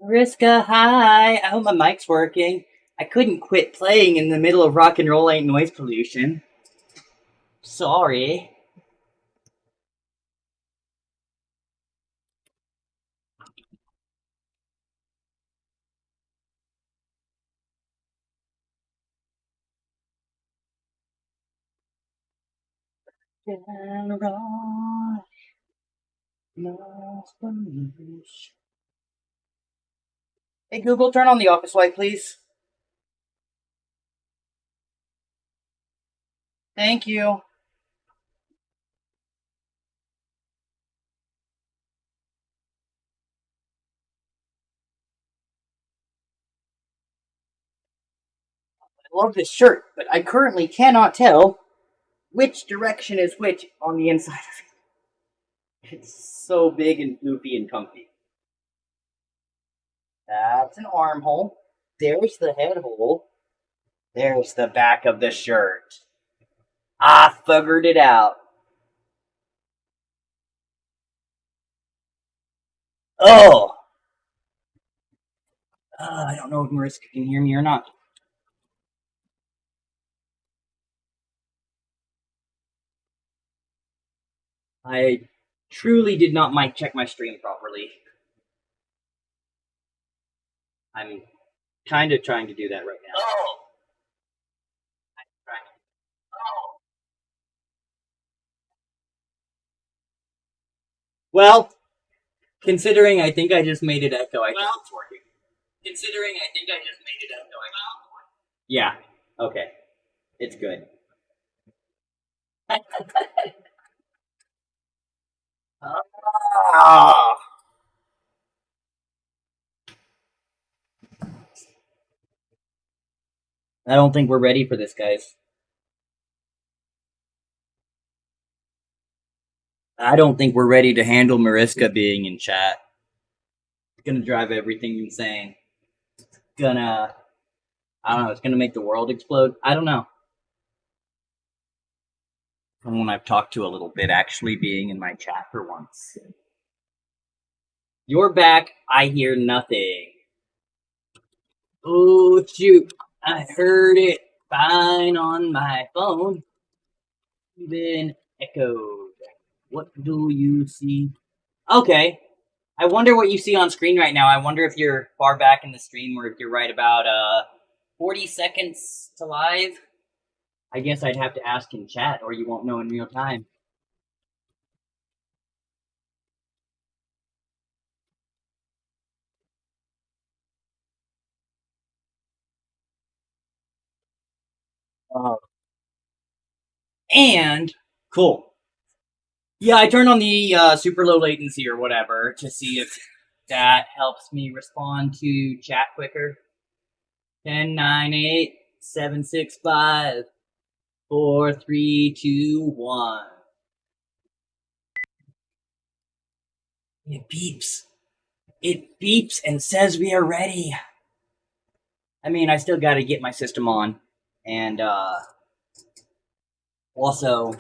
Mariska, hi. I hope my mic's working. I couldn't quit playing in the middle of rock and roll ain't noise pollution. Sorry. Hey Google, turn on the office light, please. Thank you. I love this shirt, but I currently cannot tell which direction is which on the inside of it. It's so big and floofy and comfy. That's an armhole. There's the head hole. There's the back of the shirt. I figured it out. Oh! I don't know if Mariska can hear me or not. I truly did not mic check my stream properly. I'm kind of trying to do that right now. Oh! Well, considering I think I just made it echo, I think it's working. Considering I think I just made it echo, yeah, okay. It's good. Ah. I don't think we're ready for this, guys. I don't think we're ready to handle Mariska being in chat. It's gonna drive everything insane. It's gonna, I don't know, it's gonna make the world explode. I don't know. Someone I've talked to a little bit actually being in my chat for once. You're back. I hear nothing. Oh, shoot. I heard it fine on my phone. Even echoed. What do you see? Okay. I wonder what you see on screen right now. I wonder if you're far back in the stream or if you're right about 40 seconds to live. I guess I'd have to ask in chat or you won't know in real time. And cool. Yeah, I turned on the super low latency or whatever to see if that helps me respond to chat quicker. 10, 9, 8, 7, 6, 5, 4, 3, 2, 1. It beeps. It beeps and says we are ready. I mean, I still got to get my system on. And also,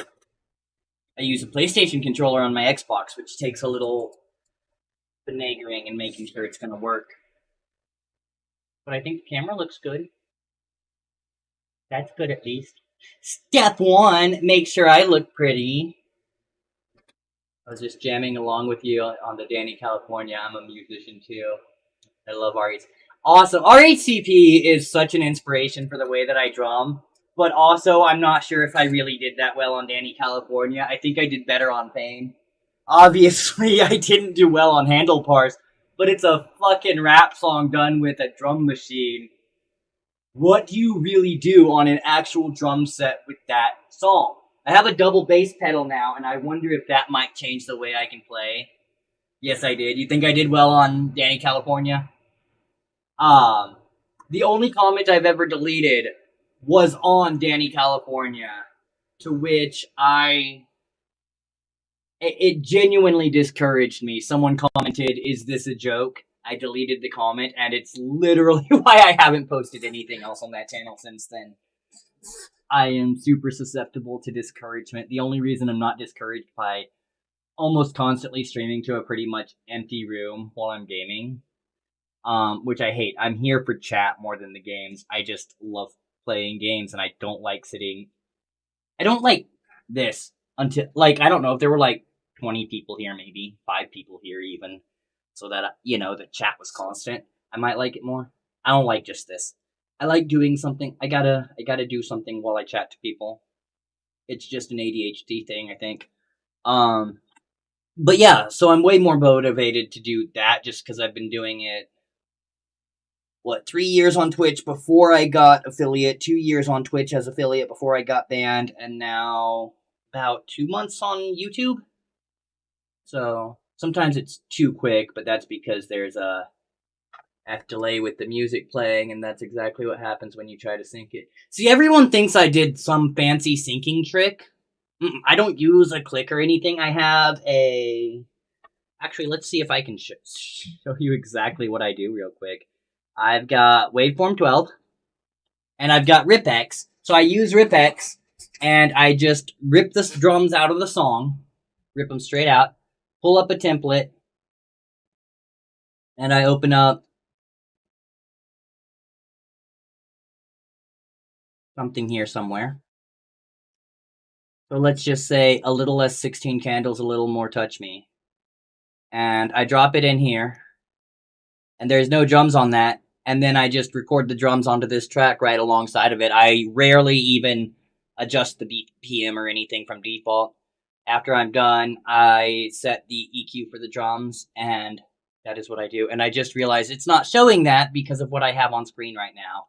I use a PlayStation controller on my Xbox, which takes a little finagling and making sure it's going to work. But I think the camera looks good. That's good at least. Step 1, make sure I look pretty. I was just jamming along with you on the Danny California. I'm a musician too. I love RH. Awesome. RHCP is such an inspiration for the way that I drum. But also, I'm not sure if I really did that well on Danny California. I think I did better on Pain. Obviously, I didn't do well on Handlebars. But it's a fucking rap song done with a drum machine. What do you really do on an actual drum set with that song? I have a double bass pedal now, and I wonder if that might change the way I can play. Yes, I did. You think I did well on Danny California? The only comment I've ever deleted was on Danny California, to which it genuinely discouraged me. Someone commented, "Is this a joke?" I deleted the comment, and it's literally why I haven't posted anything else on that channel since then. I am super susceptible to discouragement. The only reason I'm not discouraged by almost constantly streaming to a pretty much empty room while I'm gaming which I hate. I'm here for chat more than the games. I just love playing games, and I don't like sitting. I don't like this until, like, I don't know if there were like 20 people here, maybe 5 people here even, so that, the chat was constant. I might like it more. I don't like just this. I like doing something. I gotta do something while I chat to people. It's just an ADHD thing, I think. But yeah, so I'm way more motivated to do that just because I've been doing it, 3 years on Twitch before I got affiliate, 2 years on Twitch as affiliate before I got banned, and now about 2 months on YouTube. So sometimes it's too quick, but that's because there's a F delay with the music playing, and that's exactly what happens when you try to sync it. See, everyone thinks I did some fancy syncing trick. I don't use a click or anything. I have a... Actually, let's see if I can show you exactly what I do real quick. I've got Waveform 12, and I've got RipX. So I use RipX, and I just rip the drums out of the song, rip them straight out, pull up a template, and I open up something here somewhere. So let's just say a little less 16 candles, a little more touch me. And I drop it in here, and there's no drums on that. And then I just record the drums onto this track right alongside of it. I rarely even adjust the BPM or anything from default. After I'm done, I set the EQ for the drums, and that is what I do. And I just realized it's not showing that because of what I have on screen right now.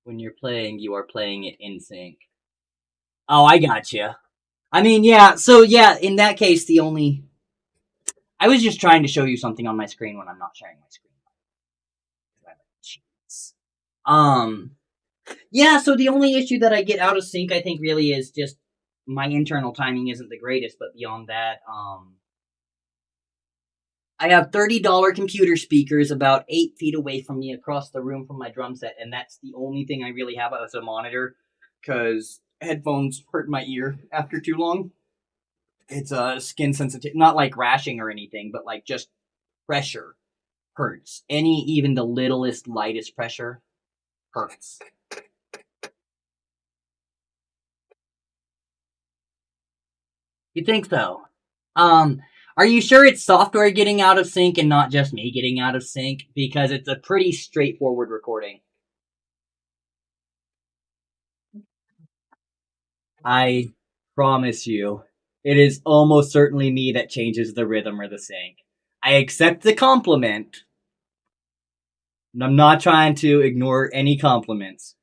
When you're playing, you are playing it in sync. Oh, I gotcha. I mean, yeah, so yeah, in that case, I was just trying to show you something on my screen when I'm not sharing my screen. Yeah, so the only issue that I get out of sync, I think, really is just my internal timing isn't the greatest, but beyond that, I have $30 computer speakers about 8 feet away from me across the room from my drum set, and that's the only thing I really have as a monitor, because headphones hurt my ear after too long. It's a skin sensitive, not like rashing or anything, but like just pressure hurts. Even the littlest, lightest pressure hurts. You think so? Are you sure it's software getting out of sync and not just me getting out of sync? Because it's a pretty straightforward recording. I promise you, it is almost certainly me that changes the rhythm or the sync. I accept the compliment. And I'm not trying to ignore any compliments.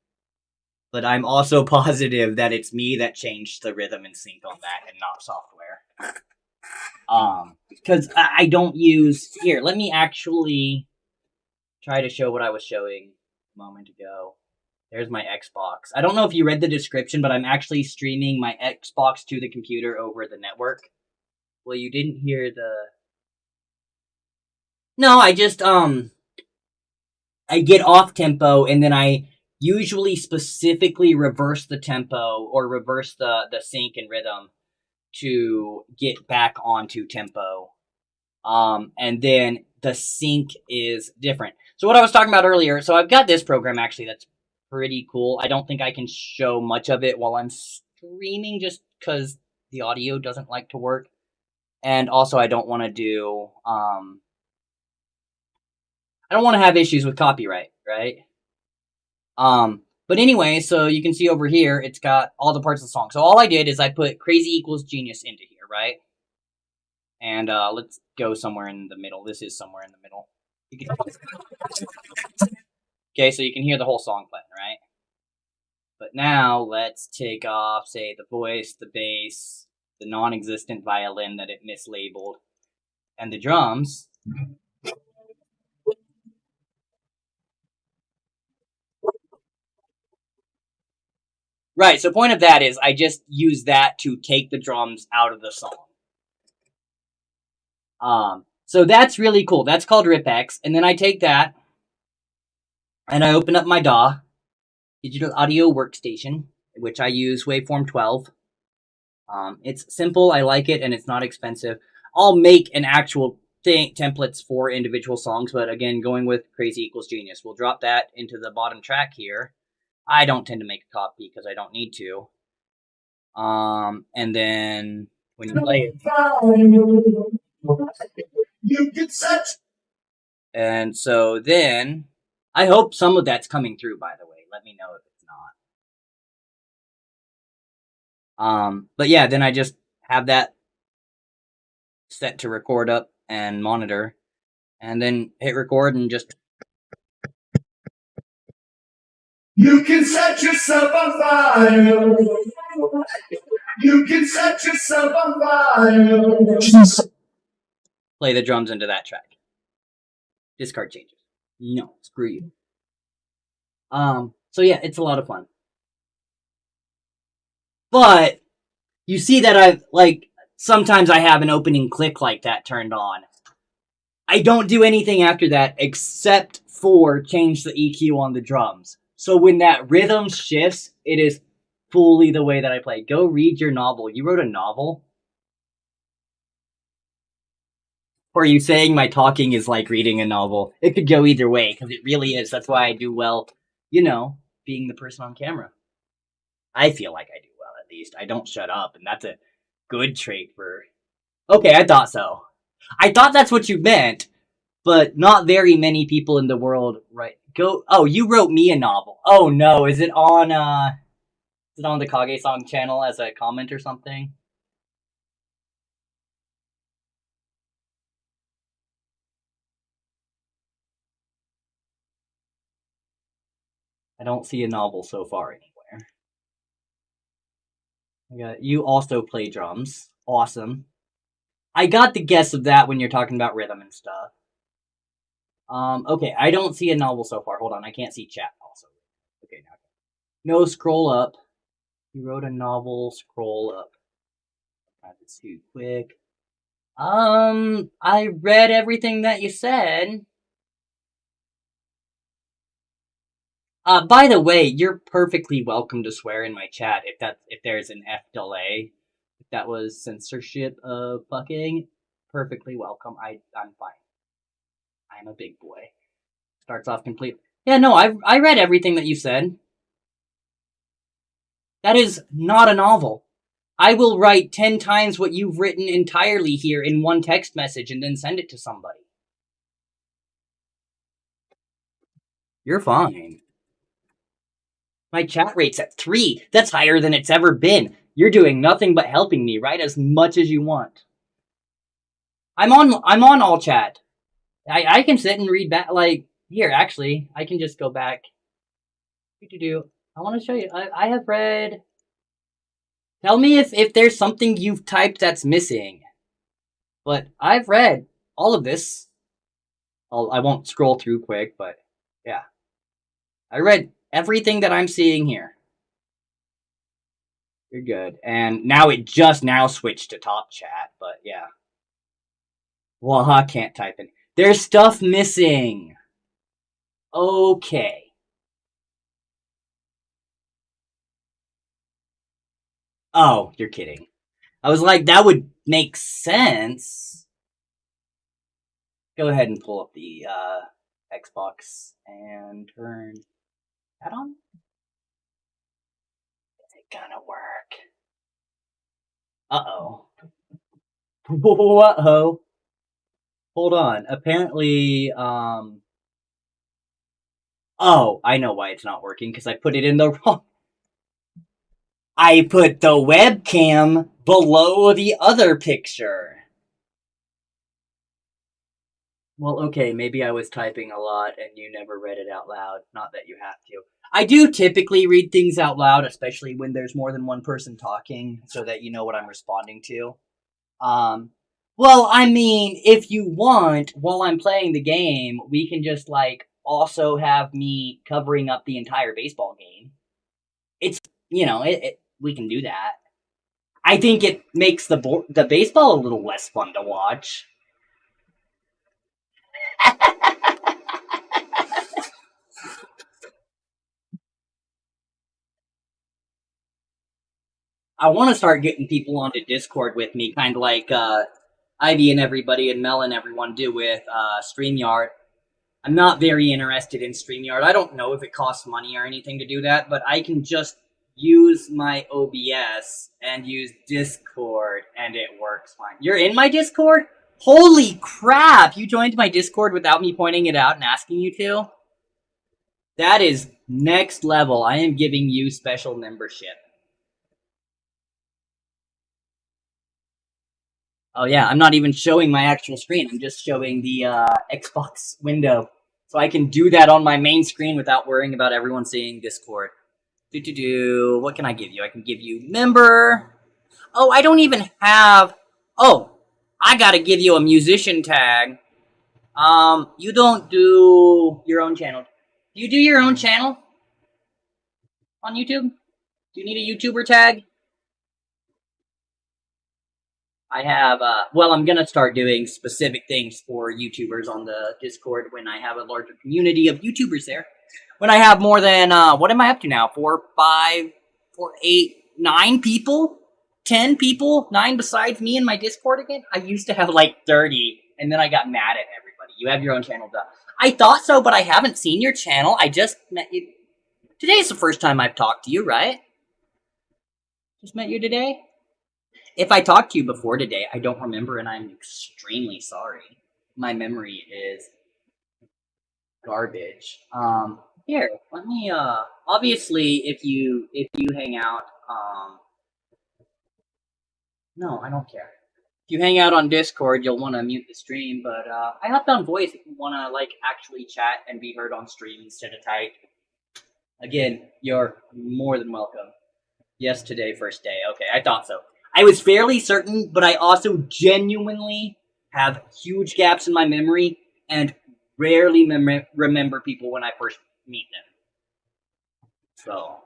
But I'm also positive that it's me that changed the rhythm and sync on that and not software. Because I don't use... Here, let me actually try to show what I was showing a moment ago. There's my Xbox. I don't know if you read the description, but I'm actually streaming my Xbox to the computer over the network. Well, you didn't hear the... No, I just, I get off tempo, and then I usually specifically reverse the tempo, or reverse the sync and rhythm to get back onto tempo. And then the sync is different. So what I was talking about earlier, so I've got this program actually that's pretty cool. I don't think I can show much of it while I'm streaming just because the audio doesn't like to work. And also I don't want to do, I don't want to have issues with copyright, right? But anyway, so you can see over here, it's got all the parts of the song. So all I did is I put crazy equals genius into here, right? And let's go somewhere in the middle. This is somewhere in the middle. Okay, so you can hear the whole song playing, right? But now let's take off, say, the voice, the bass, the non-existent violin that it mislabeled, and the drums. Right, so point of that is I just use that to take the drums out of the song. So that's really cool. That's called RipX. And then I take that, and I open up my DAW, Digital Audio Workstation, which I use Waveform 12. It's simple, I like it, and it's not expensive. I'll make an actual templates for individual songs, but again, going with Crazy Equals Genius. We'll drop that into the bottom track here. I don't tend to make a copy because I don't need to. And then when you play it, you get set. And so then, I hope some of that's coming through, by the way. Let me know if it's not. But yeah, then I just have that set to record up and monitor, and then hit record and just... You can set yourself on fire. You can set yourself on fire. Play the drums into that track. Discard changes. No, screw you. So yeah, it's a lot of fun. But you see that I've, like, sometimes I have an opening click like that turned on. I don't do anything after that except for change the EQ on the drums. So when that rhythm shifts, it is fully the way that I play. Go read your novel. You wrote a novel? Or are you saying my talking is like reading a novel? It could go either way, because it really is. That's why I do well, being the person on camera. I feel like I do well, at least. I don't shut up, and that's a good trait for... Okay, I thought so. I thought that's what you meant, but not very many people in the world, right? Oh, you wrote me a novel. Oh no, is it on the Kage-song channel as a comment or something? I don't see a novel so far anywhere. You also play drums. Awesome. I got the guess of that when you're talking about rhythm and stuff. Okay, I don't see a novel so far. Hold on, I can't see chat also. Okay, now. No, scroll up. You wrote a novel, scroll up. That's too quick. I read everything that you said. By the way, you're perfectly welcome to swear in my chat if there's an F delay. If that was censorship of fucking, perfectly welcome. I'm fine. I'm a big boy. Starts off complete. Yeah, no, I read everything that you said. That is not a novel. I will write 10 times what you've written entirely here in one text message and then send it to somebody. You're fine. My chat rate's at 3. That's higher than it's ever been. You're doing nothing but helping me. Write as much as you want. I'm on all chat. I can sit and read back. Like, here, actually, I can just go back. I want to show you. I have read... Tell me if there's something you've typed that's missing. But I've read all of this. I won't scroll through quick, but yeah. I read everything that I'm seeing here. You're good. And now it just now switched to top chat, but yeah. Well, I can't type in. There's stuff missing. Okay. Oh, you're kidding. I was like, that would make sense. Go ahead and pull up the Xbox and turn that on. Is it gonna work? Uh-oh. Uh-oh. Hold on. Apparently, oh, I know why it's not working, because I put it in the wrong... I put the webcam below the other picture. Well, okay, maybe I was typing a lot and you never read it out loud. Not that you have to. I do typically read things out loud, especially when there's more than one person talking, so that you know what I'm responding to. Well, I mean, if you want, while I'm playing the game, we can just, like, also have me covering up the entire baseball game. It's, we can do that. I think it makes the baseball a little less fun to watch. I want to start getting people onto Discord with me, kind of like, Ivy and everybody and Mel and everyone do with StreamYard. I'm not very interested in StreamYard. I don't know if it costs money or anything to do that, but I can just use my OBS and use Discord, and it works fine. You're in my Discord? Holy crap! You joined my Discord without me pointing it out and asking you to? That is next level. I am giving you special membership. Oh yeah, I'm not even showing my actual screen. I'm just showing the Xbox window. So I can do that on my main screen without worrying about everyone seeing Discord. What can I give you? I can give you member. Oh, I don't even have... Oh, I gotta give you a musician tag. You don't do your own channel. Do you do your own channel? On YouTube? Do you need a YouTuber tag? I have, well, I'm gonna start doing specific things for YouTubers on the Discord when I have a larger community of YouTubers there. When I have more than, what am I up to now? 4, 5, 4, 8, 9 people? 10 people? 9 besides me in my Discord again? I used to have like 30, and then I got mad at everybody. You have your own channel, duh. I thought so, but I haven't seen your channel. I just met you. Today's the first time I've talked to you, right? Just met you today? If I talked to you before today, I don't remember, and I'm extremely sorry. My memory is garbage. Here, let me, obviously, if you hang out, no, I don't care. If you hang out on Discord, you'll want to mute the stream, but, I hopped on voice if you want to, like, actually chat and be heard on stream instead of type. Again, you're more than welcome. Yes, today, first day. Okay, I thought so. I was fairly certain, but I also genuinely have huge gaps in my memory and rarely remember people when I first meet them. So,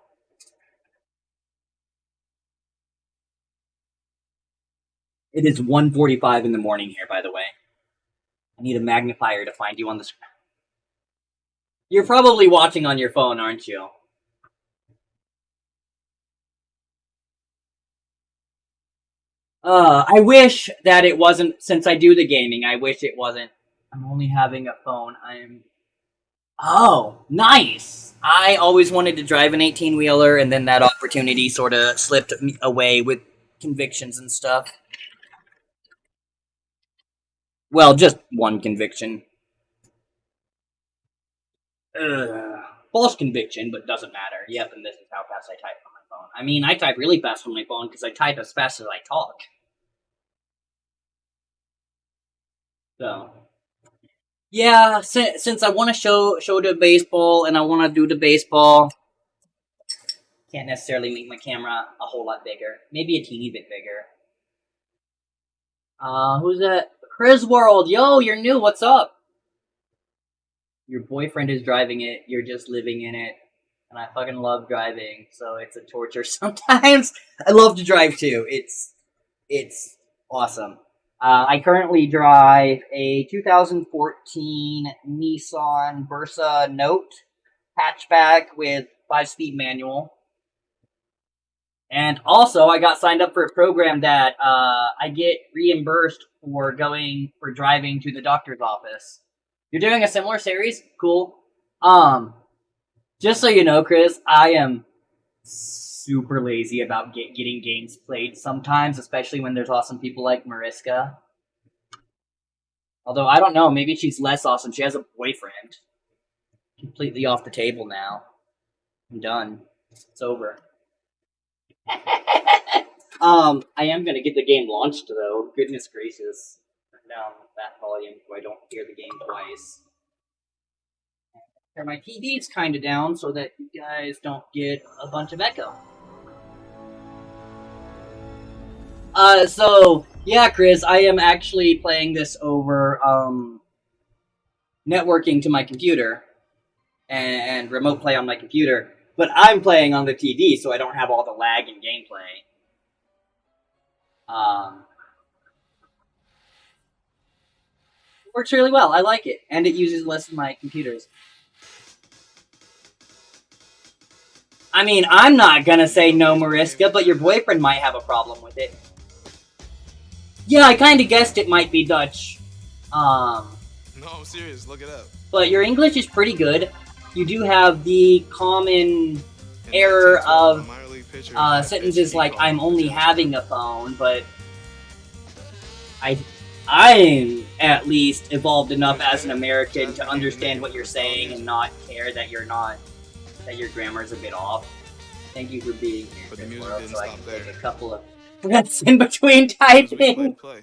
it is 1:45 in the morning here, by the way. I need a magnifier to find you on the screen. You're probably watching on your phone, aren't you? I wish that it wasn't, since I do the gaming, I wish it wasn't. I'm only having a phone. Oh, nice! I always wanted to drive an 18-wheeler, and then that opportunity sort of slipped away with convictions and stuff. Well, just one conviction. False conviction, but doesn't matter. Yep, and this is how fast I type on my phone. I mean, I type really fast on my phone because I type as fast as I talk. So, yeah, since I want to show the baseball and I want to do the baseball, can't necessarily make my camera a whole lot bigger. Maybe a teeny bit bigger. Who's that? Chris World, yo, you're new. What's up? Your boyfriend is driving it. You're just living in it. And I fucking love driving, so it's a torture sometimes. I love to drive too. It's awesome. I currently drive a 2014 Nissan Versa Note hatchback with 5-speed manual. And also, I got signed up for a program that I get reimbursed for driving to the doctor's office. You're doing a similar series? Cool. Just so you know, Chris, I am super lazy about getting games played sometimes, especially when there's awesome people like Mariska. Although, I don't know, maybe she's less awesome. She has a boyfriend. Completely off the table now. I'm done. It's over. I am gonna get the game launched, though. Goodness gracious. Turn down that volume so I don't hear the game twice. Turn my TV's kinda down so that you guys don't get a bunch of echo. So, yeah, Chris, I am actually playing this over, networking to my computer, and remote play on my computer, but I'm playing on the TV, so I don't have all the lag in gameplay. It works really well, I like it, and it uses less of my computers. I mean, I'm not gonna say no, Mariska, but your boyfriend might have a problem with it. Yeah, I kind of guessed it might be Dutch. No, I'm serious. Look it up. But your English is pretty good. You do have the common In error 1912, a of minor league pitcher had pitched sentences he like called "I'm the only Jones having Club. a phone," but I'm at least evolved enough as an American to understand what you're saying and not care that that your grammar is a bit off. Thank you for being here, But the music World, didn't so I stop can there. take a couple of breaths in between It was replay to typing. play.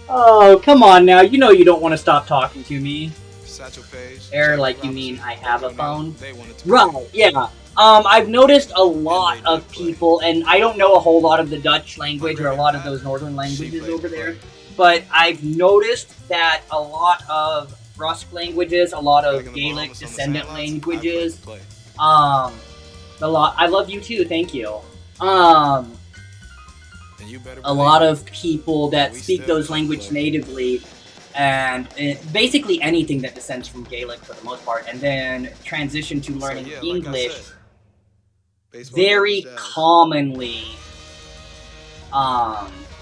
Oh, come on now. You know you don't want to stop talking to me. Satchel Paige. Error, Jackie like you Robinson, mean I have a Roberto Mel, phone? they wanted to Right, yeah. I've noticed a lot did of play. people, and I don't know a whole lot of the Dutch language or a Margaret lot of Pat, those northern she languages played over the there, play. but I've noticed that a lot of Rusk languages, a lot Back of in the Gaelic Bahamas on the descendant Sandlots, I played languages, the play. a lot. I love you too. Thank you. And you better A believe lot it. of people that We speak still those play the languages play. natively, and basically anything that descends from Gaelic for the most part, and then transition to learning So, yeah, English. like I said, baseball Very brothers jazz. commonly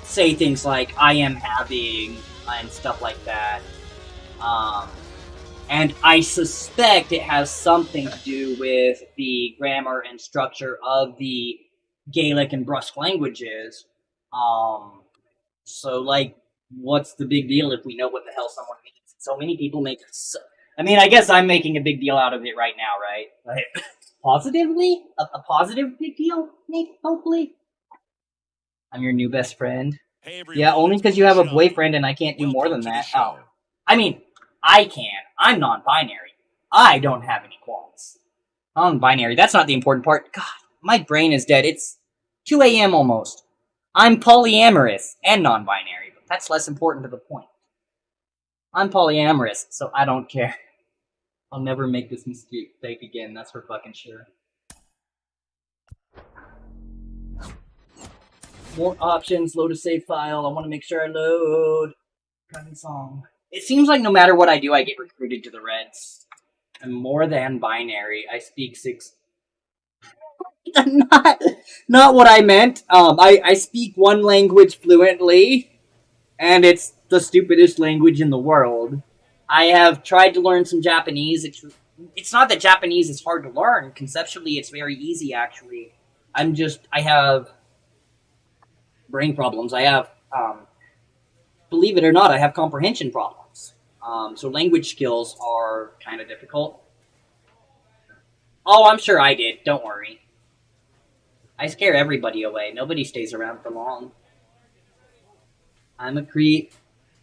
say things like "I am having" and stuff like that. And I suspect it has something to do with the grammar and structure of the Gaelic and Brusque languages. So, like, what's the big deal if we know what the hell someone means? So many people make it. I mean, I guess I'm making a big deal out of it right now, right? Like, positively? A positive big deal? Maybe, hopefully. I'm your new best friend. Hey everyone, Yeah, only it's because you have a Michelle. boyfriend and I can't do more Welcome than to the that. show. Oh. I mean, I can. I'm non-binary. I don't have any qualms. Non-binary, that's not the important part. God, my brain is dead. It's 2 a.m. almost. I'm polyamorous and non-binary, but that's less important to the point. I'm polyamorous, so I don't care. I'll never make this mistake again, that's for fucking sure. More options, load a save file. I want to make sure I load. Current song. It seems like no matter what I do, I get recruited to the Reds. I'm more than binary. I speak 6. not what I meant. I speak one language fluently, and it's the stupidest language in the world. I have tried to learn some Japanese. It's not that Japanese is hard to learn. Conceptually, it's very easy, actually. I have brain problems. I have, believe it or not, I have comprehension problems. So language skills are kind of difficult. Oh, I'm sure I did. Don't worry. I scare everybody away. Nobody stays around for long. I'm a creep.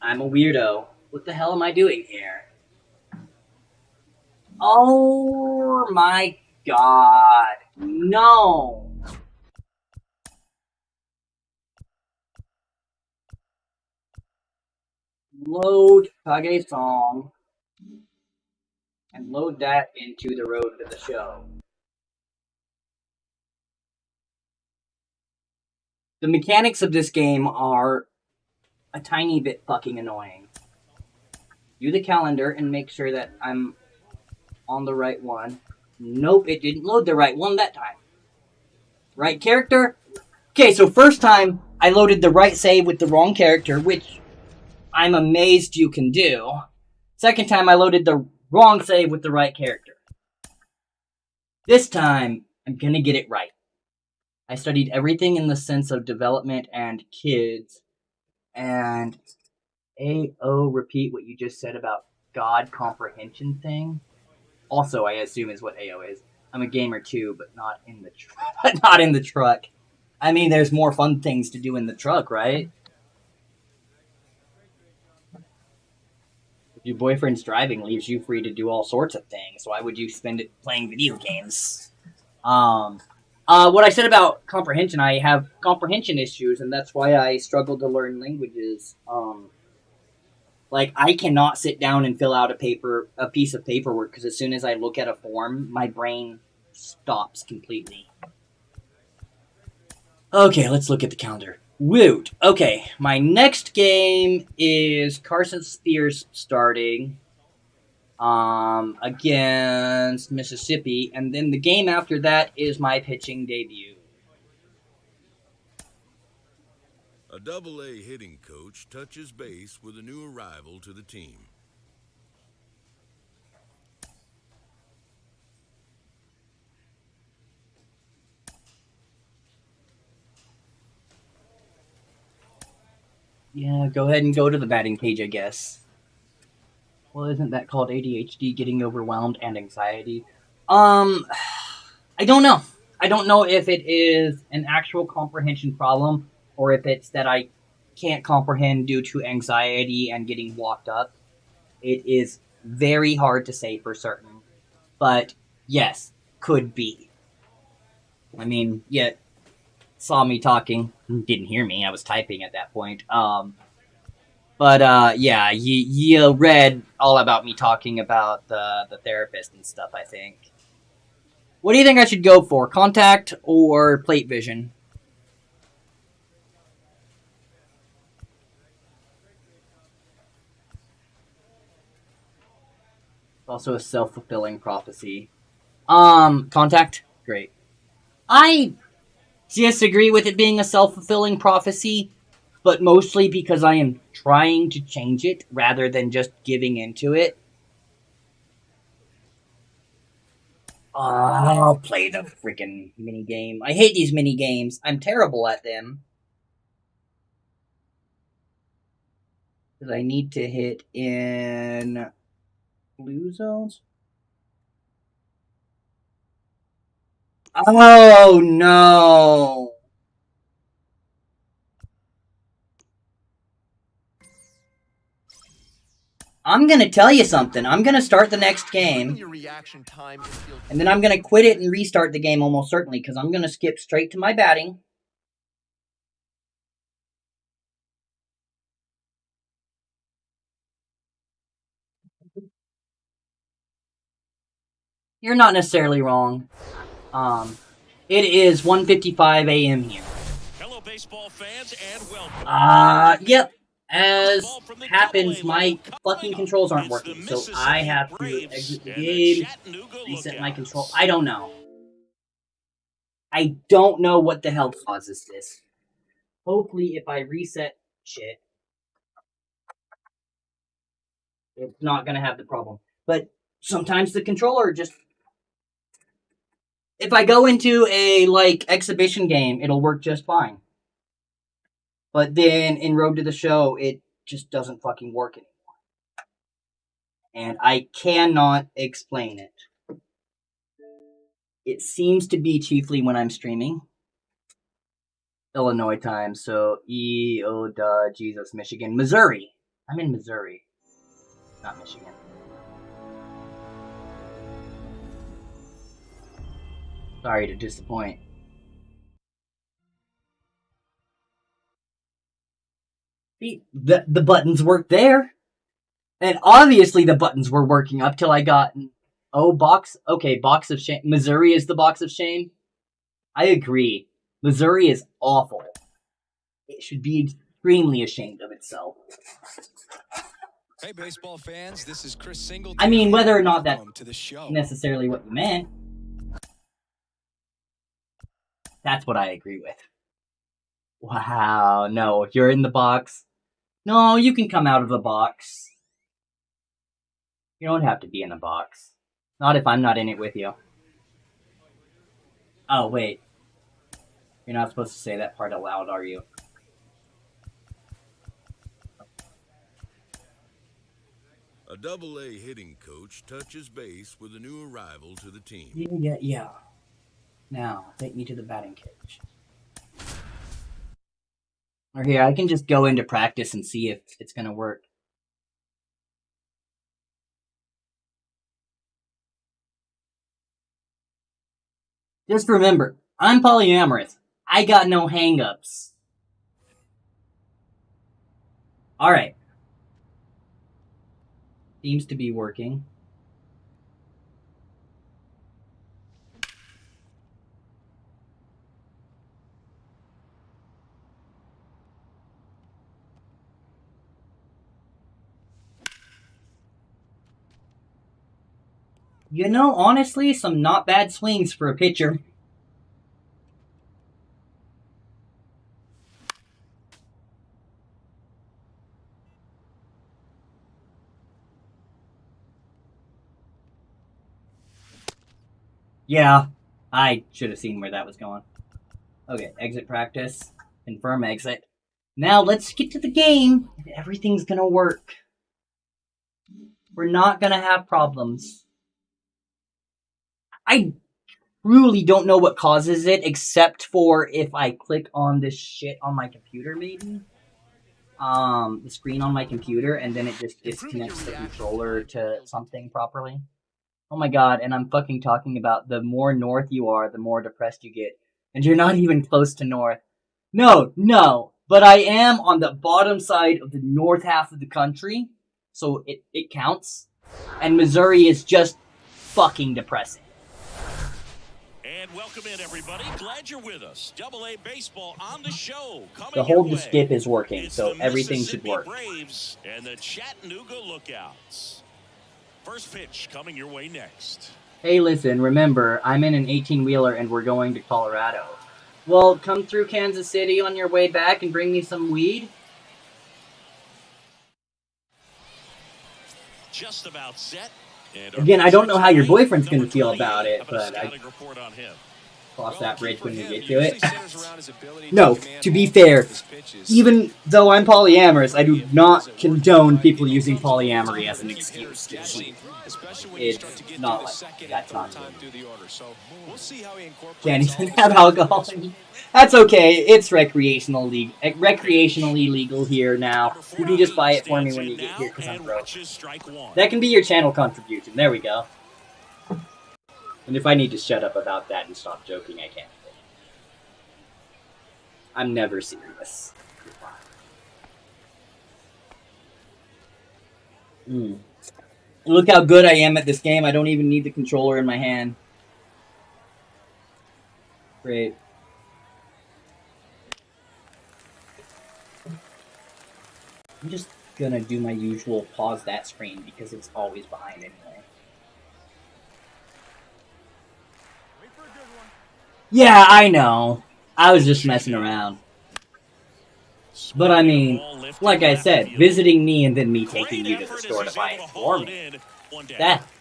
I'm a weirdo. What the hell am I doing here? Oh my god. No. Load Kage song and load that into the road to the show. The mechanics of this game are a tiny bit fucking annoying. View the calendar and make sure that I'm on the right one. Nope, it didn't load the right one that time. Right character? Okay, so first time I loaded the right save with the wrong character, which I'm amazed you can do. Second time I loaded the wrong save with the right character. This time, I'm gonna get it right. I studied everything in the sense of development and kids, and AO, repeat what you just said about God comprehension thing. Also, I assume is what AO is. I'm a gamer too, but not in the not in the truck. I mean, there's more fun things to do in the truck, right? If your boyfriend's driving leaves you free to do all sorts of things, why would you spend it playing video games? What I said about comprehension, I have comprehension issues, and that's why I struggle to learn languages. Like, I cannot sit down and fill out a piece of paperwork, because as soon as I look at a form, my brain stops completely. Okay, let's look at the calendar. Woot. Okay, my next game is Carson Spears starting against Mississippi, and then the game after that is my pitching debut. A double-A hitting coach touches base with a new arrival to the team. Yeah, go ahead and go to the batting cage, I guess. Well, isn't that called ADHD, getting overwhelmed and anxiety? I don't know. I don't know if it is an actual comprehension problem or if it's that I can't comprehend due to anxiety and getting walked up. It is very hard to say for certain. But yes, could be. I mean, yeah, saw me talking, didn't hear me. I was typing at that point. But yeah, you read all about me talking about the therapist and stuff, I think. What do you think I should go for? Contact or plate vision? Also a self-fulfilling prophecy. Contact? Great. I disagree with it being a self-fulfilling prophecy, but mostly because I am trying to change it rather than just giving into it. I'll play the freaking mini game. I hate these mini games. I'm terrible at them. Because I need to hit in blue zones. Oh no! I'm gonna tell you something. I'm gonna start the next game. And then I'm gonna quit it and restart the game almost certainly, because I'm gonna skip straight to my batting. You're not necessarily wrong. It is 1:55 a.m. here. Hello, baseball fans, and welcome. Yep. As happens, my fucking controls aren't working, so I have to exit the game, reset my control. I don't know. I don't know what the hell causes this. Hopefully, if I reset shit, it's not gonna have the problem. But sometimes the controller just... If I go into a, exhibition game, it'll work just fine. But then in Road to the Show, it just doesn't fucking work anymore. And I cannot explain it. It seems to be chiefly when I'm streaming. Illinois time, so Jesus, Michigan. Missouri. I'm in Missouri, not Michigan. Sorry to disappoint. The buttons worked there. And obviously the buttons were working up till I got... box of shame. Missouri is the box of shame? I agree. Missouri is awful. It should be extremely ashamed of itself. Hey, baseball fans, this is Chris Singleton. I mean, whether or not that's necessarily what you meant, that's what I agree with. Wow, no, you're in the box. No, you can come out of the box. You don't have to be in a box. Not if I'm not in it with you. Oh, wait. You're not supposed to say that part aloud, are you? A double-A hitting coach touches base with a new arrival to the team. Yeah. Now, take me to the batting cage. Or here, I can just go into practice and see if it's gonna work. Just remember, I'm polyamorous. I got no hang-ups. Alright. Seems to be working. You know, honestly, some not bad swings for a pitcher. Yeah, I should have seen where that was going. Okay, exit practice. Confirm exit. Now let's get to the game, and everything's gonna work. We're not gonna have problems. I really don't know what causes it, except for if I click on this shit on my computer, maybe. The screen on my computer, and then it just disconnects the controller to something properly. Oh my god, and I'm fucking talking about the more north you are, the more depressed you get. And you're not even close to north. No, but I am on the bottom side of the north half of the country, so it counts. And Missouri is just fucking depressing. And welcome in, everybody. Glad you're with us. AA baseball on the show. The hold to skip is working, so everything should work. Braves and the Chattanooga Lookouts. First pitch coming your way next. Hey, listen, remember, I'm in an 18-wheeler and we're going to Colorado. Well, come through Kansas City on your way back and bring me some weed. Just about set. Again, I don't know how your boyfriend's going to feel about it, but I cross that bridge when we get to it. No, to be fair, even though I'm polyamorous, I do not condone people using polyamory as an excuse to cheat. It's not like that's not good. Can't even have alcohol. That's okay. It's recreationally legal here now. You can just buy it for me when you get here because I'm broke. That can be your channel contribution. There we go. And if I need to shut up about that and stop joking, I can. I'm never serious. Look how good I am at this game. I don't even need the controller in my hand. Great. I'm just gonna do my usual pause that screen because it's always behind anyway. Yeah, I know. I was just messing around. But I mean, like I said, visiting me and then me taking you to the store to buy it for me,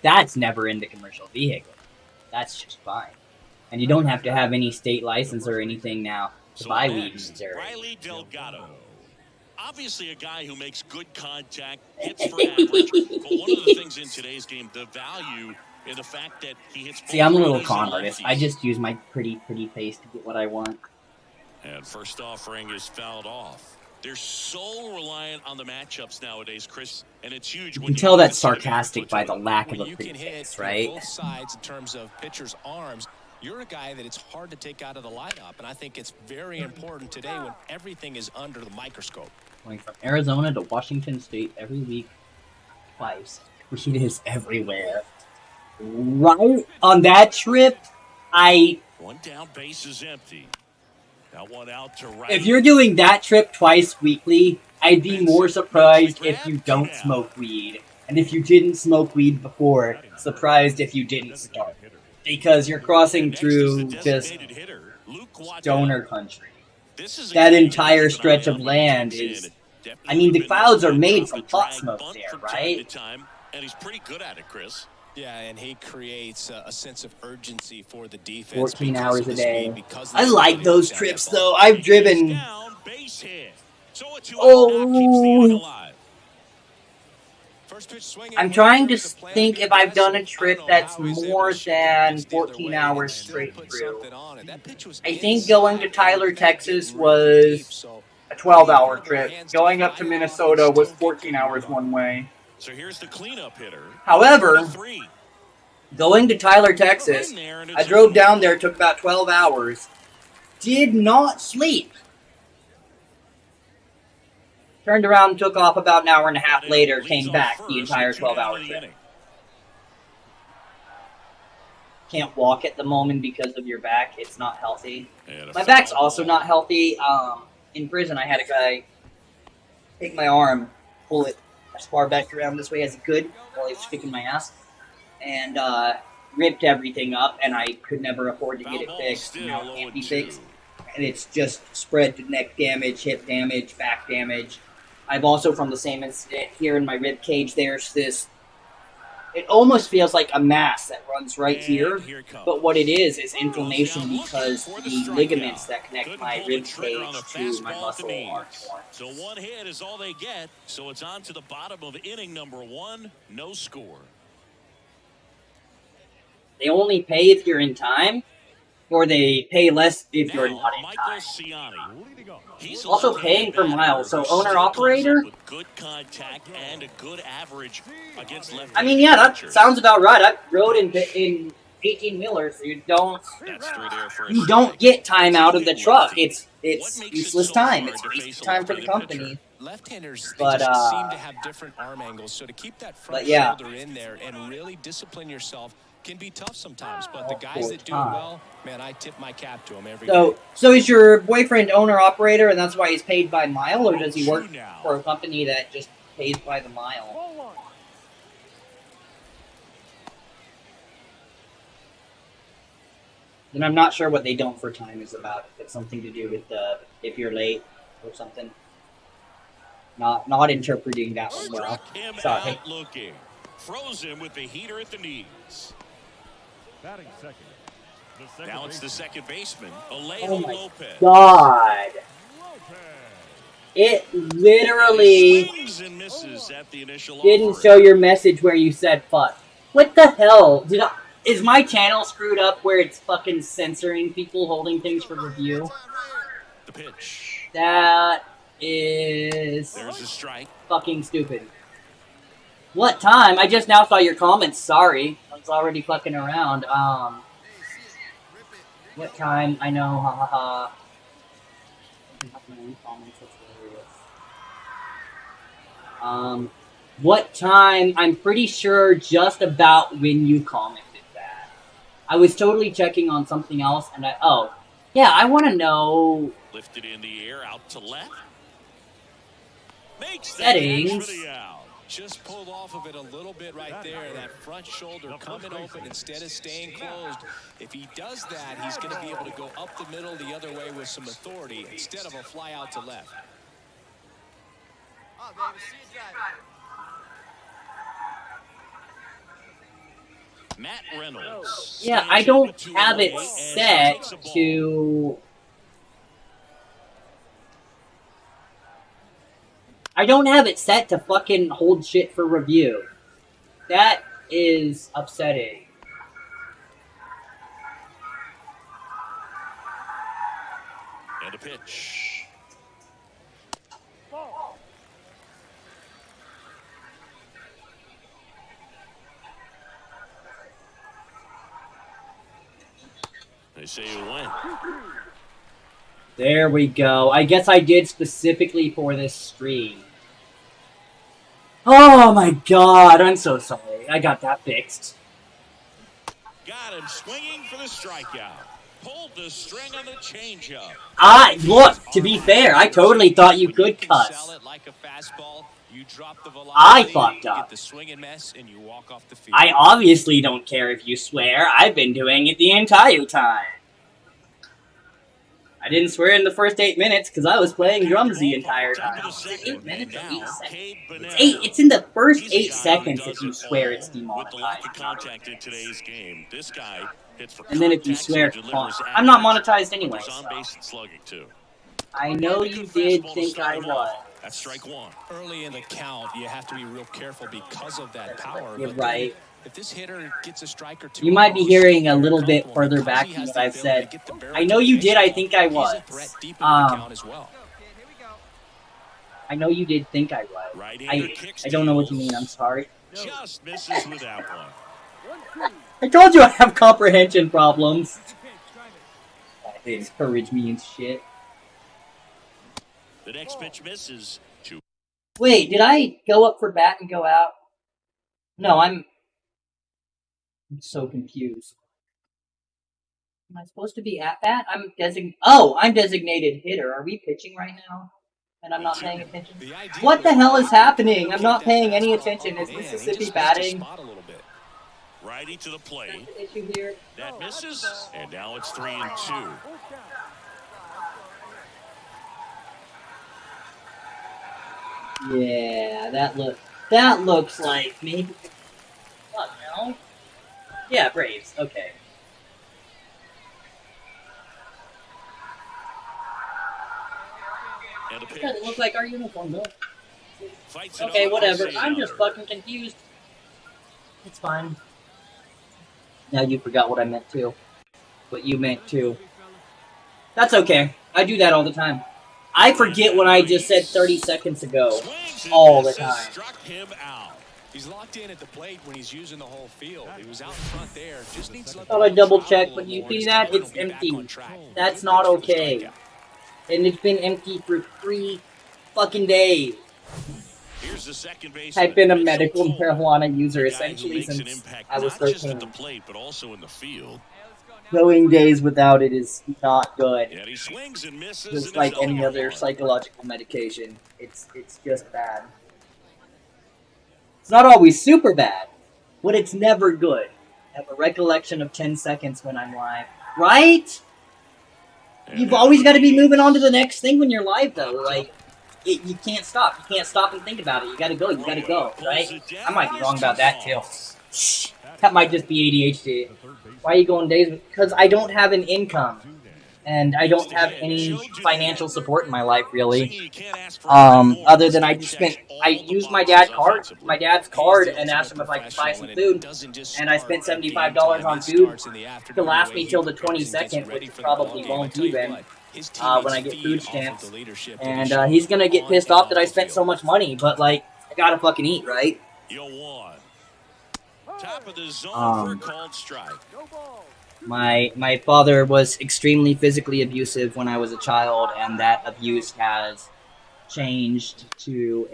that's never in the commercial vehicle. That's just fine. And you don't have to have any state license or anything now to buy weed in Missouri. Obviously a guy who makes good contact, hits for average, but one of the things in today's game, the value in the fact that he hits. See, I'm a little con artist. I just use my pretty face to get what I want. And first offering is fouled off. They're so reliant on the matchups nowadays, Chris, and it's huge. You can tell that's sarcastic by the lack of a pretty face, right? Both sides in terms of pitchers' arms. You're a guy that it's hard to take out of the lineup, and I think it's very important today when everything is under the microscope. Going from Arizona to Washington State every week, twice. Weed is everywhere. Right on that trip, one down, base is empty. Now one out to right. If you're doing that trip twice weekly, I'd be more surprised if you don't smoke weed. And if you didn't smoke weed before, surprised if you didn't start. Because you're crossing through just stoner country. That entire stretch of land is... I mean, the clouds are made from pot smoke there, right? And he's pretty good at it, Chris. Yeah, and he creates a sense of urgency for the defense. 14 hours a day. I like those trips, though. I've driven... Oh... I'm trying to think if I've done a trip that's more than 14 hours straight through. I think going to Tyler, Texas was a 12-hour trip. Going up to Minnesota was 14 hours one way. So here's the cleanup hitter. However, going to Tyler, Texas, I drove down there, took about 12 hours, did not sleep. Turned around, took off about an hour and a half later, came back the entire 12-hour trip. Can't walk at the moment because of your back. It's not healthy. My back's also not healthy. In prison, I had a guy take my arm, pull it as far back around this way as he could while he was kicking my ass, and ripped everything up, and I could never afford to get it fixed. Now it can't be fixed. And it's just spread to neck damage, hip damage, back damage. I've also, from the same incident, here in my rib cage, there's this It almost feels like a mass that runs right And here, here it comes. but what it is Goes inflammation down because looking for the the strikeout. ligaments that connect Couldn't my pull the rib trigger on cage the to my fastball at the muscle are knees. torn. So one hit is all they get. So it's on to the bottom of inning number 1. No score. They only pay if you're in time, or they pay less if you're Now, not in Michael time. Ciani. He's a Also left-handed paying per batter mile, so who owner still comes operator. up with good contact and a good average against left-handed I mean, yeah, that pitchers. sounds about right. I rode in 18-wheelers, so you don't get time out of the truck. It's useless time. It's wasted time for the company. Left-handers, they But just seem to have different arm angles. So to keep that front yeah. shoulder in there and really discipline yourself can be tough sometimes. But the All guys the that do it time. well, man, I tip my cap to them every day. So is your boyfriend owner operator, and that's why he's paid by mile, or does he work for a company that just pays by the mile? Then I'm not sure what they don't for time is about. If it's something to do with if you're late or something. Not interpreting that one well. Struck him Sorry. out looking. Froze him with the heater at the knees. Batting second. Now it's the second baseman, Oh Alejo my Lopez. God! It literally Swings and misses at the initial didn't offer. show your message where you said fuck. What the hell? Is my channel screwed up where it's fucking censoring people holding things for review? The pitch. That is There's a strike. fucking stupid. What time? I just now saw your comments. Sorry. I was already fucking around. What time? I know. Ha ha ha. What time? I'm pretty sure just about when you commented that. I was totally checking on something else, and yeah, I want to know. Lifted in the air, out to left. Makes the Settings. catch for the out. Just pulled off of it a little bit right there. That front shoulder coming open instead of staying closed. If he does that, he's going to be able to go up the middle the other way with some authority instead of a fly out to left. Matt Reynolds. Yeah, I don't have it set to. I don't have it set to fucking hold shit for review. That is upsetting. And a pitch. They say you win. There we go. I guess I did specifically for this stream. Oh my god, I'm so sorry. I got that fixed. Got him swinging for the strikeout. Pulled the string on the changeup. Look, to be fair, I totally thought you could cuss. I fucked up. I obviously don't care if you swear. I've been doing it the entire time. I didn't swear in the first 8 minutes because I was playing drums the entire time. 8 minutes or 8 seconds? It's in the first 8 seconds if you swear it's demonetized. And then if you swear, I'm not monetized anyway. So. I know you did think I was. That's strike one. Early in the count, you have to be real careful because of that power. You're right. If this hitter gets a strike or two, you might be hearing a little bit further back from what I've said. I know you did. I think I was. I know you did think I was. I don't know what you mean. I'm sorry. Just misses with that one. I told you I have comprehension problems. They encourage me and shit. The next pitch misses. Wait, did I go up for bat and go out? No, I'm so confused. Am I supposed to be at bat? I'm designated hitter. Are we pitching right now? And I'm not paying attention? What the hell is happening? I'm not paying any attention. Is Mississippi batting? Righty to the plate. Issue here? That misses, and now it's 3-2. Yeah, that looks like maybe. Fuck, Yeah, Braves. Okay. And a It doesn't pitch. look like our uniform, though. Fights it Okay, off. whatever. We'll see I'm just another. fucking confused. It's fine. Now you forgot what I meant too. What you meant too. That's okay. I do that all the time. I forget what I just said 30 seconds ago. Swings and All the misses, time. struck him out. He's locked in at the plate when he's using the whole field. He was out in front there. Just needs to let the Thought I ball double travel checked, a but little you more, see and his that? connection It's will be back empty. on track. That's Good not pitch for the okay. strikeout. And it's been empty for 3 fucking days. Here's the second base. I've been a medical marijuana user A guy who essentially makes an since impact I was not just at 13. the plate, but also in the field. Going days without it is not good. And he swings and misses. Just and like it's any 0-1. other psychological medication. It's just bad. It's not always super bad, but it's never good. I have a recollection of 10 seconds when I'm live. Right? And You've now always got to be he's moving on to the next thing when you're live, though. popped Like, up. you can't stop. You can't stop and think about it. You gotta go. You gotta go, right? I might be wrong about that, too. That might just be ADHD. Why are you going days? Because I don't have an income. And I don't have any financial support in my life, really. Other than I used my dad's card, and asked him if I could buy some food, and I spent $75 on food to last me till the 22nd, which probably won't even, when I get food stamps. And he's gonna get pissed off that I spent so much money, but like, I gotta fucking eat, right? Top of the zone for a called strike. My father was extremely physically abusive when I was a child, and that abuse has changed to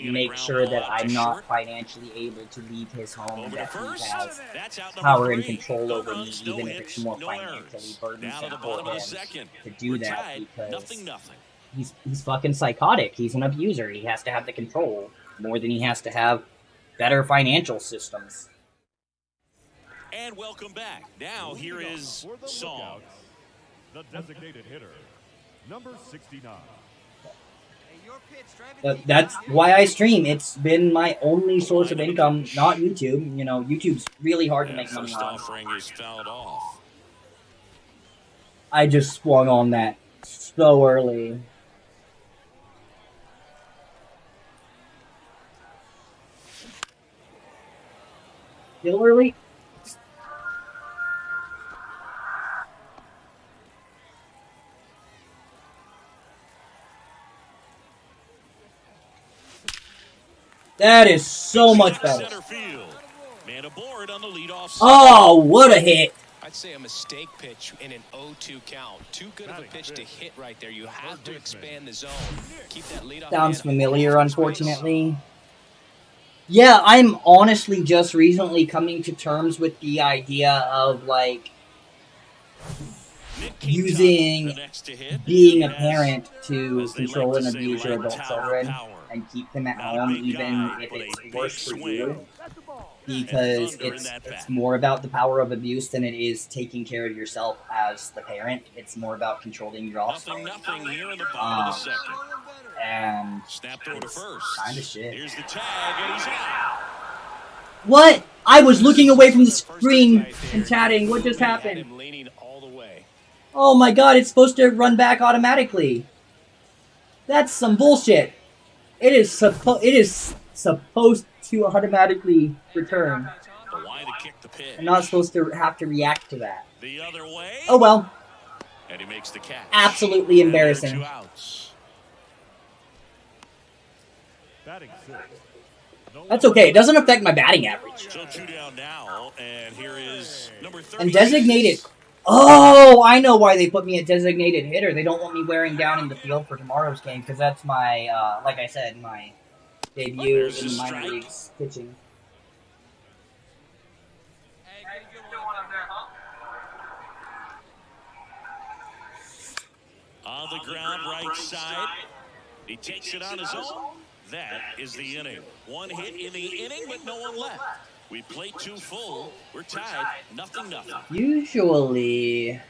make sure that I'm not financially able to leave his home, and that he has power and control over me, even if it's more financially burdensome for him to do that, because he's fucking psychotic. He's an abuser. He has to have the control more than he has to have better financial systems. And welcome back. Now here is Song. The designated hitter, number 69. That's why I stream. It's been my only source of income, not YouTube. You know, YouTube's really hard to make money on. Offering is fouled off. I just swung on that so early. Still early? That is so much better. Man aboard on the leadoff. Oh, what a hit. I'd say a mistake pitch in an 0-2 count. Too good of a pitch to hit right there. You have to expand the zone. Keep that leadoff. Sounds familiar, unfortunately. Yeah, I'm honestly just recently coming to terms with the idea of, like, using being a parent to control and abuse your adult children and keep them at home, even if it's worse for you, because it's more about the power of abuse than it is taking care of yourself as the parent. It's more about controlling your offspring. Nothing here in the bottom of the second. And Snap throw to first. Kind of shit. Here's the tag, and he's out. What? I was looking away from the screen and chatting. What just happened? Oh my god, it's supposed to run back automatically. That's some bullshit. It is supposed to automatically return. I'm not supposed to have to react to that. The other way. Oh well. And he makes the catch. Absolutely embarrassing. That's okay. It doesn't affect my batting average. So 2 down now, and here is number 30. And designated. Oh, I know why they put me at designated hitter. They don't want me wearing down in the field for tomorrow's game, because that's my, like I said, my debut in the minor leagues pitching. On the ground, right side. He takes it on his own. That is the inning. One hit in the inning, but no one left. We played 2 full. We're tied. 0-0. Usually,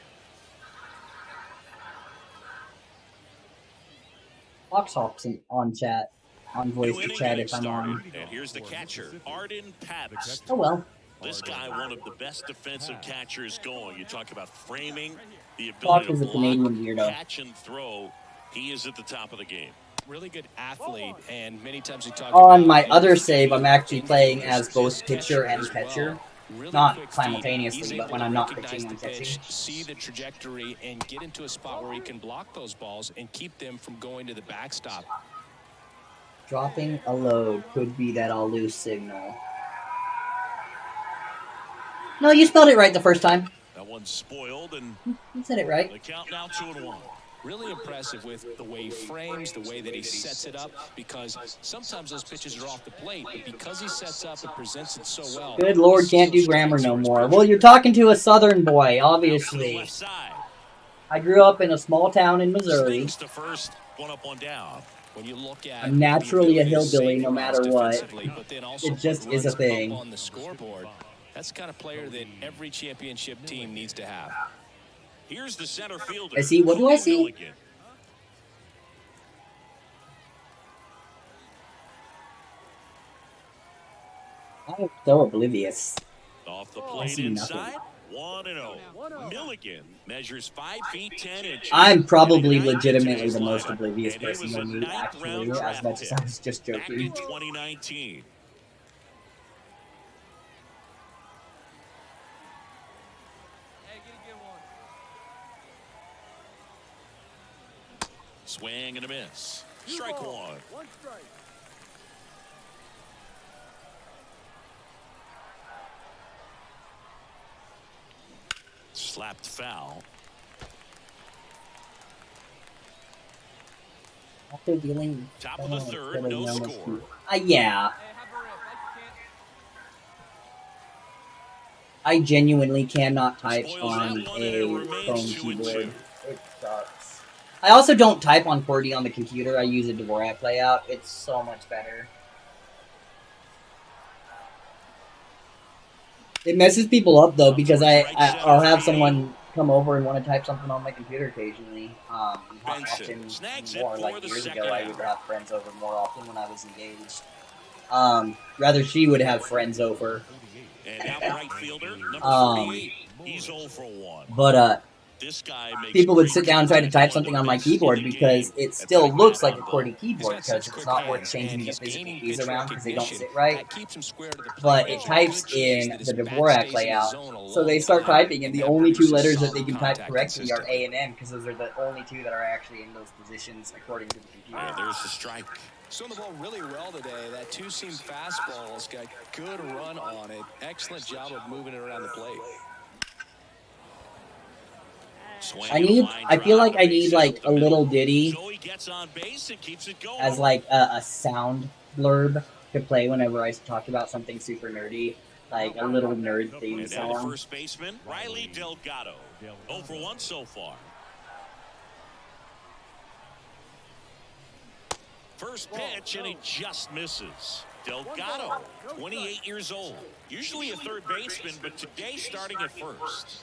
Fox Hawk's on chat, on voice to chat if I'm on. And here's the catcher, Arden Patton. Oh well. This guy, one of the best defensive catchers going. You talk about framing, the Fox ability is a to Canadian block, weirdo. catch, and throw. He is at the top of the game. Really good athlete, and many times we talk On about my his other save, I'm actually infield playing versus as both his pitcher and as catcher. well. Really Not quick feet. simultaneously, He's but able when to I'm not recognize pitching, I'm the pitch, catching. see the trajectory, and get into a spot where he can block those balls and keep them from going to the backstop. Dropping a load could be that I'll lose signal. No, you spelled it right the first time. That one's spoiled, and You said it right. the count now 2-1. Really impressive with the way he frames, the way that he sets it up, because sometimes those pitches are off the plate, but because he sets up and presents it so well. Good Lord, can't do grammar no more. Well, you're talking to a Southern boy, Now to the obviously. left side. I grew up in a small town in Missouri. Stings to first, one up, one down. When you look at I'm naturally the a ability to hillbilly save no runs matter what. defensively, but then also It just put is a runs up thing. on the scoreboard. That's the kind of player that every championship team needs to have. Here's the center fielder. I see. What do I see? Milligan. I'm so oblivious. Off the I plate see nothing. inside. 1-0. Milligan measures 5 feet 10 inches. I'm probably 99 legitimately today's the most lineup, oblivious and he person was you'll a meet, actually, ninth-round as draft much as I pick was just back in joking. 2019. Swing and a miss. Strike one. Slapped foul. After dealing Top of the third, no score. Yeah. I genuinely cannot type Spoils on that one, and it a remains phone 2-2. keyboard. It sucks. I also don't type on QWERTY on the computer. I use a Dvorak layout. It's so much better. It messes people up though because I'll have someone come over and want to type something on my computer occasionally. Not often more. Like years ago, I would have friends over more often when I was engaged. Rather she would have friends over. And now the right fielder, number 48. He's 0 for 1. But This guy makes people would great sit down and try to type something on my keyboard because it still looks like a QWERTY keyboard because it's not worth changing the physical keys around because they don't sit right. But it types in the Dvorak layout, so they start typing, and the only two letters that they can type correctly are A and N because those are the only two that are actually in those positions according to the computer. And there's the strike. Throwing the ball really well today. That two-seam fastball's got good run on it. Excellent job of moving it around the plate. I feel like I need like a little ditty as like a sound blurb to play whenever I talk about something super nerdy, like a little nerd theme And now the song. first baseman, Riley Delgado. 0 for 1 so far. First pitch, and he just misses. Delgado, 28 years old. Usually a third baseman, but today starting at first.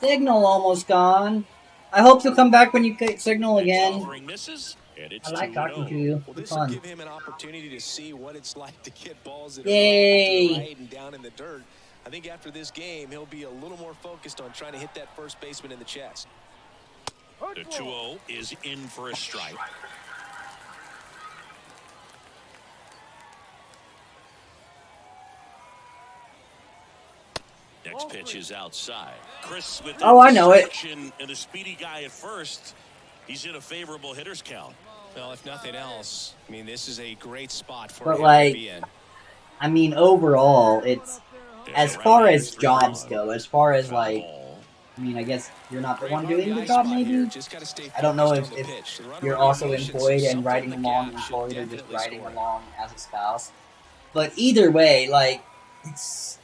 Signal almost gone. I hope you'll come back when you get signal again. Offering misses, and it's I like 2-0. talking to you. Well, It's this will fun. give him an opportunity to see what it's like to get balls that Yay. are up to the right and down in the dirt. I think after this game, he'll be a little more focused on trying to hit that first baseman in the chest. The 2-0 is in for a strike. Next pitch is outside. Chris with the Oh, I know it. distraction and a speedy guy at first. He's in a favorable hitter's count. Well, if nothing else, I mean, this is a great spot for But, him like, to be in. I mean, overall, it's And as the far right as is jobs 3-1. go. As far as Foul like, ball. I mean, I guess you're not the Great one doing the RBI job, spot here. maybe. Just gotta stay I don't know focused if on the pitch. The runner you're will also be patient, employed so and something riding the along, gap should employed, or just definitely riding score. along as a spouse. But either way, like, it's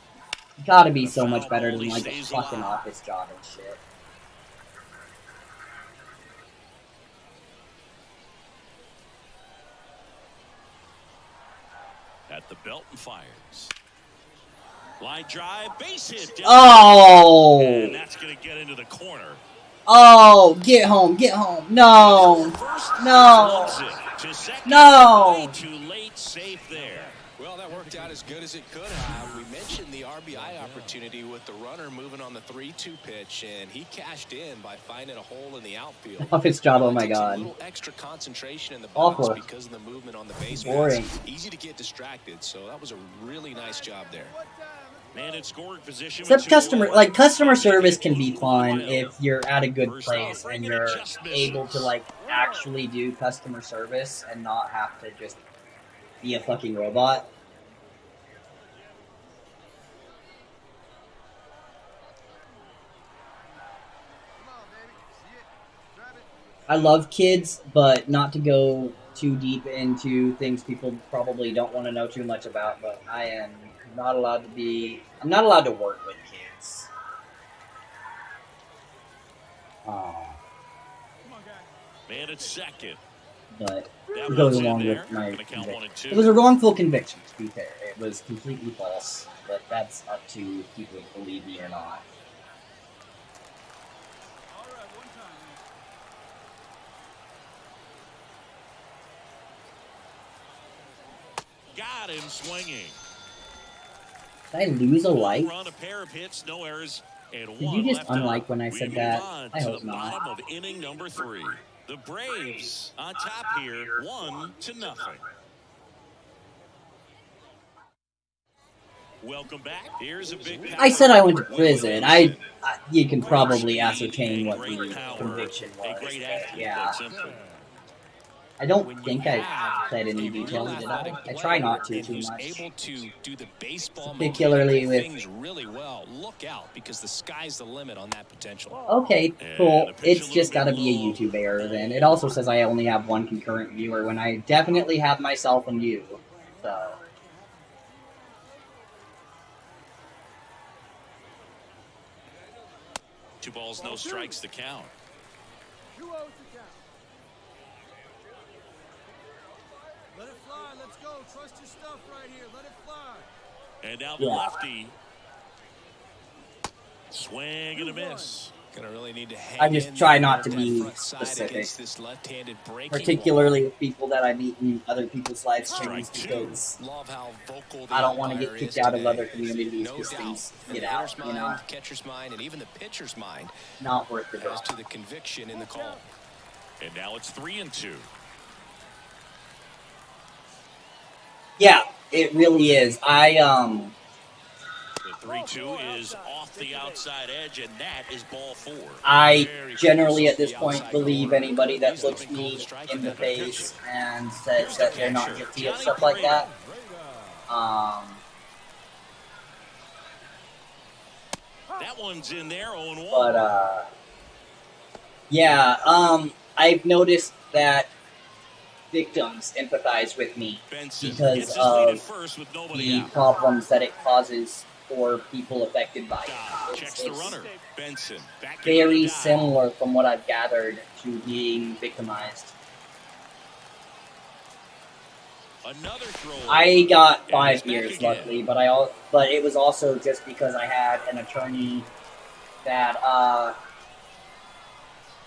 gotta be so much better than like a Stays fucking alive. office job and shit. At the belt and fires. Line drive, base hit. Oh! And that's going to get into the corner. Oh, get home, get home. No. First, No. runs it to second. No. Way too late, safe there. Well, that worked out as good as it could have. We mentioned the RBI opportunity with the runner moving on the 3-2 pitch, and he cashed in by finding a hole in the outfield. Toughest job, oh my Takes god. a little extra concentration in the box Awful. because of the movement on the base. Boring. Easy to get distracted, so that was a really nice job there. Man in scoring position. Except customer service can be fun if you're at a good place and you're able to like actually do customer service and not have to just be a fucking robot. I love kids, but not to go too deep into things people probably don't want to know too much about, but I am not allowed to be... I'm not allowed to work with kids. Man at second. But it goes along with my conviction. It was a wrongful conviction, to be fair. It was completely false, but that's up to people to believe me or not. Got him swinging. Did I lose a light? Run, a pair of hits, no errors, and Did you just unlike when I said that? I hope not. Bottom of inning number 3. The Braves on top here, 1-0. Welcome back. Here's a big. I said I went to prison. You can probably ascertain what the conviction was. But yeah. I don't think I said any details, did I? I try not to too much. Able to do the baseball particularly with things really well. Look out, because the sky's the limit on that potential. Okay, cool. It's just gotta be a YouTube error then. It also says I only have one concurrent viewer when I definitely have myself and you. So 2 balls, no strikes to count. Let it fly. Let's go. Trust your stuff right here. Let it fly. And now the lefty. Swing and a miss. Gonna really need to hang I just try not to be specific, particularly with people that I meet in other people's live streams, because I don't want to get kicked out of other communities because things get out, you know? Catcher's mind and even the pitcher's mind. Not worth it. As to the conviction in the call. And now it's 3-2. Yeah, it really is. The 3-2 is off the outside edge, and that is ball 4. I generally, at this point, believe anybody that looks me in the face and says that they're not guilty of stuff like that. That one's in there, 0-1. But, yeah, I've noticed that victims empathize with me because of the problems that it causes for people affected by it. It's very similar from what I've gathered to being victimized. I got 5 years, luckily, but it was also just because I had an attorney that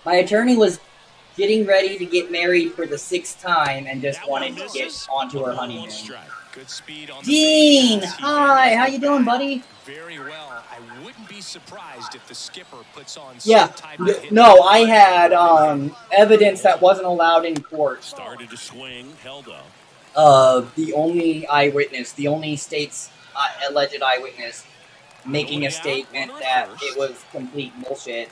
my attorney was getting ready to get married for the 6th time and just wanted to get onto her honeymoon. Good speed on Dean, hi, how you doing, buddy? Very well. I wouldn't be surprised if the skipper puts on some type of hit. No, I had evidence that wasn't allowed in court. Started to swing, held up. The only eyewitness, the only state's alleged eyewitness, making a statement that it was complete bullshit.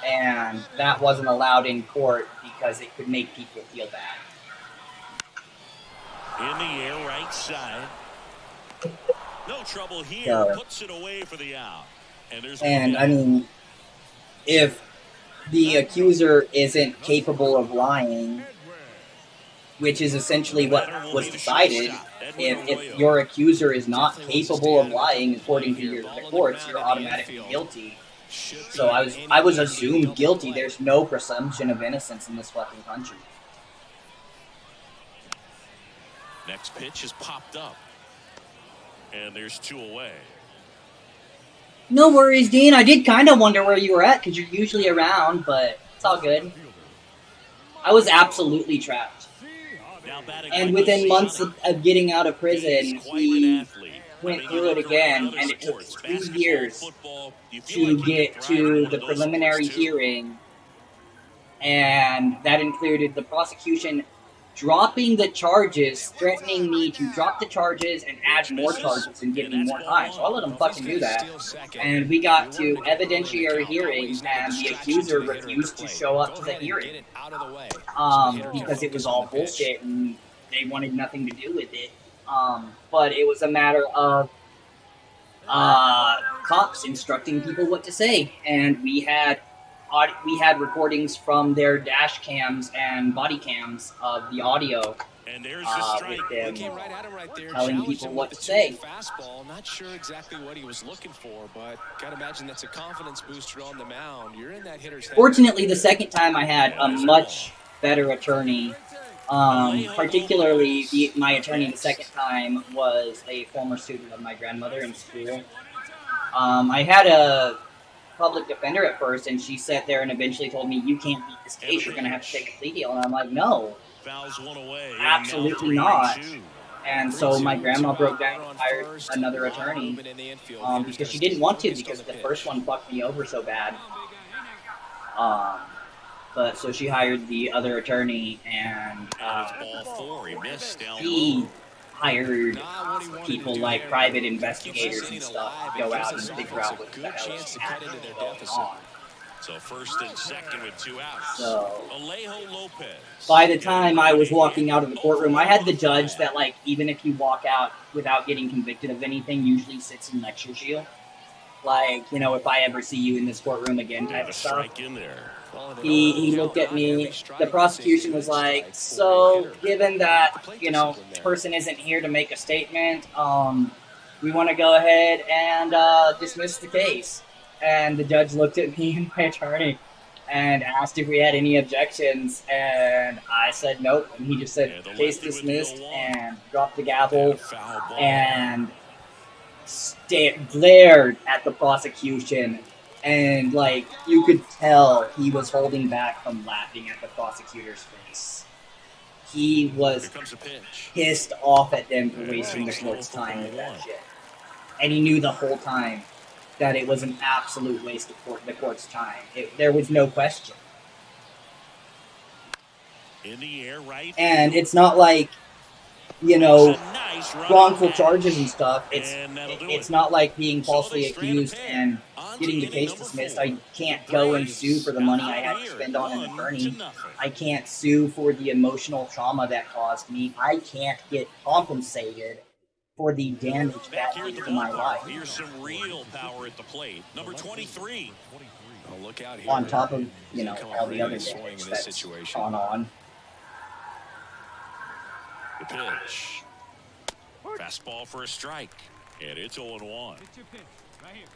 And that wasn't allowed in court because it could make people feel bad. In the air, right side. No trouble here. Puts it away for the out. And I mean, if the accuser isn't capable of lying, which is essentially what was decided, if your accuser is not capable of lying according to the courts, you're automatically guilty. So I was assumed guilty. There's no presumption of innocence in this fucking country. Next pitch is popped up. And there's 2 away. No worries, Dean. I did kind of wonder where you were at because you're usually around, but it's all good. I was absolutely trapped. Now And within months of getting out of prison, he went through it again, and it took 3 years to get to the preliminary hearing, and that included the prosecution dropping the charges, threatening me to drop the charges and add more charges and give me more time. So I let them fucking do that. And we got to evidentiary hearing, and the accuser refused to show up to the hearing because it was all bullshit and they wanted nothing to do with it. But it was a matter of cops instructing people what to say, and we had recordings from their dash cams and body cams of the audio And there's the strike. with them Came right at him right there. telling people what to say. Fastball. Not sure exactly what he was looking for, but gotta imagine that's a confidence booster on the mound. You're in that hitter's head. Fortunately, the second time I had a much better attorney. Particularly, my attorney the second time was a former student of my grandmother in school. I had a public defender at first, and she sat there and eventually told me, "You can't beat this case. You're going to have to take a plea deal." And I'm like, "No, Fouls one away. absolutely not." And so my grandma broke down and hired another attorney because she didn't want to, because the first one fucked me over so bad. But so she hired the other attorney, and he hired people like private investigators and stuff to go out and figure out what the hell is going on. So first and second with 2 outs. So Alejo Lopez. by the time I was walking out of the courtroom, I had the judge that, like, even if you walk out without getting convicted of anything, usually sits and lectures you. Like, you know, if I ever see you in this courtroom again type of stuff. Strike in there. He looked at me. The prosecution was like, "So, given that, you know, person isn't here to make a statement, we want to go ahead and dismiss the case." And the judge looked at me and my attorney and asked if we had any objections, and I said nope. And he just said, "Case dismissed," and dropped the gavel and glared at the prosecution. And, like, you could tell he was holding back from laughing at the prosecutor's face. He was pissed off at them for wasting the court's time with that shit. And he knew the whole time that it was an absolute waste of the court's time. There was no question. In the air, right. And it's not like, you know, wrongful charges and stuff. It's not like being falsely accused and getting the case dismissed. I can't go and sue for the money I had to spend on an attorney. I can't sue for the emotional trauma that caused me. I can't get compensated for the damage that did to my life. Here's some real power at the plate. Number 23. Oh, look out here. On top of, you know, all the other damage that's gone on. The pitch. Fastball for a strike. And it's 0-1. It's your pitch, right here.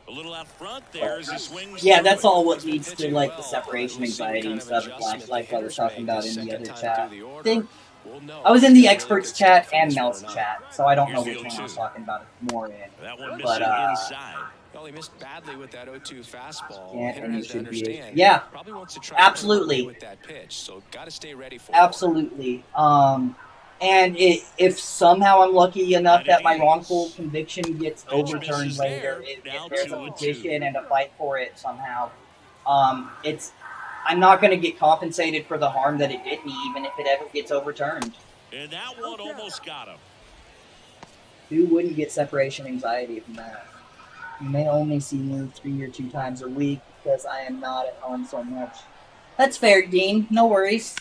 A little out front there as he swings. Yeah, that's all what leads to, like, the separation anxiety and stuff, like I was talking about in the other chat. I was in the experts chat and Mel's chat, so I don't know which one I was talking about more in. That one missing But, inside. Well, he missed badly with that 0-2 fastball. Yeah, Hitter and he has to should be. understand. Yeah, Probably wants to try absolutely. with that pitch, so got to stay ready for Absolutely. And if somehow I'm lucky enough that my wrongful conviction gets overturned later, if there's a petition and a fight for it somehow, I'm not going to get compensated for the harm that it did me, even if it ever gets overturned. And that one almost got him. Who wouldn't get separation anxiety from that? You may only see me 3 or 2 times a week because I am not at home so much. That's fair, Dean. No worries.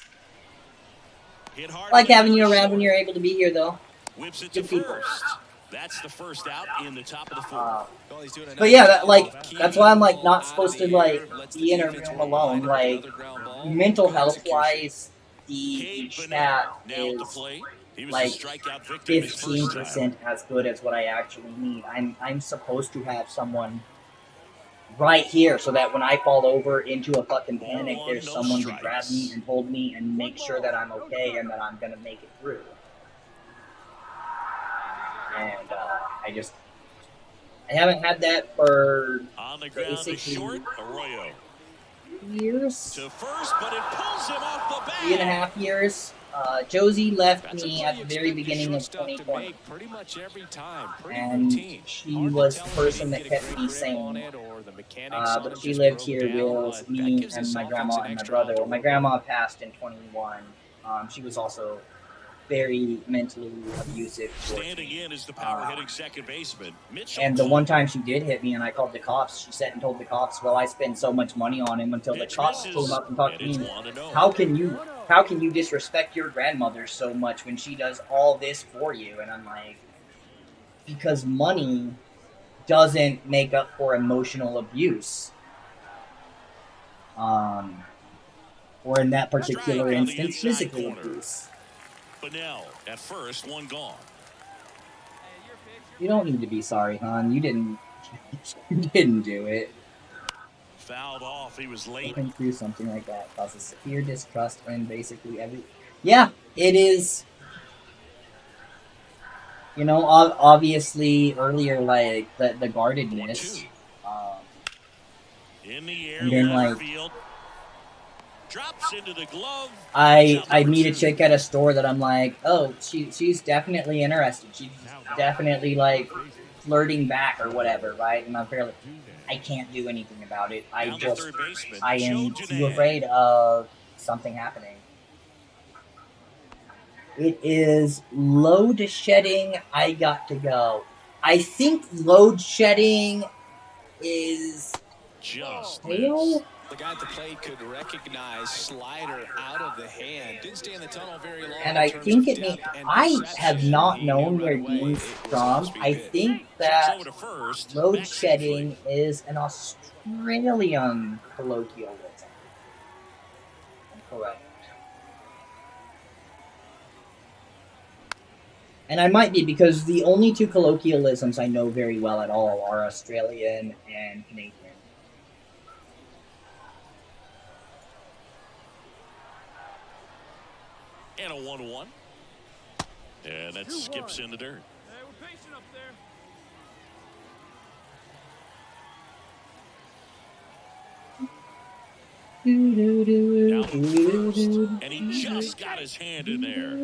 Hit hard Like having you around when you're able to be here, though. Whips it to first. That's the first out in the top of the fourth. But yeah, that's why I'm, like, not supposed to, like, be in a room alone. Like, mental health-wise, the chat is, like, 15% as good as what I actually need. I'm supposed to have someone right here so that when I fall over into a fucking panic, there's someone to grab me and hold me and make sure that I'm okay and that I'm gonna make it through. And I haven't had that for basically years. To first, but it pulls him off the bat. 3.5 years. Josie left me at the very beginning of 2020. Pretty much every time. Pretty And routine. she Hard to was tell the if he person didn't that get a kept good me grip on sane. it or the mechanics on But it she just lived broke here down, with but me that gives and this my offense grandma an and my extra brother. level. My grandma passed in 21. She was also very mentally abusive towards Standing me. in is the power hitting second baseman, Mitchell. And the one time she did hit me and I called the cops, she sat and told the cops, well, I spend so much money on him until the cops pull him up and talk to me. How can you disrespect your grandmother so much when she does all this for you? And I'm like, because money doesn't make up for emotional abuse. Or in that particular instance, physical abuse. Bunnell at first, one gone. You don't need to be sorry, hon. You didn't do it. Fouled off. He was late. Going through something like that causes severe distrust in basically every. Yeah, it is. You know, obviously earlier, like the guardedness. In the air, And then like. field. Drops into the glove. I meet a chick at a store that I'm like, oh, she's definitely interested. She's definitely like flirting back or whatever, right? And I'm fairly, I can't do anything about it. I am too afraid of something happening. It is load shedding. I got to go. I think load shedding is just tail. The guy at the plate could recognize slider out of the hand. Didn't stay in the tunnel very long. And I think it means I have not known where Dean's from. I think that load shedding is an Australian colloquialism. Correct. And I might be, because the only two colloquialisms I know very well at all are Australian and Canadian. And a 1-1. And that skips in the dirt. Hey, we're patient up there. Down first, and he just got his hand in there.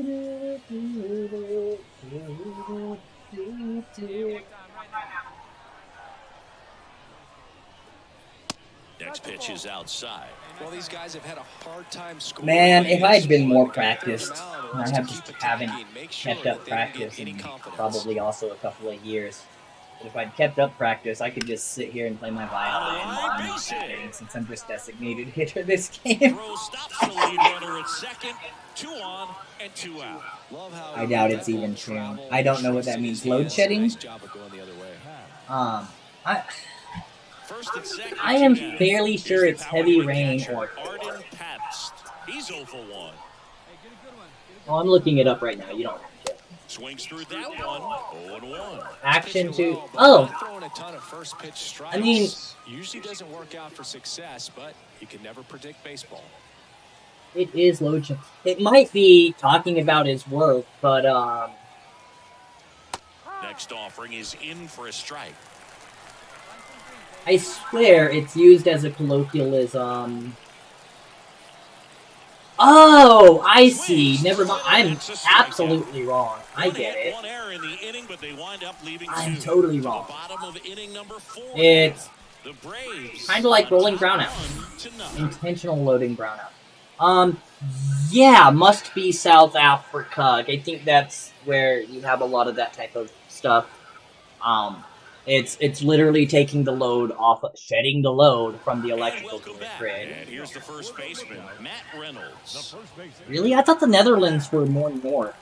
Next pitch is outside. Well, these guys have had a hard time scoring. Man, if I'd been more practiced, and I haven't kept up practice in probably also a couple of years. But if I'd kept up practice, I could just sit here and play my violin while I'm not hitting, since I'm just designated hitter this game. Throw stops the lead runner at second. 2 on and 2 out. I doubt it's even true. I don't know what that means. Load shedding? I am fairly sure it's heavy rain or Arden Pabst. He's 0 for 1. well, I'm looking it up right now. You don't have to. Swings through that one. 0-1. Action to oh. Throwing a ton of first pitch strikes. I mean, usually doesn't work out for success, but you can never predict baseball. it is load shedding. It might be talking about his work, but Next offering is in for a strike. I swear it's used as a colloquialism. Oh, I see. Never mind. I'm absolutely wrong. I get it. One error in the inning, but they wind up leaving I'm 2. totally wrong. Bottom of inning number 4. It's the Braves kind of like rolling on top brownout. 1-0. Intentional loading brownout. Yeah, must be South Africa. I think that's where you have a lot of that type of stuff. It's literally taking the load off, shedding the load from the electrical grid. And here's the first baseman, Matt Reynolds. Really? I thought the Netherlands were more north.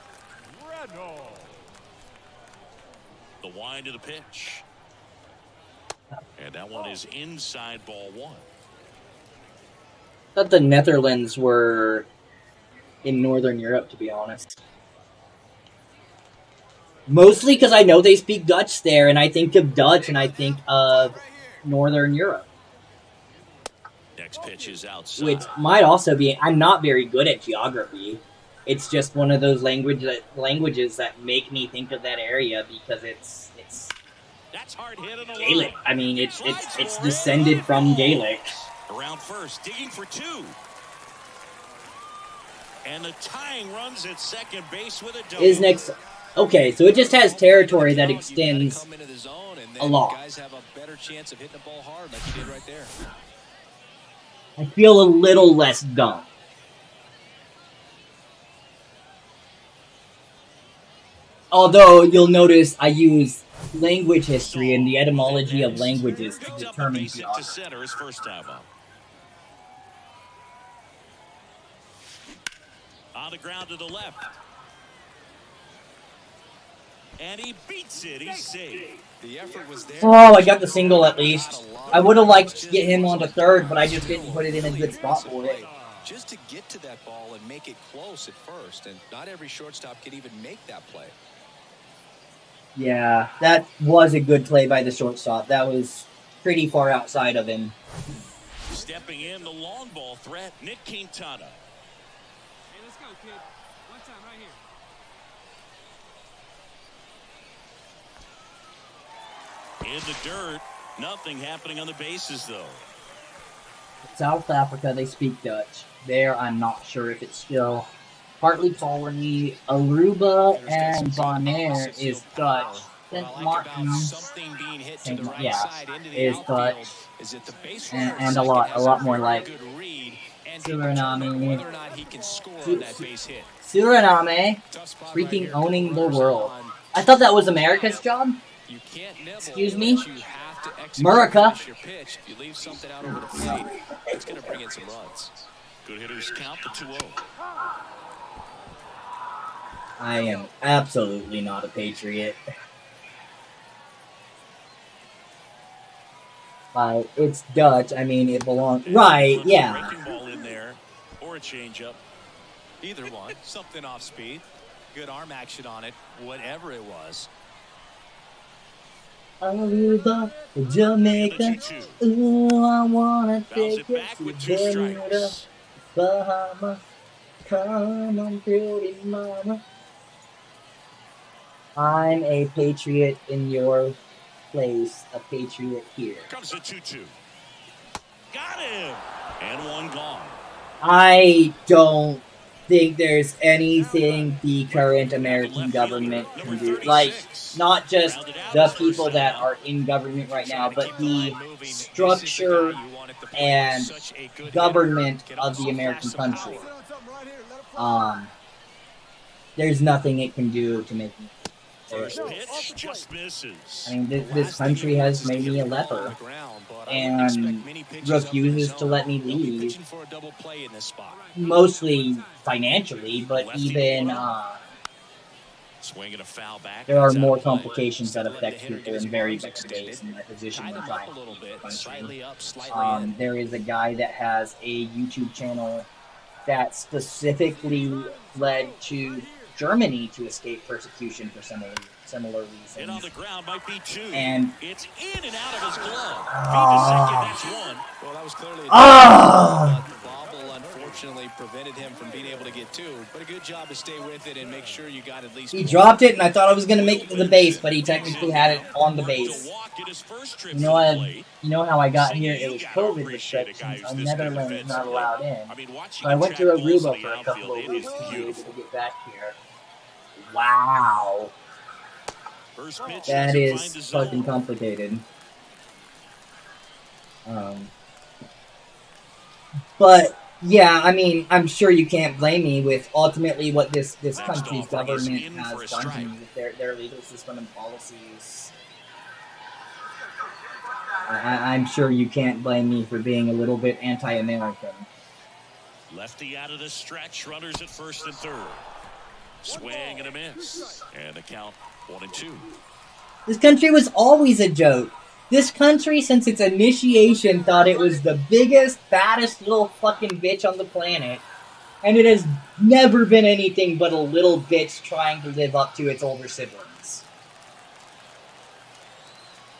The wind of the pitch. And that one is inside ball 1. I thought the Netherlands were in Northern Europe, to be honest. Mostly because I know they speak Dutch there, and I think of Dutch, and I think of Northern Europe. Next pitch is outside. Which might also be... I'm not very good at geography. It's just one of those languages that make me think of that area, because it's That's hard hit in a Gaelic. I mean, it's descended from Gaelic. Around down first, digging for 2. And the tying runs at second base with a double. Is next. Okay, so it just has territory that extends a lot. Guys have a better chance of hitting the ball hard like you did right there. I feel a little less dumb. Although you'll notice I use language history and the etymology of languages to determine to center his first time up. On the ground to the left. And he beats it. He's safe. The effort was there. Oh, I got the single at least. I would have liked to get him onto third, but I just didn't put it in a good spot for it. Just to get to that ball and make it close at first, and not every shortstop can even make that play. Yeah, that was a good play by the shortstop. That was pretty far outside of him. Stepping in, the long ball threat, Nick Quintana. Hey, let's go, kid. One time right here. In the dirt, nothing happening on the bases, though. South Africa, they speak Dutch. There, I'm not sure if it's still partly colony. Aruba and Bonaire is Dutch. St. Martin, is Dutch. And a lot more like Suriname. Suriname, freaking owning the world. I thought that was America's job. Excuse me? America. If you leave something out over the plate, it's going to bring in some runs. Good hitters count the 2-0. I am absolutely not a patriot. It's Dutch. I mean, it belongs. Right, yeah. Breaking ball in there, or a changeup. Either one. Something off speed. Good arm action on it, whatever it was. Aruba, Jamaica. Ooh, I wanna take it to Bermuda, Bahamas. Come on, pretty mama. I'm a patriot in your place, a patriot here. Comes the 2-2. Got him! And one gone. I don't think there's anything the current American government can do. Like, not just the people that are in government right now, but the structure and government of the American country. There's nothing it can do to make me. First pitch just misses. I mean, this country has made me a leper and refuses to let me leave. Mostly financially, but even Swinging a foul back. there are more complications that affect people in very big ways in my position in the country. There is a guy that has a YouTube channel that specifically led to Germany to escape persecution for similar reasons. And on the ground might be 2. And it's in and out of his glove. Feed the second, that's 1. Well, that was clearly a the bobble unfortunately prevented him from being able to get 2. But a good job to stay with it and make sure you got at least. He dropped it, and I thought I was going to make it to the base, but he technically had it on the base. You know how I got here? It was COVID restrictions. Netherlands not allowed in. So I went to Aruba for a couple of weeks to be able to get back here. Wow. That is fucking complicated. But yeah, I mean, I'm sure you can't blame me with ultimately what this country's government has done to me with their legal system and policies. I'm sure you can't blame me for being a little bit anti-American. Lefty out of the stretch, runners at first and third. Swing and a miss. And a count 1-2. This country was always a joke. This country, since its initiation, thought it was the biggest, fattest little fucking bitch on the planet. And it has never been anything but a little bitch trying to live up to its older siblings.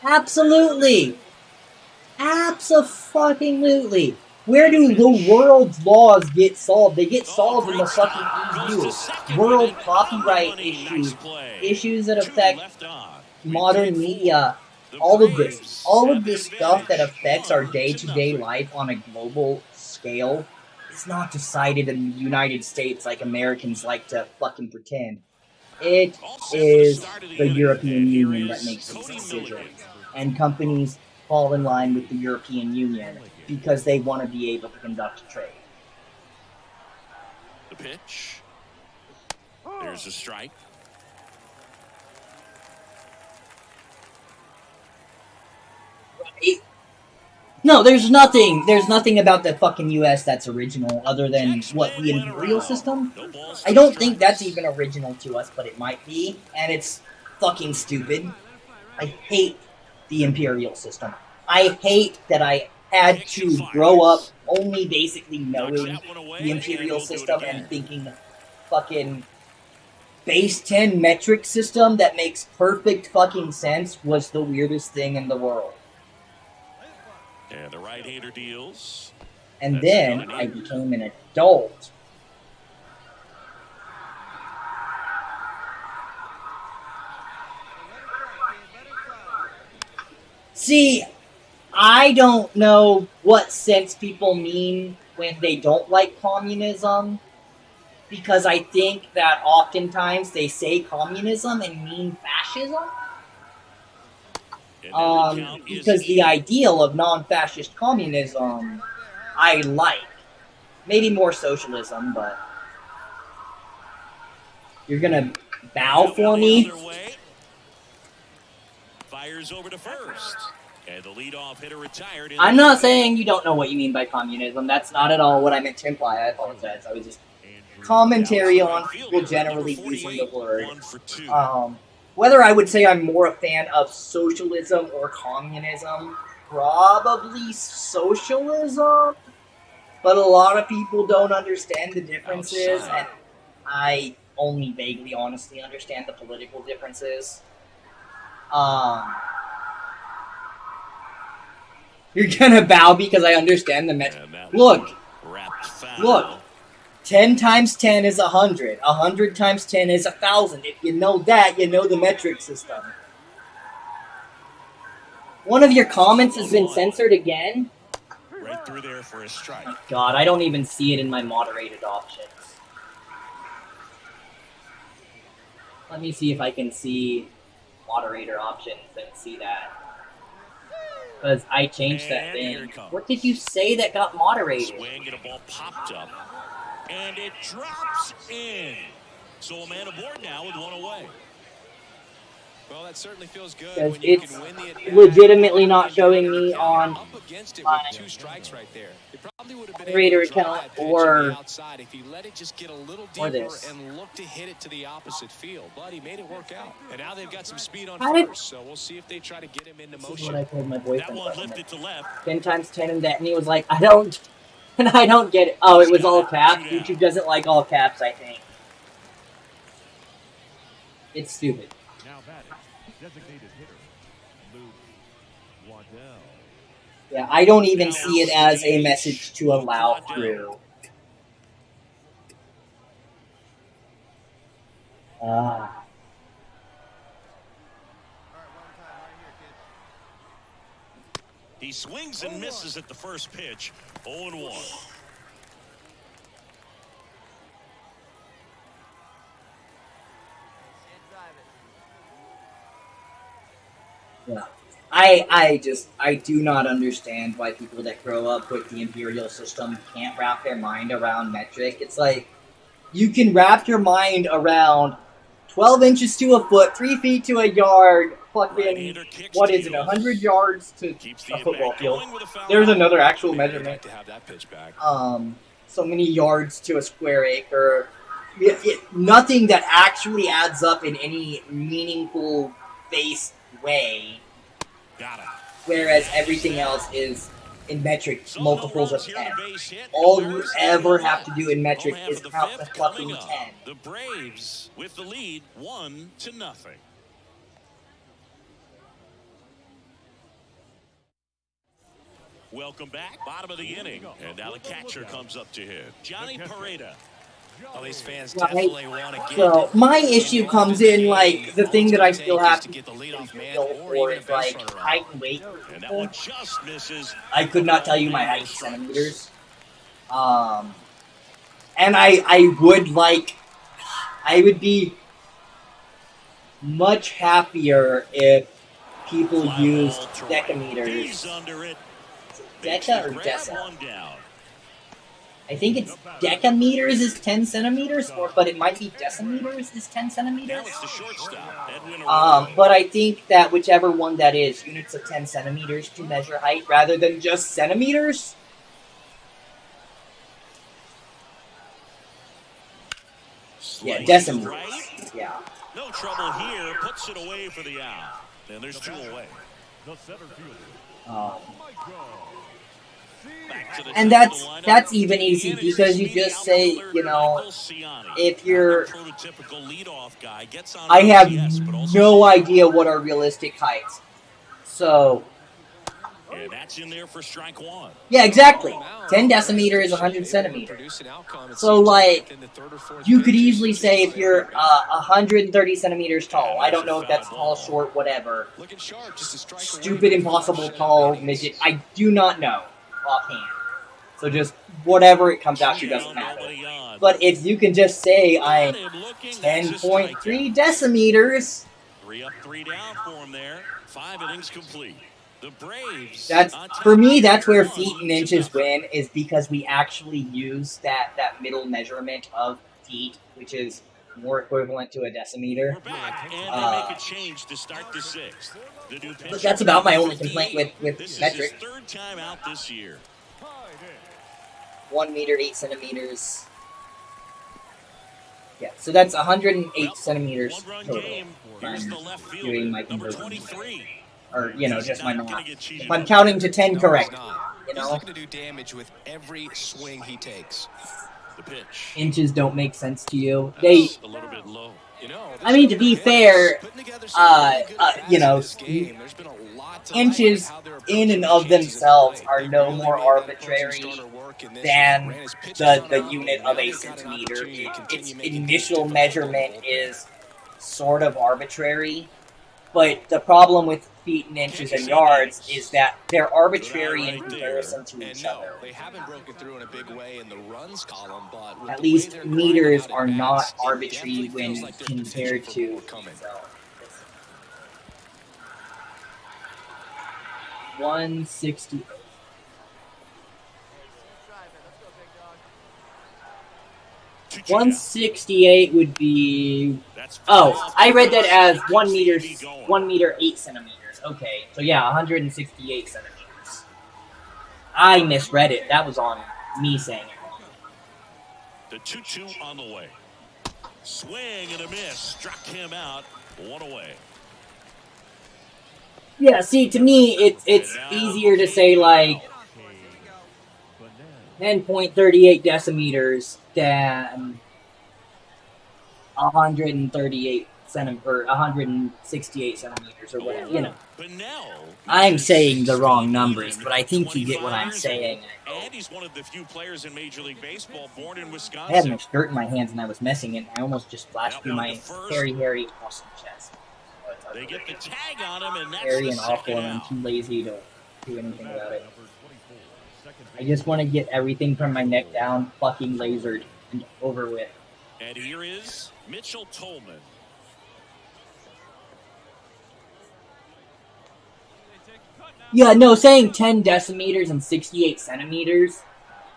Absolutely. Abso-fucking-lutely. Where do the world's laws get solved? They get solved in the fucking EU. World copyright issues. Issues that affect modern media all of this stuff that affects our day-to-day life on a global scale is not decided in the United States like Americans like to fucking pretend. It is the European Union that makes these decisions, and companies fall in line with the European Union because they want to be able to conduct trade. The pitch. There's a strike. No, there's nothing about the fucking US that's original other than, what, the imperial system? I don't think that's even original to us, but it might be, and it's fucking stupid. I hate the imperial system. I hate that I had to grow up only basically knowing the imperial system and thinking fucking base 10 metric system that makes perfect fucking sense was the weirdest thing in the world. And the right-hander deals. And then I became an adult. See, I don't know what sense people mean when they don't like communism, because I think that oftentimes they say communism and mean fascism. Because the ideal of non-fascist communism, I like. Maybe more socialism, but... You're gonna bow for me? Fires over to first. And the leadoff hitter retired. I'm not saying you don't know what you mean by communism. That's not at all what I meant to imply. I apologize. I was just... commentary on people generally using the word. Whether I would say I'm more a fan of socialism or communism, probably socialism. But a lot of people don't understand the differences, and I only vaguely honestly understand the political differences. You're gonna bow because I understand the Look! 10 times 10 is 100. 100 times 10 is 1,000. If you know that, you know the metric system. One of your comments has been censored again? Right through there for a strike. Oh God, I don't even see it in my moderated options. Let me see if I can see moderator options and see that. Because I changed that thing. What did you say that got moderated? Swing and a ball popped up. And it drops in. So a man aboard now with one away. Well, that certainly feels good. Because it's legitimately not showing me on up against it with 2 strikes right there. It probably would have been moderator able to draw account that pitch or outside if he let it just get a little deeper this. and look to hit it to the opposite field. But he made it work out. And now they've got some speed on How first, so we'll see if they try to get him into This is motion. what I told my boyfriend. That one lifted to left. 10 times 10 and that, and he was like, I don't get it. Oh, it was all caps? YouTube doesn't like all caps, I think. It's stupid. Now batting, designated hitter, Luke Waddell. Yeah, I don't even see it as a message to allow through. He swings and misses at the first pitch. 0-1. Yeah. I do not understand why people that grow up with the imperial system can't wrap their mind around metric. It's like, you can wrap your mind around 12 inches to a foot, 3 feet to a yard, fucking, what is it, 100 yards to a football field. There's another actual measurement. So many yards to a square acre. Nothing that actually adds up in any meaningful base way. Whereas everything else is in metric multiples of 10. All you ever have to do in metric is count the fucking 10. The Braves with the lead 1-0. Welcome back, bottom of the inning, and now the catcher comes up to him, Johnny Pareda. Well, these fans Right. definitely want to get So my issue comes in, like, the thing that I still have to to get the leadoff man feel or for even a is, base like, runner height out. and weight. And that one just misses. I could not tell you my height in centimeters. And I would be much happier if people Fly used ball to right. decameters. He's under it. Makes Deca the or grab, deci? one down. I think it's decameters is 10 centimeters, but it might be decimeters is 10 Now centimeters. it's the shortstop, Edwin Arroyo. But I think that whichever one that is, units of 10 centimeters to measure height rather than just centimeters. Yeah, Slices decimeters. right. Yeah. No trouble here. Puts it away for the out. And there's two away. The center fielder, Um, Back to the And top of the lineup. that's even easy because you just say, you know, if you're, Prototypical leadoff guy gets on I have RTTS, but also no idea what are realistic heights. So, and that's in there for strike one. yeah, exactly. 10 decimeter is 100 centimeters. So, like, you could easily say if you're 130 centimeters tall. I don't know if that's tall, short, whatever. Stupid, impossible, tall, midget. I do not know offhand. So just whatever it comes out to doesn't matter. But if you can just say I'm 10.3 decimeters, 3 up, 3 down for him there. 5 innings complete. The Braves. that's, for me, that's where feet and inches win, is because we actually use that middle measurement of feet, which is more equivalent to a decimeter. We're back, and they make a change to start the 6th. The new But that's about my only complaint with this metric. is his 3rd time out this year. 1 meter, 8 centimeters. Yeah, so that's 108 centimeters One-run total. game. If Here's I'm the left fielder, doing my number conversion. 23. Or, you know, just my Not math. gonna get cheated If I'm on. counting to 10 No, correct, he's not. you He's know? looking to do damage with every swing he takes. The pitch. Inches don't make sense to you. They, That's a little bit low. You know, I mean, to be fair, you know, inches in and of themselves are no more arbitrary than the unit of a centimeter. Its initial measurement is sort of arbitrary, but the problem with feet and inches and yards is that they're arbitrary in comparison to each other. They haven't broken through in a big way in the runs column, but with At the way least they're going meters about it, are not Max, it arbitrary definitely when feels like there's compared potential for to more coming. so, 160. Two down. 168 would be. That's Oh, I read that as 1 meter, Keeps the going. 1 meter 8 centimeters. Okay, so yeah, 168 centimeters. I misread it. That was on me saying it wrong. The 2-2 on the way. Swing and a miss. Struck him out. 1 away. Yeah, see, to me, it's easier to say like 10.38 decimeters than 138 or 168 centimeters or whatever. You know, I'm saying the wrong numbers, but I think you get what I'm saying. And he's one of the few players in Major League Baseball born in I had Wisconsin. my shirt in my hands and I was messing it. I almost just flashed through my hairy, awesome chest. They get the tag on him, and that's Hairy the and awful, second and I'm out. too lazy to do anything about it. I just want to get everything from my neck down fucking lasered and over with. And here is Mitchell Tolman. Yeah, no, saying 10 decimeters and 68 centimeters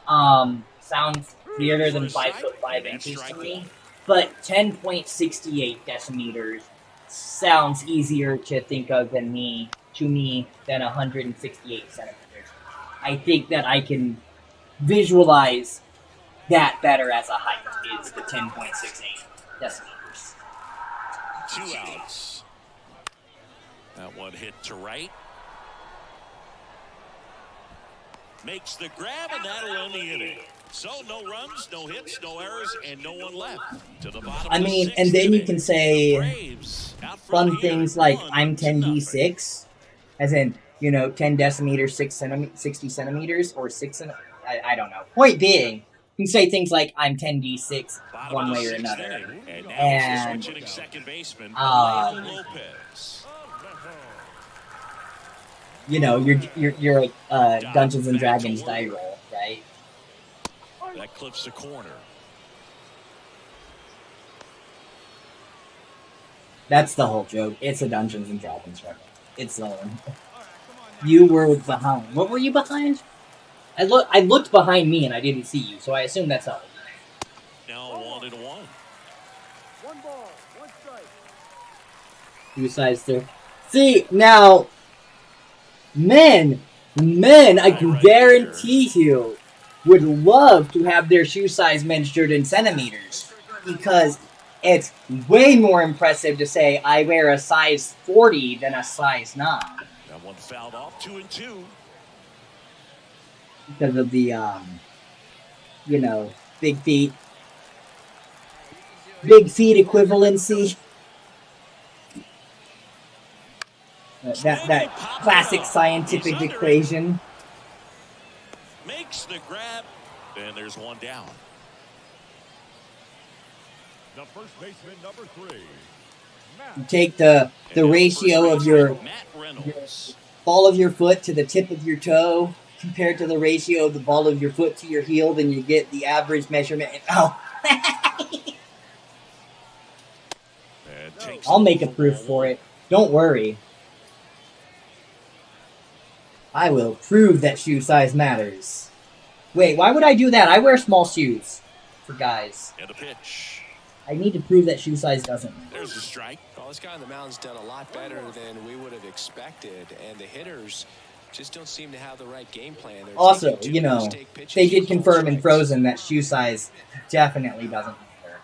sounds weirder than 5'5" inches to me. But 10.68 decimeters sounds easier to think of than to me than 168 centimeters. I think that I can visualize that better as a height is the 10.68 decimeters. 2 outs. That one hit to right. Makes the grab, and that'll end the inning. So no runs, no hits, no errors, and no one left. To the bottom. I mean, and then you can say fun things like I'm 10d6, as in, you know, 10 decimeters, 60 centimeters, or 6 I don't know. Point being, can say things like I'm 10d6 Bottom one of the way or sixth another. inning, and now And it's the switch-hitting second baseman, Alejo Lopez. you know, you're Dungeons and Dragons die roll, right? That clips the corner. That's the whole joke. It's a Dungeons and Dragons reference. It's you were behind. What were you behind? I looked behind me and I didn't see you, so I assume that's all. Now 1-1. One ball, one strike. Two sides there. See, now, men, I can guarantee you, would love to have their shoe size measured in centimeters. Because it's way more impressive to say I wear a size 40 than a size 9. That one fouled off, 2-2. Because of the, you know, big feet equivalency. That classic scientific equation. Makes the grab, and there's one down. The first baseman, number 3. You take the ratio of your ball of your foot to the tip of your toe compared to the ratio of the ball of your foot to your heel, then you get the average measurement. I'll make a proof for it. Don't worry. I will prove that shoe size matters. Wait, why would I do that? I wear small shoes for guys. And a pitch. I need to prove that shoe size doesn't matter. There's a strike. Well, this guy on the mound's done a lot better than we would have expected, and the hitters just don't seem to have the right game plan. They're also, you know, they did confirm in Frozen that shoe size definitely doesn't matter.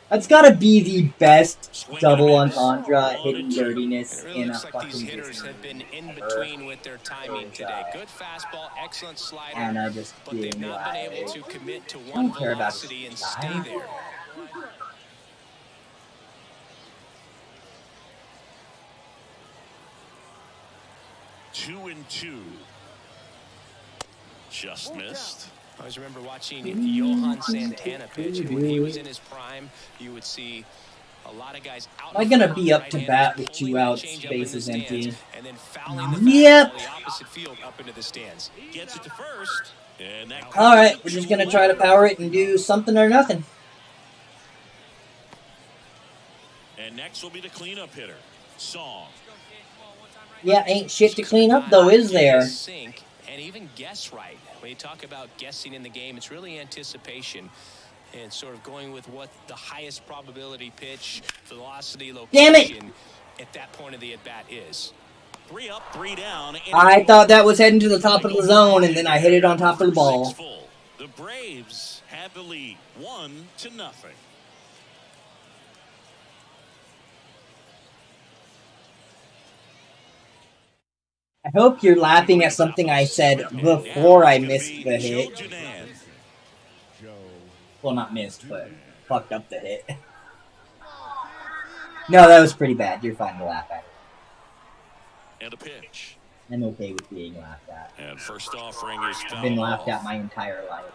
That's gotta be the best double entendre hidden dirtiness in a fucking these hitters have been in between with their timing today. Good fastball, excellent slider, and I just but they've not been able to commit to one velocity and stay there. Two and two. Just missed. I always remember watching Johan Santana pitch, and when he was in his prime, you would see a lot of guys out. Am I gonna be up to bat with 2 outs, bases empty? And then fouling the yep. the opposite field up into the stands. Gets it to first. And that all right, we're just gonna try to power it and do something or nothing. And next will be the cleanup hitter, Song. Yeah, ain't shit to clean up though, is there? Sink and even guess right. When you talk about guessing in the game, it's really anticipation and sort of going with what the highest probability pitch, velocity, location Damn it! At that point of the at-bat is. 3 up, 3 down. I thought that was heading to the top of the zone, and then I hit it on top of the ball. The Braves have the lead, 1-0. I hope you're laughing at something I said before I missed the hit. Well, not missed, but fucked up the hit. No, that was pretty bad. You're fine to laugh at it. And a pitch. I'm okay with being laughed at. And first offering is foul. I've been laughed at my entire life.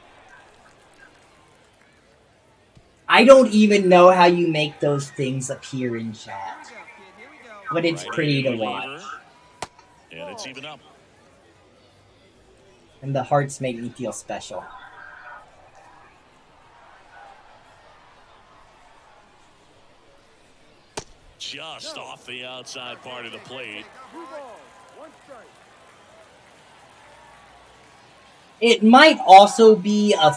I don't even know how you make those things appear in chat. But it's pretty to watch. And it's even up. And the hearts make me feel special. Just off the outside part of the plate. It might also be a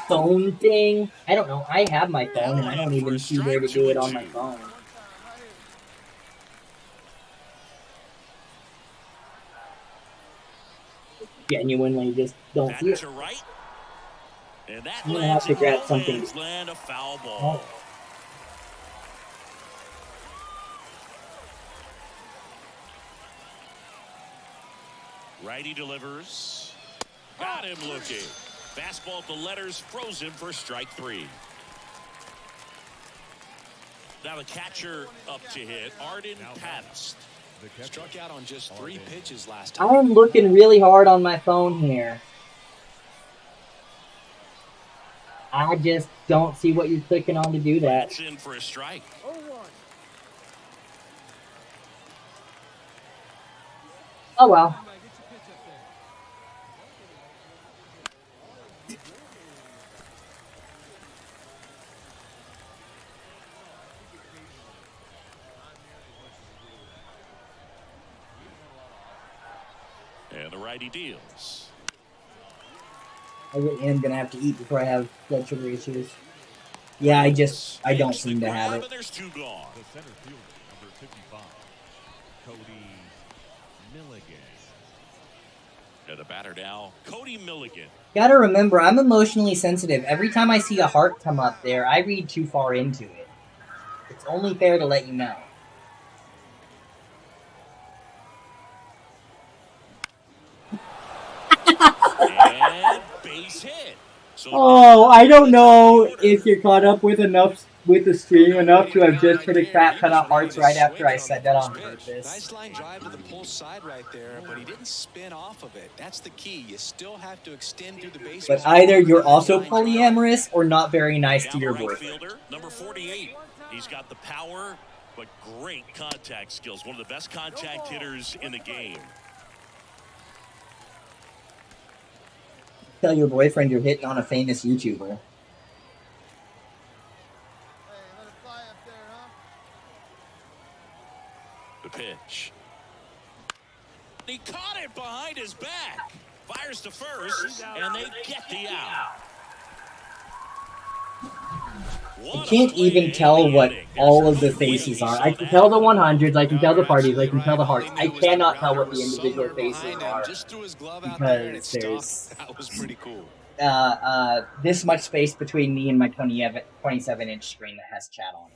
phone thing. I don't know. I have my phone and I don't even see where to do it on my phone. Genuinely just don't see it. Right. And that I'm gonna have to grab something. Land a foul ball. Oh. Righty delivers. Got him looking. Fastball to letters, frozen for strike 3. Now the catcher up to hit, Arden Pattis. Struck out on just 3 pitches last time. I am looking really hard on my phone here. I just don't see what you're clicking on to do that. That's in for a strike. 0-1. Oh well. Get your pitch up there. And the righty deals. I really am gonna have to eat before I have blood sugar issues. Yeah, I don't Makes the seem to have grab, it. and there's two gone. The center fielder, number 55, Cody Milligan. And the batter now, Cody Milligan. Gotta remember, I'm emotionally sensitive. Every time I see a heart come up there, I read too far into it. It's only fair to let you know. And base hit. So Oh, I don't know if you're caught up with the stream enough to have just hit a crap ton of hearts right after I said that on purpose. Nice line drive to the pull side right there, but he didn't spin off of it. That's the key. You still have to extend through the base. But either you're also polyamorous or not very nice to Now your the right boyfriend. fielder, number 48. He's got the power, but great contact skills. One of the best contact hitters in the game. Tell your boyfriend you're hitting on a famous YouTuber. Hey, let it fly up there, huh? The pitch. He caught it behind his back. Fires to first, and they get the out. I can't even tell what all of the faces are. I can tell the 100s, I can tell the parties, I can tell the hearts. I cannot tell what the individual faces are because there's That was pretty cool. this much space between me and my 27-inch screen that has chat on it.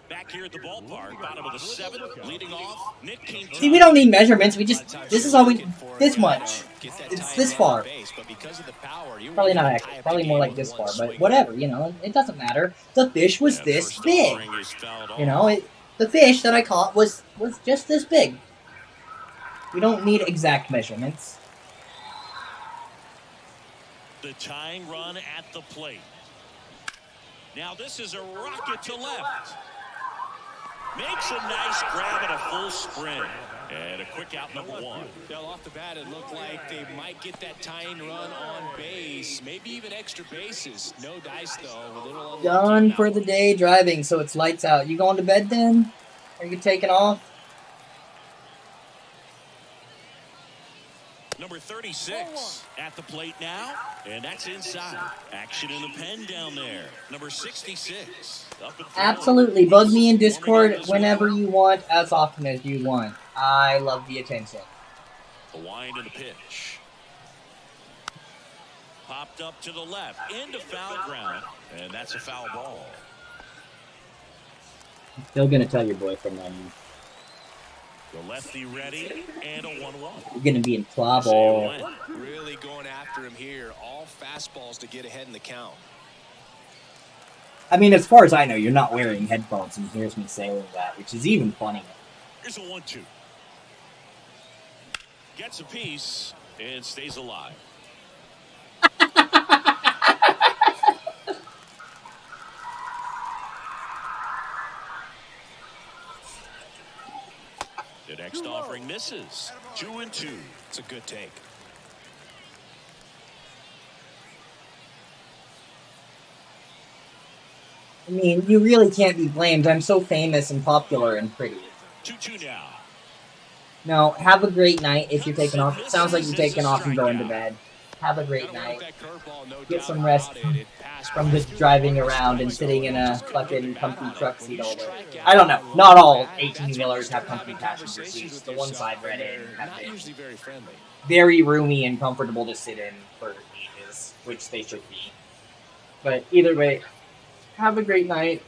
Back here at the ballpark, bottom of the seventh, leading off, Nick King. See, we don't need measurements. This is all we, this much. It's this far. Probably not accurate. Probably more like this far, but whatever, you know, it doesn't matter. The fish was this big. You know, the fish that I caught was just this big. We don't need exact measurements. The tying run at the plate. Now this is a rocket to left. Makes a nice grab and a full sprint. And a quick out, number one. Well, off the bat, it looked like they might get that tying run on base. Maybe even extra bases. No dice, though. A little Done for the day driving, so it's lights out. You going to bed then? Are you taking off? Number 36 at the plate now, and that's inside. Action in the pen down there. Number 66 up and Absolutely. Bug me in Discord whenever you want, as often as you want. I love the attention. The wind and the pitch. Popped up to the left, into foul ground, and that's a foul ball. I'm still gonna tell your boyfriend on you. The lefty ready, and a 1-1. You're gonna be in claw ball. Really going after him here. All fastballs to get ahead in the count. I mean, as far as I know, you're not wearing headphones and he hears me saying that, which is even funnier. Here's a 1-2. Gets a piece and stays alive. The next offering misses. 2-2. It's a good take. I mean, you really can't be blamed. I'm so famous and popular and pretty. 2-2 now. No, have a great night if you're taking off. It sounds like you're taking off and going to bed. Have a great night. Get some rest from the driving around and sitting in a fucking comfy truck seat all day. I don't know. Not all 18-wheelers have comfy passenger seats. The ones I've read in have been very roomy and comfortable to sit in for ages, which they should be. But either way, have a great night.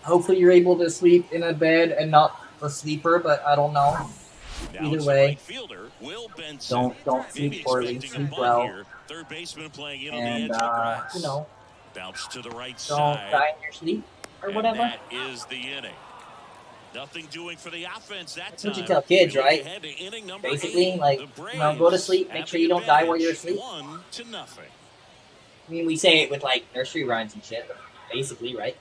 Hopefully you're able to sleep in a bed and not a sleeper, but I don't know. Either way, don't sleep poorly, sleep well, Third baseman playing in and you know, bounce to the right don't side. die in your sleep or And whatever. that is the inning. Nothing doing for the offense that That's what you time. tell kids, We look right? ahead to inning number Basically, 8. like, The you know, go to Braves sleep, make have sure the you don't die while you're advantage, asleep. 1-0. I mean, we say it with like nursery rhymes and shit, but basically, right?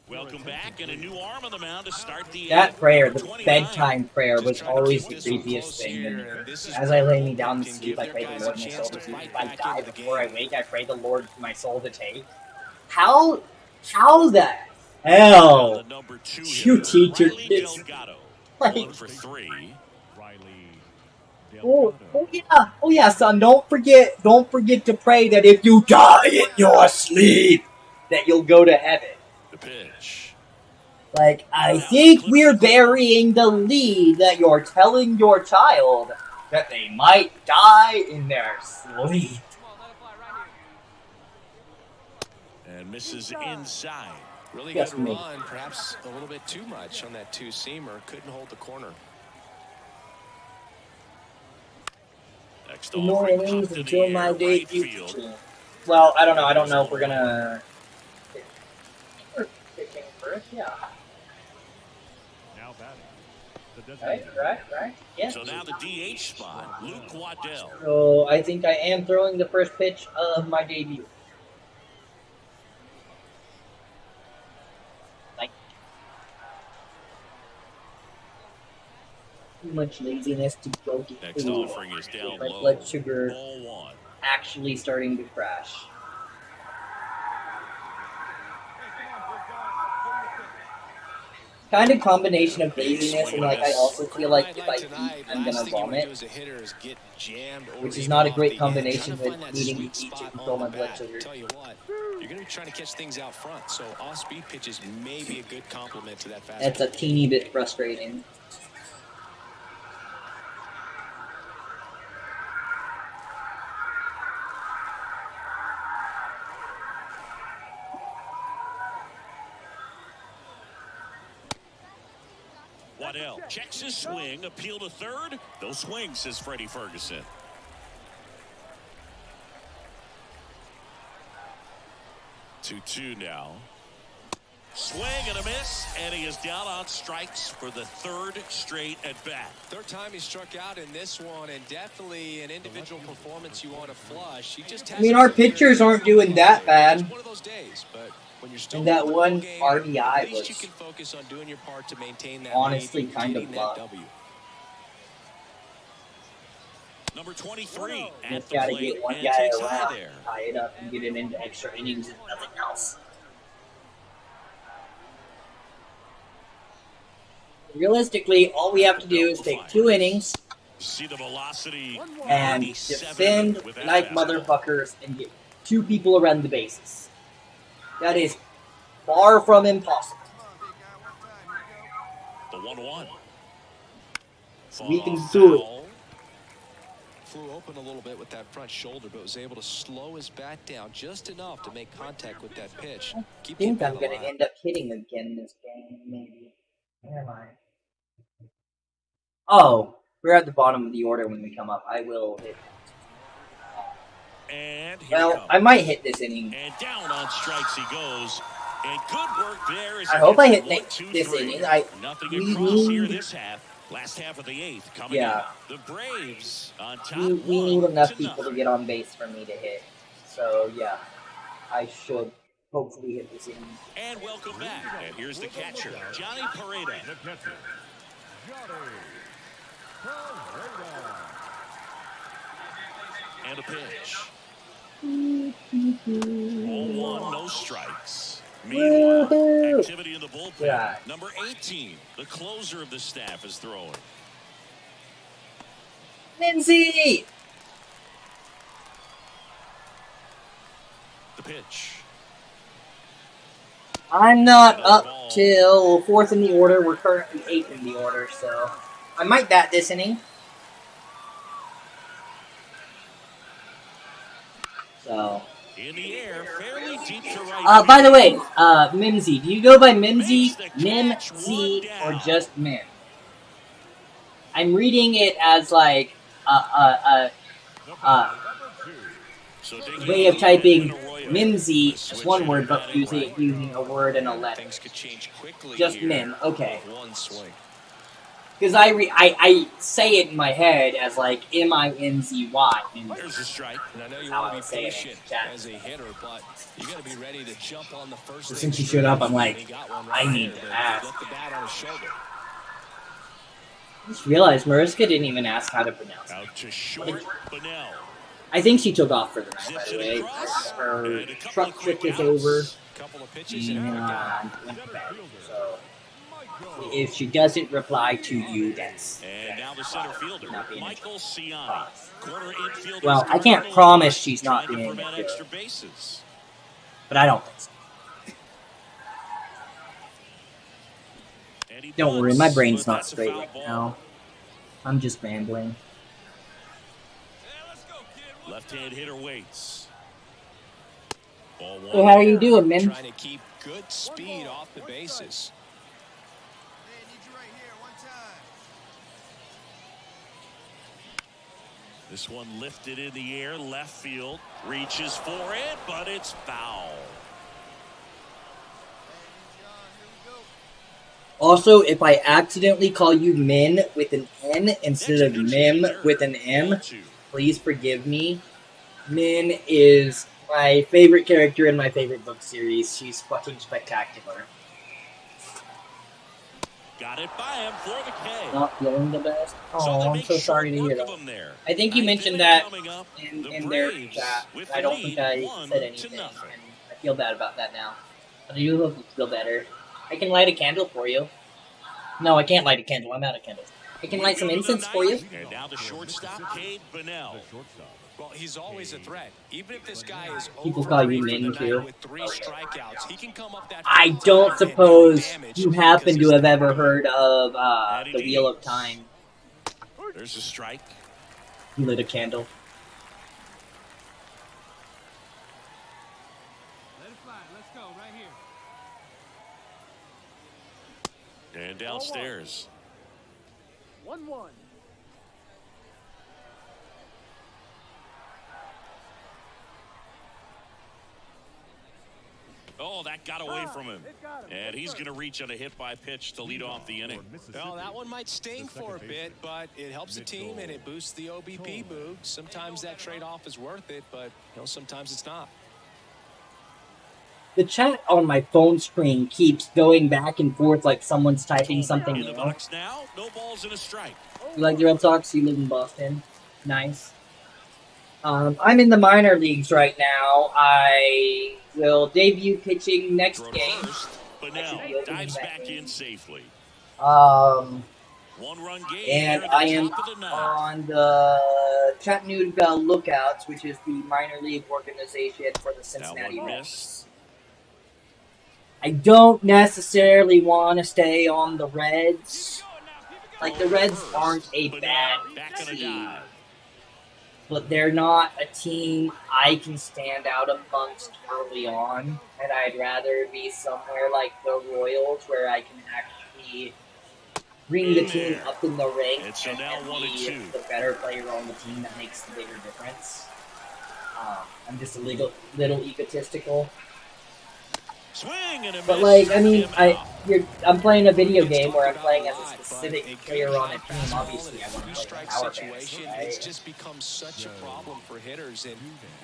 Welcome back, and a new arm on the mound to start the That prayer, the 29. bedtime prayer, was Just trying to always keep the this one creepiest close thing to me. here, and this is As I lay one me down to that can sleep, give I their pray the guys Lord a my chance soul to to sleep. fight If I back die into the before I game. wake, I pray the Lord my soul to take. How the hell The number 2 you hitter, teach your Riley kids? Delgado, Like, 1 for 3. Riley oh Delgado. yeah, son. Don't forget to pray that if you die in your sleep, that you'll go to heaven. The pitch. Like, I Now think eclipse we're the clock. burying the lead that you're telling your child that they might die in their sleep. And misses inside. Really Just good me. run, perhaps a little bit too much on that two-seamer. Couldn't hold the corner. Next More offering innings popped in until the my air, right debut. field. Well, I don't know. I don't know if we're gonna pitching first. Yeah. Now batting. The Right. designated Right. Yeah. So now the DH spot, Luke Waddell. So I think I am throwing the first pitch of my debut. Like, too much laziness to go get Next food. offering is down My low. blood sugar Ball 1. actually starting to crash. Kind of combination of laziness and like I also feel like if I eat, I'm gonna vomit, which is not a great combination with needing to eat to control my blood sugar. Tell you what, you're going to be trying to catch things out front, so off-speed pitches may be a good complement to that fastball. That's a teeny bit frustrating. Waddell checks his swing, appeal to third. No swing, says Freddie Ferguson. Two now. Swing and a miss, and he is down on strikes for the third straight at bat. Third time he struck out in this one, and definitely an individual performance you want to flush. He just I mean, our pitchers aren't doing that bad. It's one of those days, but when you're still And that in the one game, RBI at least was you can focus on doing your part to maintain that honestly lead, kind of getting that luck. W. Number 23 at Just the gotta plate get one and guy takes around, high there. tie it up, and get it into extra innings and nothing else. Realistically, all we have to do is take 2 innings See the velocity and 97 defend with that like fastball. motherfuckers and get 2 people around the bases. That is far from impossible. The 1-1. We can do it. Flew open a little bit with that front shoulder, but was able to slow his bat down just enough to make contact with that pitch. I Keep think keeping I'm it gonna alive. end up hitting again this game, maybe. Where am I? Oh, we're at the bottom of the order when we come up. I will hit. And here Well, comes. I might hit this inning. And down on strikes he goes. And good work there. As I he hope I gets hit 1, 2, this 3. inning. Nothing we across here need- this half. Last half of the 8th coming Yeah. in. The Braves on top. We need enough 1-0. people to get on base for me to hit. So, yeah. I should hopefully hit this inning. And welcome back. And here's the catcher, Johnny Pareda. The catcher, Johnny Pareda. And a pitch. 0-1, no strikes. Meanwhile, Woohoo! activity in the bullpen. Yeah. Number 18, the closer of the staff, is throwing. Lindsay! The pitch. I'm not up till 4th in the order. We're currently 8th in the order, so I might bat this inning. So, In the air, fairly deep to right. by the way, Mimsy, do you go by Mimsy, Mimsy, or just Mim? I'm reading it as like So way of typing Mimsy as one word, but using a word and a letter. Things could change quickly Just here Mim, okay. with one swing. Because I say it in my head as like M-I-N-Z-Y. There's a strike. And I know you How want I to be say it in patient chat. as a hitter, but you got to be ready to jump on the first. Since he showed up, I'm like, He got one I right need there, to but ask. left the bat on his shoulder. I just realized Mariska didn't even ask how to pronounce it. Out to short, Bunnell. I think she took off for the night, by Zips the it way. across, Her and a couple truck of quick trip is outs. over. Couple of pitches and And quick out. went to bed. So if she doesn't reply to you, that's And now the center fielder, not being Michael Ciani. Corner infielder. Well, I can't promise she's not trying to being prevent good, extra bases. but I don't think so. And he Don't worry, bunts, my brain's but not that's a straight foul right ball. now. I'm just rambling. Left-hand hitter waits. Ball one. So how are you doing, man? Trying to keep good speed off the bases. Hey, need you right here, one time. This one lifted in the air, left field, reaches for it, but it's foul. Hey, John, here we go. Also, if I accidentally call you Min with an N instead of Mim with an M, please forgive me. Min is my favorite character in my favorite book series. She's fucking spectacular. Got it by him for the K. Not feeling the best. So Oh, they I'm make so sorry to short hear work that. of him there. I think you Ninth mentioned inning that coming up. in The their Braves chat. with I the don't think lead, I 1-0. said anything, and I feel bad about that now. But I do hope you feel better. I can light a candle for you. No, I can't light a candle. I'm out of candles. I can light some incense for you. And now the shortstop, Cade Bunnell. Well, he's always a threat. Even if this guy is People over call three you for the Min, night too. with 3 strikeouts, he can come up that I fifth don't time and do suppose damage you because happen to he's have that ever good. heard of the Wheel of Time. There's a strike. He lit a candle. Let it fly. Let's go, right here. And downstairs. 1-1. Oh, that got away from him. And he's going to reach on a hit by pitch to lead off the inning. Well, that one might sting for a bit, but it helps the team and it boosts the OBP boog. Sometimes that trade-off is worth it, but sometimes it's not. The chat on my phone screen keeps going back and forth like someone's typing something In the new. box now, no balls and a strike. You like the Red Sox? You live in Boston. Nice. I'm in the minor leagues right now. I will debut pitching next Throw to game. first, but now dives back in safely. One-run game And here I at the am top of the ninth. on the Chattanooga Lookouts, which is the minor league organization for the Cincinnati one Reds. miss. I don't necessarily want to stay on the Reds. Like, the Reds aren't a But bad now, back on a team, dive. but they're not a team I can stand out amongst early on, and I'd rather be somewhere like the Royals where I can actually bring the team up in the ranks And so and now 1-2. be the better player on the team that makes the bigger difference. I'm just a little egotistical. Swing and a But miss. like, I mean, Struck him out. I'm playing a video game where I'm Talked playing about as a a lot, but specific a good player on a high team. fastball Obviously, in I a want to play three-strike power situation. fantasy, It's right? just become such a problem for hitters in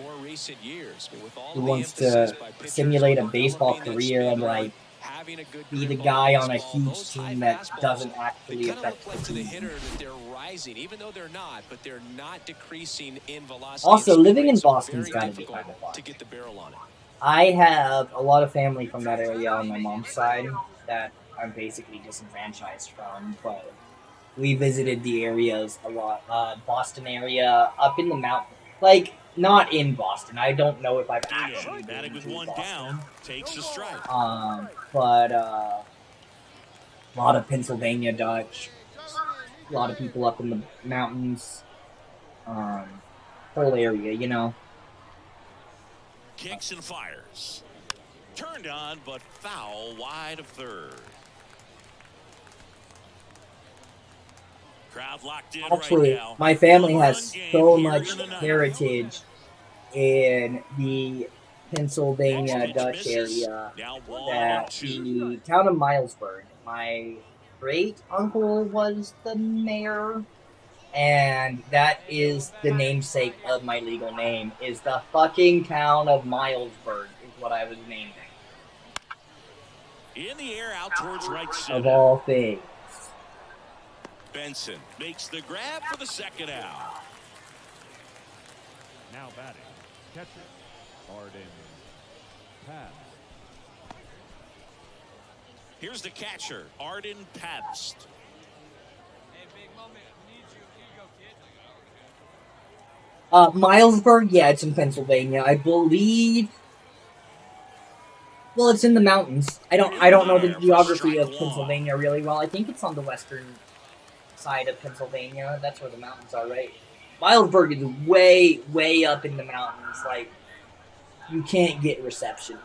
more recent years. I mean, with all Who the wants emphasis to by pitchers simulate a on baseball developing that career and spin like rate, having a good be the grip on guy on a baseball, huge those high team that fastballs, doesn't they actually kind of affect look like the to the team? hitter that they're rising, even though they're not, but they're not decreasing in velocity. Also, and spin living rate, in so Boston's very gotta be difficult kind of fun. to get the barrel on it. I have a lot of family from that area on my mom's side that I'm basically disenfranchised from, but we visited the areas a lot. Boston area, up in the mountain. Like, not in Boston. I don't know if I've actually been Batting with to one Boston. down, takes a strike. But a lot of Pennsylvania Dutch, a lot of people up in the mountains, whole area, you know. Kicks and fires. Turned on, but foul wide of third. Crowd locked in Actually, right now. my family One-run has game so here much in the ninth. heritage in the Pennsylvania Next pitch Dutch misses. area Now that 1-2. the town of Milesburg, my great uncle was the mayor, and that is the namesake of my legal name. Is the fucking town of Milesburg is what I was named In the air, out towards right of center. all things. Benson makes the grab for the second out. Now batting, catcher, Arden Pabst. Here's the catcher, Arden Pabst. Hey, big moment. We need you. Here you go, kid. Milesburg, yeah, it's in Pennsylvania. I believe. Well, it's in the mountains. I don't know the geography of Pennsylvania really well. I think it's on the western side of Pennsylvania. That's where the mountains are, right? Milesburg is way, way up in the mountains. Like, you can't get reception.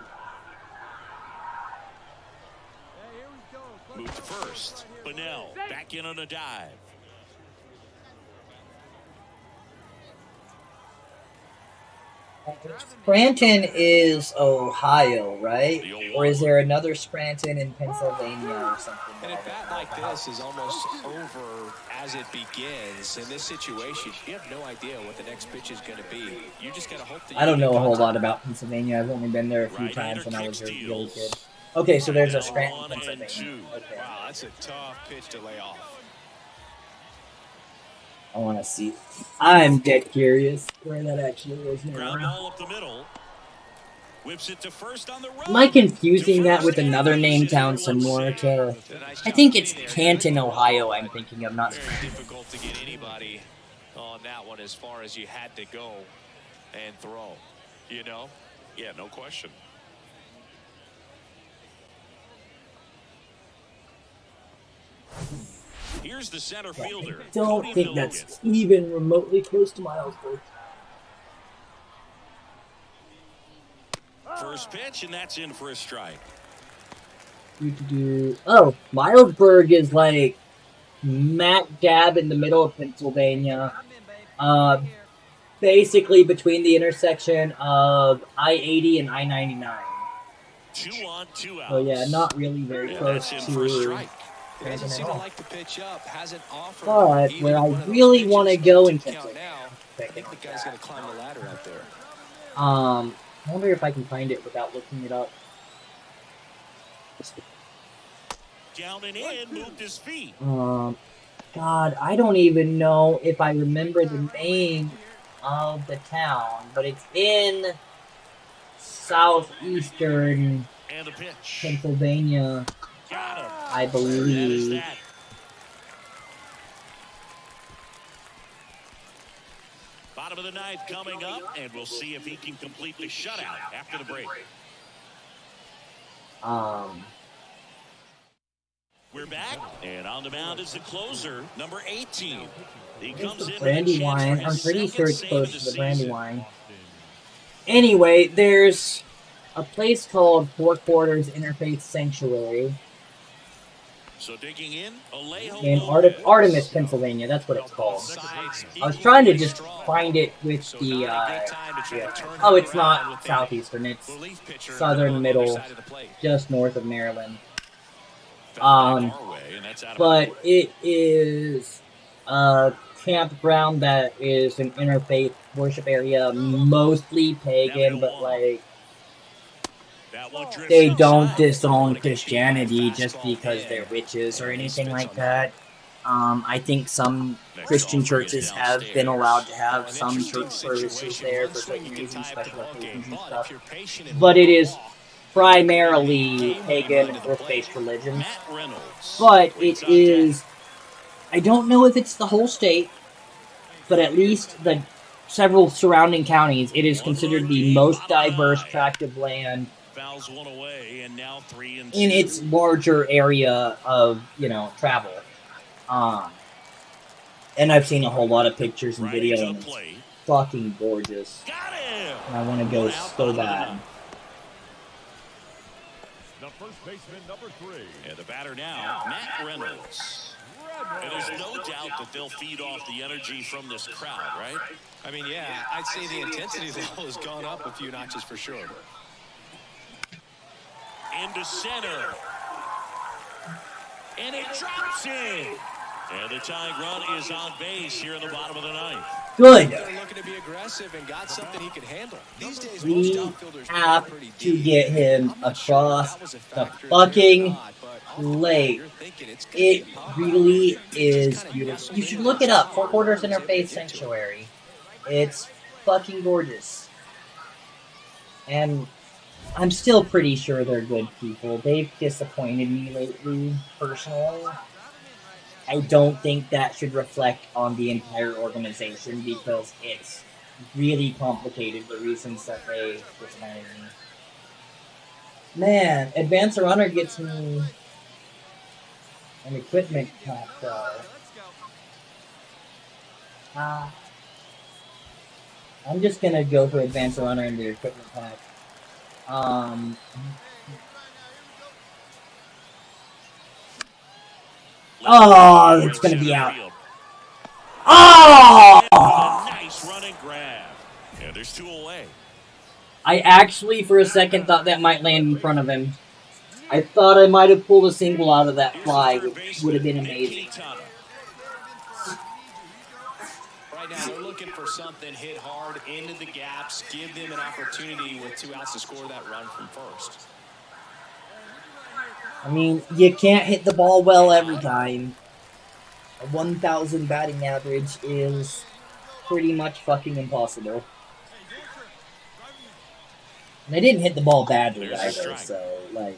Hey, here we go. Move to first. Bunnell back in on a dive. Scranton is Ohio, right? Or is there another Scranton in Pennsylvania or something? And a bat like this is almost over as it begins. In this situation, you have no idea what the next pitch is going to be. You just got to hope that I don't know a whole lot about Pennsylvania. I've only been there a few times when I was a little kid. Okay, so there's a Scranton, Pennsylvania. Okay. Wow, that's a tough pitch to lay off. I want to see. I'm dead curious where that actually is Ground now. ball up the middle. Whips it to first on the run. Am I confusing that with another name town similar to... I think it's Canton, Ohio I'm thinking of, not... Very difficult to get anybody on that one as far as you had to go and throw. You know? Yeah, no question. Here's the center fielder. I don't Cody think Milligan. that's even remotely close to Milesburg. First pitch, and that's in for a strike. Oh, Milesburg is like smack dab in the middle of Pennsylvania. Basically between the intersection of I-80 and I-99. 2 on, 2 out. So yeah, not really very close That's in for a to... strike. He doesn't seem to like the pitch up. Hasn't offered. But even where I one of those really pitches want to go to in count Pennsylvania. now. I think the guy's going to climb the ladder out there. I wonder if I can find it without looking it up. Down and in, moved his feet. God, I don't even know if I remember the name of the town, but it's in southeastern And a pitch. Pennsylvania, Got him. I That is believe. that. Bottom of the ninth coming up, and we'll see if he can complete the shutout after the break. We're back, and on the mound is the closer, number 18. He comes in with a Brandywine. chance for I'm his pretty second sure it's save close of to the the Brandywine. Austin. Anyway, there's a place called Four Quarters Interfaith Sanctuary So digging in, Alejo in Lopez. Artemis, Pennsylvania. That's what it's called. I was trying to just find it with the, oh, it's not southeastern, it's southern middle, just north of Maryland. But it is a campground that is an interfaith worship area, mostly pagan, but like, they don't disown Christianity just because they're witches or anything like that. I think some Christian churches have been allowed to have some church services there for certain reasons, special occasions and stuff. But it is primarily pagan, earth-based religions. But it is, I don't know if it's the whole state, but at least the several surrounding counties, it is considered the most diverse tract of land Fouls one away, and now 3 and 2. in its larger area of, travel. And I've seen a whole lot of pictures and Right video, to and the it's plate. fucking gorgeous. Got him. And I want to go One out, so bottom of the bad. ninth. The first baseman, number 3. And the batter now, Matt Reynolds. And there's no doubt that they'll feed off the energy from this crowd, right? I mean, yeah, I'd say the intensity level has gone up a few notches for sure. Into center. And it drops in. And the tying run is on base here in the bottom of the ninth. Good. They're looking to be aggressive and got something he could handle. These days, We most outfielders have play pretty to deep. get him I'm not sure across that was a the factor in fucking there or not, but off the bat, plate. you're thinking it's gonna It be a power really play. is Just kinda beautiful. nestled You in should with look a it up. shot. Four Quarters Was able to Interface get to it. Sanctuary. It's fucking gorgeous. And I'm still pretty sure they're good people. They've disappointed me lately, personally. I don't think that should reflect on the entire organization because it's really complicated the reasons that they disappointed me. Man, Advance Runner gets me an equipment pack though. I'm just gonna go for Advance Runner in the equipment pack. Oh, it's gonna be out. Oh! Nice run and grab. And there's 2 away. I actually, for a second, thought that might land in front of him. I thought I might have pulled a single out of that fly, which would have been amazing. Right now, they're looking for something hit hard into the gaps, give them an opportunity with 2 outs to score that run from first. I mean, you can't hit the ball well every time. A 1,000 batting average is pretty much fucking impossible. And I didn't hit the ball badly either, so, like,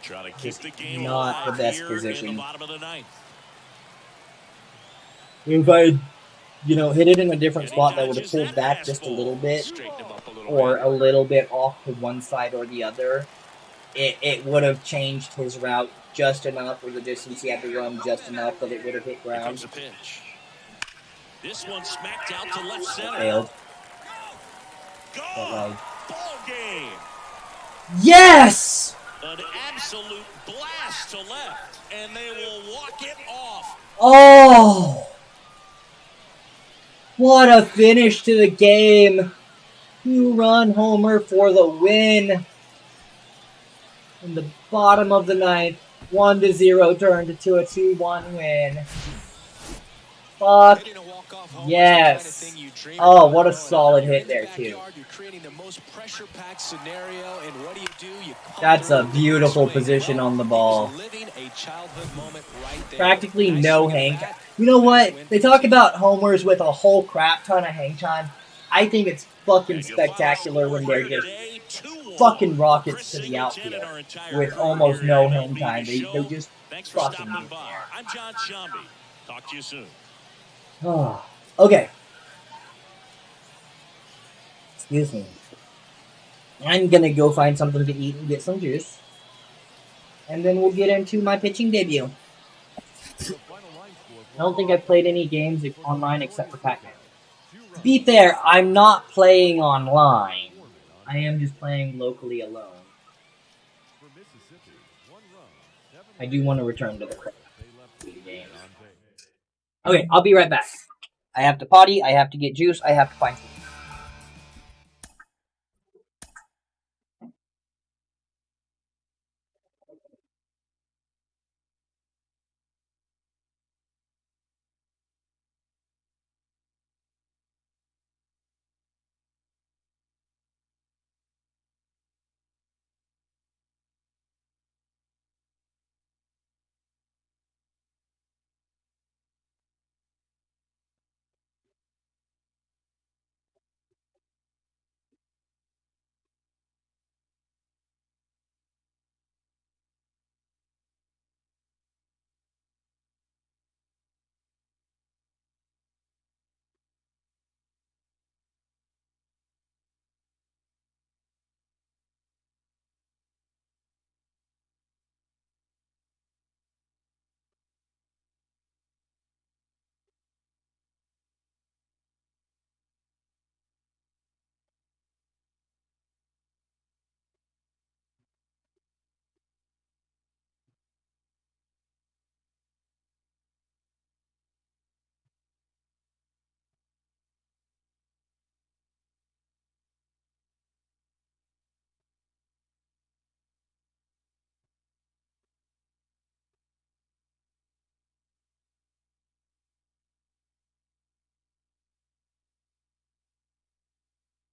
Try to keep the game not the best here position. in the bottom of the ninth. If I, hit it in a different spot, that would have pulled back just a little bit, or a little bit off to one side or the other. It would have changed his route just enough, or the distance he had to run just enough that it would have hit Here ground. comes a pitch. This one smacked out to left center. Failed. Gone. Ball game. Yes! An absolute blast to left, and they will walk it off. Oh! What a finish to the game. 2-run homer for the win. In the bottom of the ninth, 1-0 turned to a 2-1 win. Fuck yes. Oh, what a solid hit there, too. That's a beautiful position on the ball. Practically no hang time. You know what? They talk about homers with a whole crap ton of hang time. I think it's fucking spectacular when they're just fucking rockets to the outfield with almost no hang time. They're just fucking in there. I'm John Shambi. Talk to you soon. Oh, okay. Excuse me. I'm gonna go find something to eat and get some juice. And then we'll get into my pitching debut. I don't think I've played any games online except for Pac-Man. To be fair, I'm not playing online. I am just playing locally alone. I do want to return to the game. Okay, I'll be right back. I have to potty, I have to get juice, I have to find food.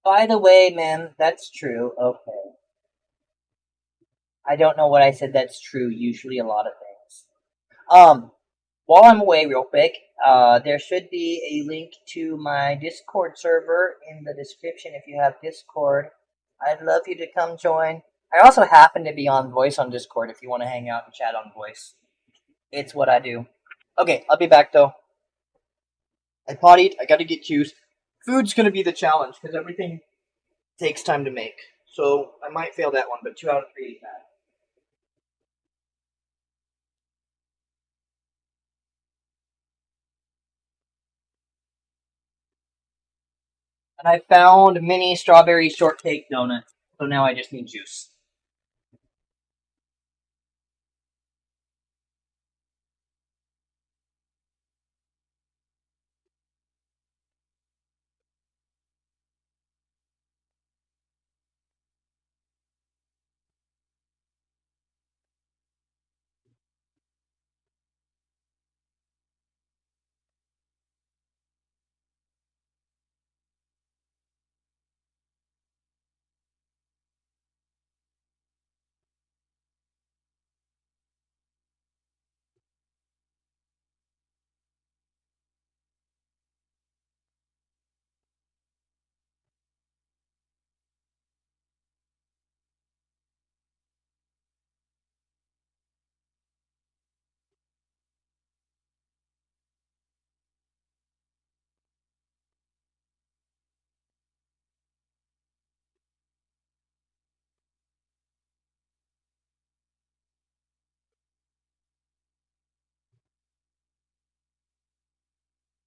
By the way, ma'am, that's true. Okay. I don't know what I said that's true. Usually a lot of things. While I'm away real quick, there should be a link to my Discord server in the description if you have Discord. I'd love you to come join. I also happen to be on voice on Discord if you want to hang out and chat on voice. It's what I do. Okay, I'll be back though. I pottied, I gotta get juice. Food's gonna be the challenge because everything takes time to make. So I might fail that one, but 2 out of 3 ain't bad. And I found mini strawberry shortcake donuts. So now I just need juice.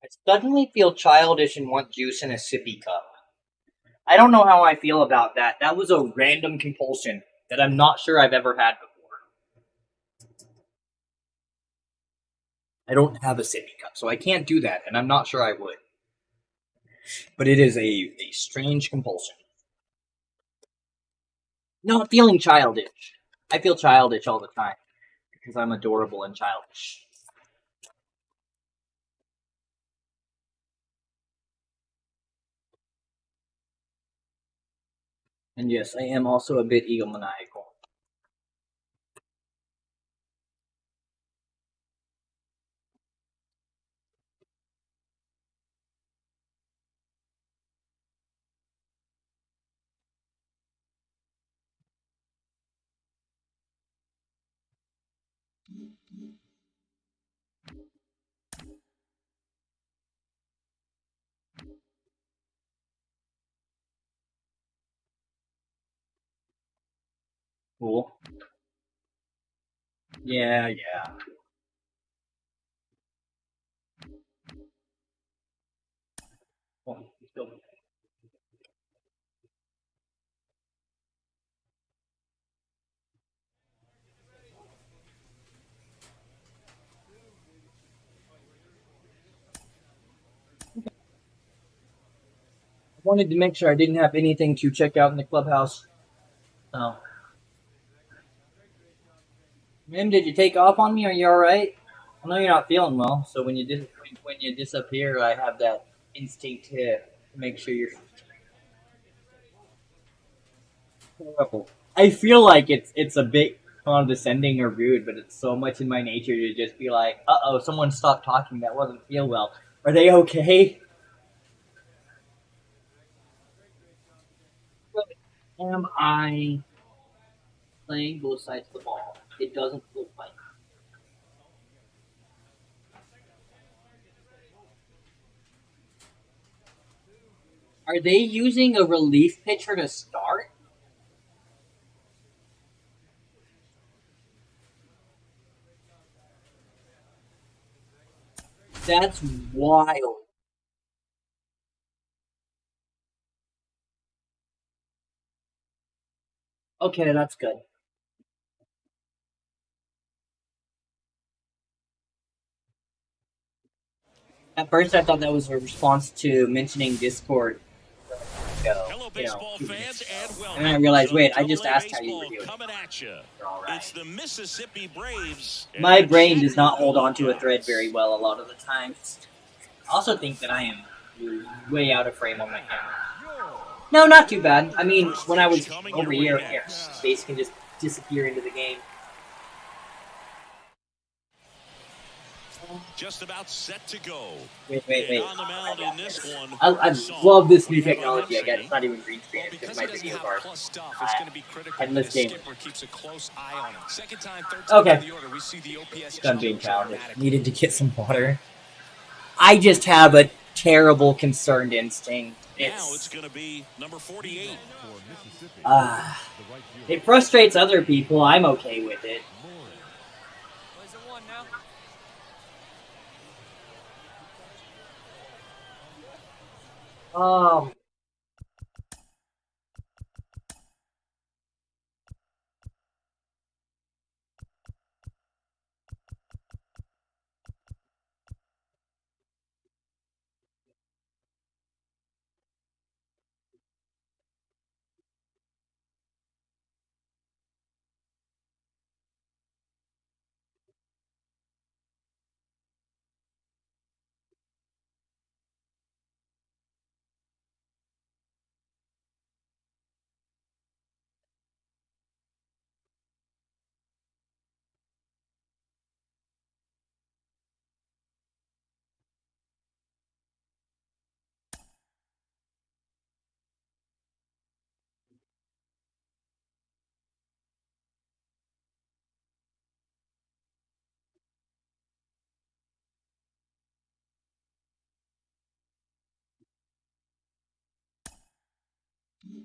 I suddenly feel childish and want juice in a sippy cup. I don't know how I feel about that. That was a random compulsion that I'm not sure I've ever had before. I don't have a sippy cup, so I can't do that, and I'm not sure I would. But it is a strange compulsion. Not feeling childish. I feel childish all the time because I'm adorable and childish. And yes, I am also a bit egomaniacal. Cool. Yeah. Well, still. I wanted to make sure I didn't have anything to check out in the clubhouse. Oh. Mim, did you take off on me? Are you alright? I know you're not feeling well, so when you disappear, I have that instinct to make sure you're horrible. I feel like it's a bit condescending or rude, but it's so much in my nature to just be like, "Uh-oh, someone stopped talking. That wasn't feel well. Are they okay?" Am I playing both sides of the ball? It doesn't look like. Are they using a relief pitcher to start? That's wild. Okay, that's good. At first, I thought that was a response to mentioning Discord. Hello, baseball fans, and welcome. And then I realized, wait, I to just AA asked how you were baseball doing. coming at you. Right. It's the Mississippi Braves. My brain does not hold on to a thread very well a lot of the times. I also think that I am way out of frame on my camera. No, not too bad. I mean, First when I was pitch coming over your way here, next. base can just disappear into the game. Just about set to go. Wait. And on the mound in this one, I song. love this What new do you have on him technology. I guess singing? it's not even green screen. Well, It's just because my he doesn't video have card. plus stuff, it's going to be critical that Endless his gamer. skipper keeps a close eye on him. Second time, third time Okay. through the order, we see the OPS Done jump being childish. dramatically. Needed to get some water. I just have a terrible concerned instinct. Now it's going to be number 48. It frustrates other people. I'm okay with it. Plays at one now.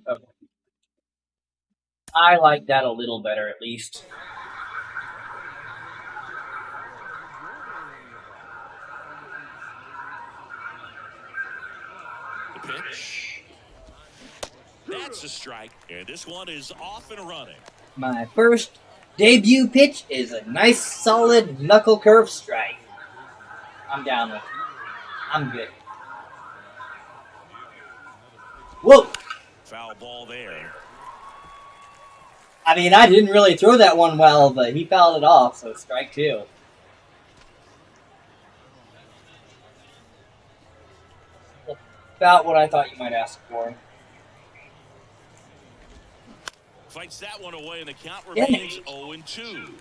Okay. I like that a little better, at least. The pitch. That's a strike. And this one is off and running. My first debut pitch is a nice, solid knuckle curve strike. I'm down with it. I'm good. Whoa! Foul ball there. I mean, I didn't really throw that one well, but he fouled it off, so strike two. About what I thought you might ask for. Fights that one away, and the count Yeah. remains 0-2.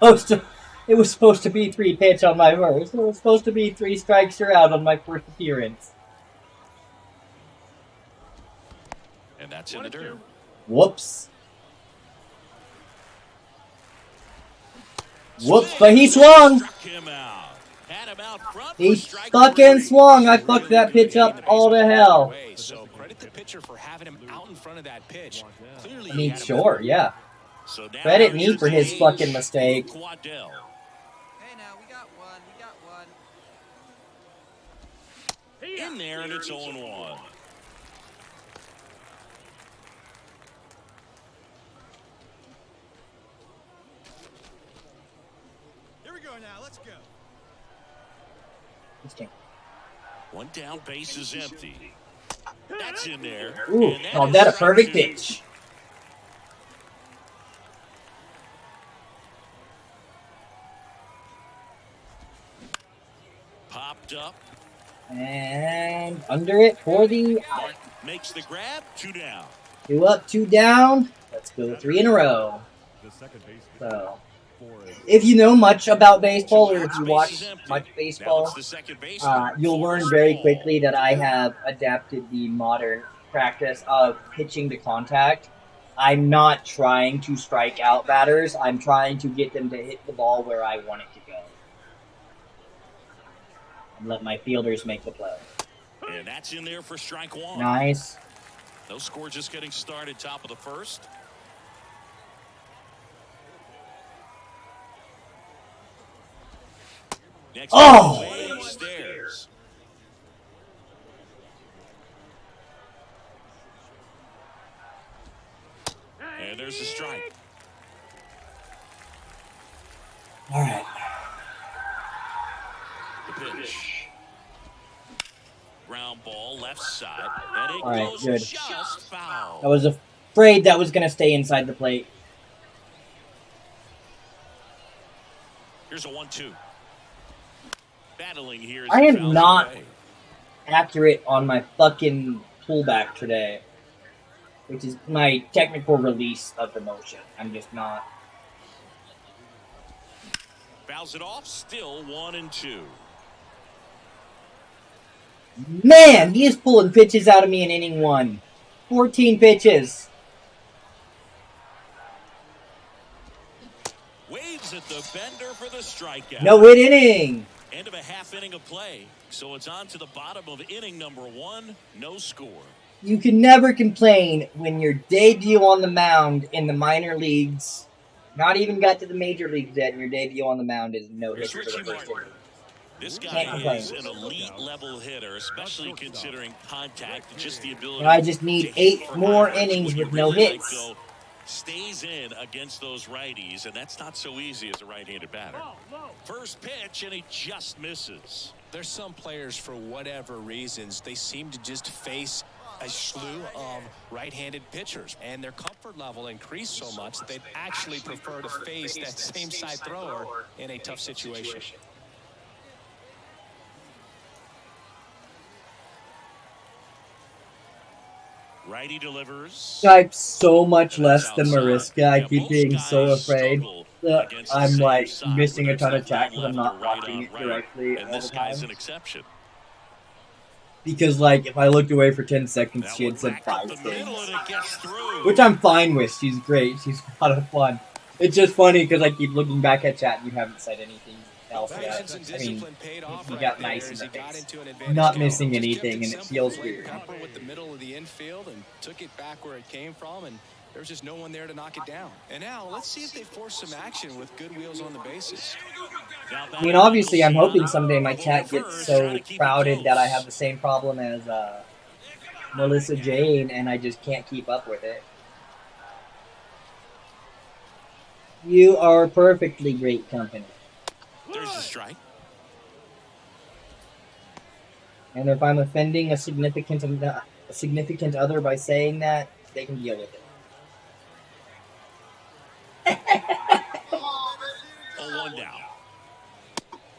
Oh, so it was supposed to be 3 pitch on my first. It was supposed to be 3 strikes you're out on my first appearance. And that's in the dirt. Whoops. Whoops, but he swung! Struck him out. Had him out front He for strike fucking 3. swung! I fucked that pitch up all to hell. So credit the pitcher for having him out in front of that pitch. Clearly, I he mean, had him sure, yeah. So now Credit me here's for his the fucking ace mistake. for Waddell. Hey, now, we got one. We got one. In there, and it's 0-1. Here we go now. Let's go. One down, base is empty. That's in there. Ooh, And called is that a strike perfect 2. pitch. Popped up. And under it for the out. Makes the grab. 2 down. 2 up, 2 down. Let's go 3 in a row. The second base So, for a if you know much about baseball, or if you Base watch is empty. much Now baseball, it's the second baseman. you'll learn very quickly that I have adapted the modern practice of pitching to contact. I'm not trying to strike out batters. I'm trying to get them to hit the ball where I want it to go. And let my fielders make the play. And that's in there for strike 1. Nice. No score, just getting started, top of the first. Next Oh! way stairs. And there's the strike. All right. The pitch. Ground ball, left side. And it All right, goes good. just foul. I was afraid that was going to stay inside the plate. Here's a 1-2. Battling here. as I he am fouls not- away. accurate on my fucking pullback today, which is my technical release of the motion. I'm just not. Fouls it off, still 1-2. Man, he is pulling pitches out of me in inning 1. 14 pitches. Waves at the bender for the strikeout. No hit inning. End of a half inning of play. So it's on to the bottom of inning number 1. No score. You can never complain when your debut on the mound in the minor leagues, not even got to the major leagues yet, and your debut on the mound is no hit for the first inning. This guy is an elite level hitter, especially considering contact and just the ability. I just need 8 more innings with no hits. Stays in against those righties, and that's not so easy as a right-handed batter. First pitch, and he just misses. There's some players, for whatever reasons, they seem to just face a slew of right-handed pitchers, and their comfort level increased so much that they'd actually prefer to face that same side thrower in a tough situation. Righty delivers. Type so much less than Mariska. I keep being so afraid. I'm like missing a ton of chat because I'm not watching it directly all the time. An exception. Because like if I looked away for 10 seconds, she had said 5 things, which I'm fine with. She's great. She's a lot of fun. It's just funny because I keep looking back at chat and you haven't said anything else yet. I mean, you got nice in the face. Not missing anything, and it feels weird. With the middle of the infield and took it back where it came from, and there's just no one there to knock it down. And now let's see if they force some action with good wheels on the bases. I mean, obviously, I'm hoping someday my chat gets so crowded that I have the same problem as Melissa Jane, and I just can't keep up with it. You are perfectly great company. There's a strike. And if I'm offending a significant other by saying that, they can deal with it. 0-1 down.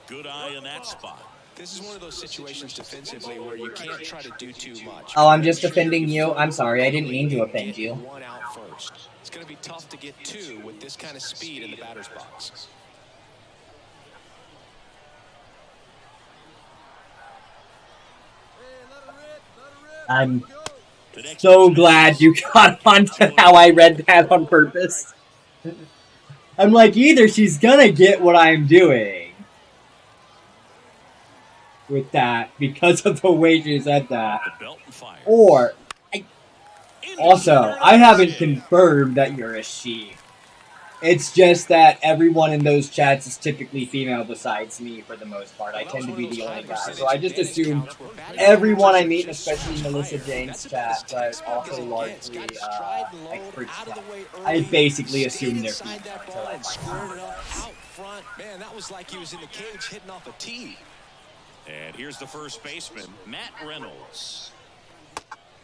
Good eye in that spot. This is one of those situations defensively where you can't try to do too much. Oh, I'm just offending you? I'm sorry, I didn't mean to offend you. One out first. It's going to be tough to get 2 with this kind of speed in the batter's box. I'm so glad you got onto how I read that on purpose. I'm like, either she's gonna get what I'm doing with that because of the way she said that, or I haven't confirmed that you're a she. It's just that everyone in those chats is typically female besides me for the most part. I tend to be the only guy. So I just assume everyone I meet, especially Melissa Jane's chat, but also largely experts chat, I basically assume they're female until I find out. Man, that was like he was in the cage hitting off a tee. And here's the first baseman, Matt Reynolds.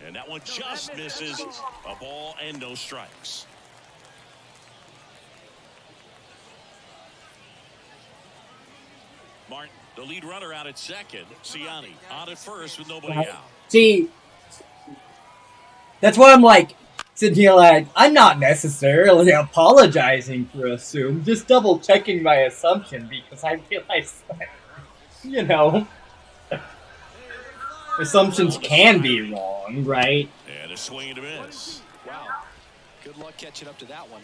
And that one just misses. A ball and no strikes. Martin, the lead runner out at second. Ciani on at first with nobody out. See, that's why I'm like, sitting here like, I'm not necessarily apologizing for assume, just double checking my assumption because I realize that, you know, assumptions can be wrong, right? And a swing and a miss. Wow. Good luck catching up to that one.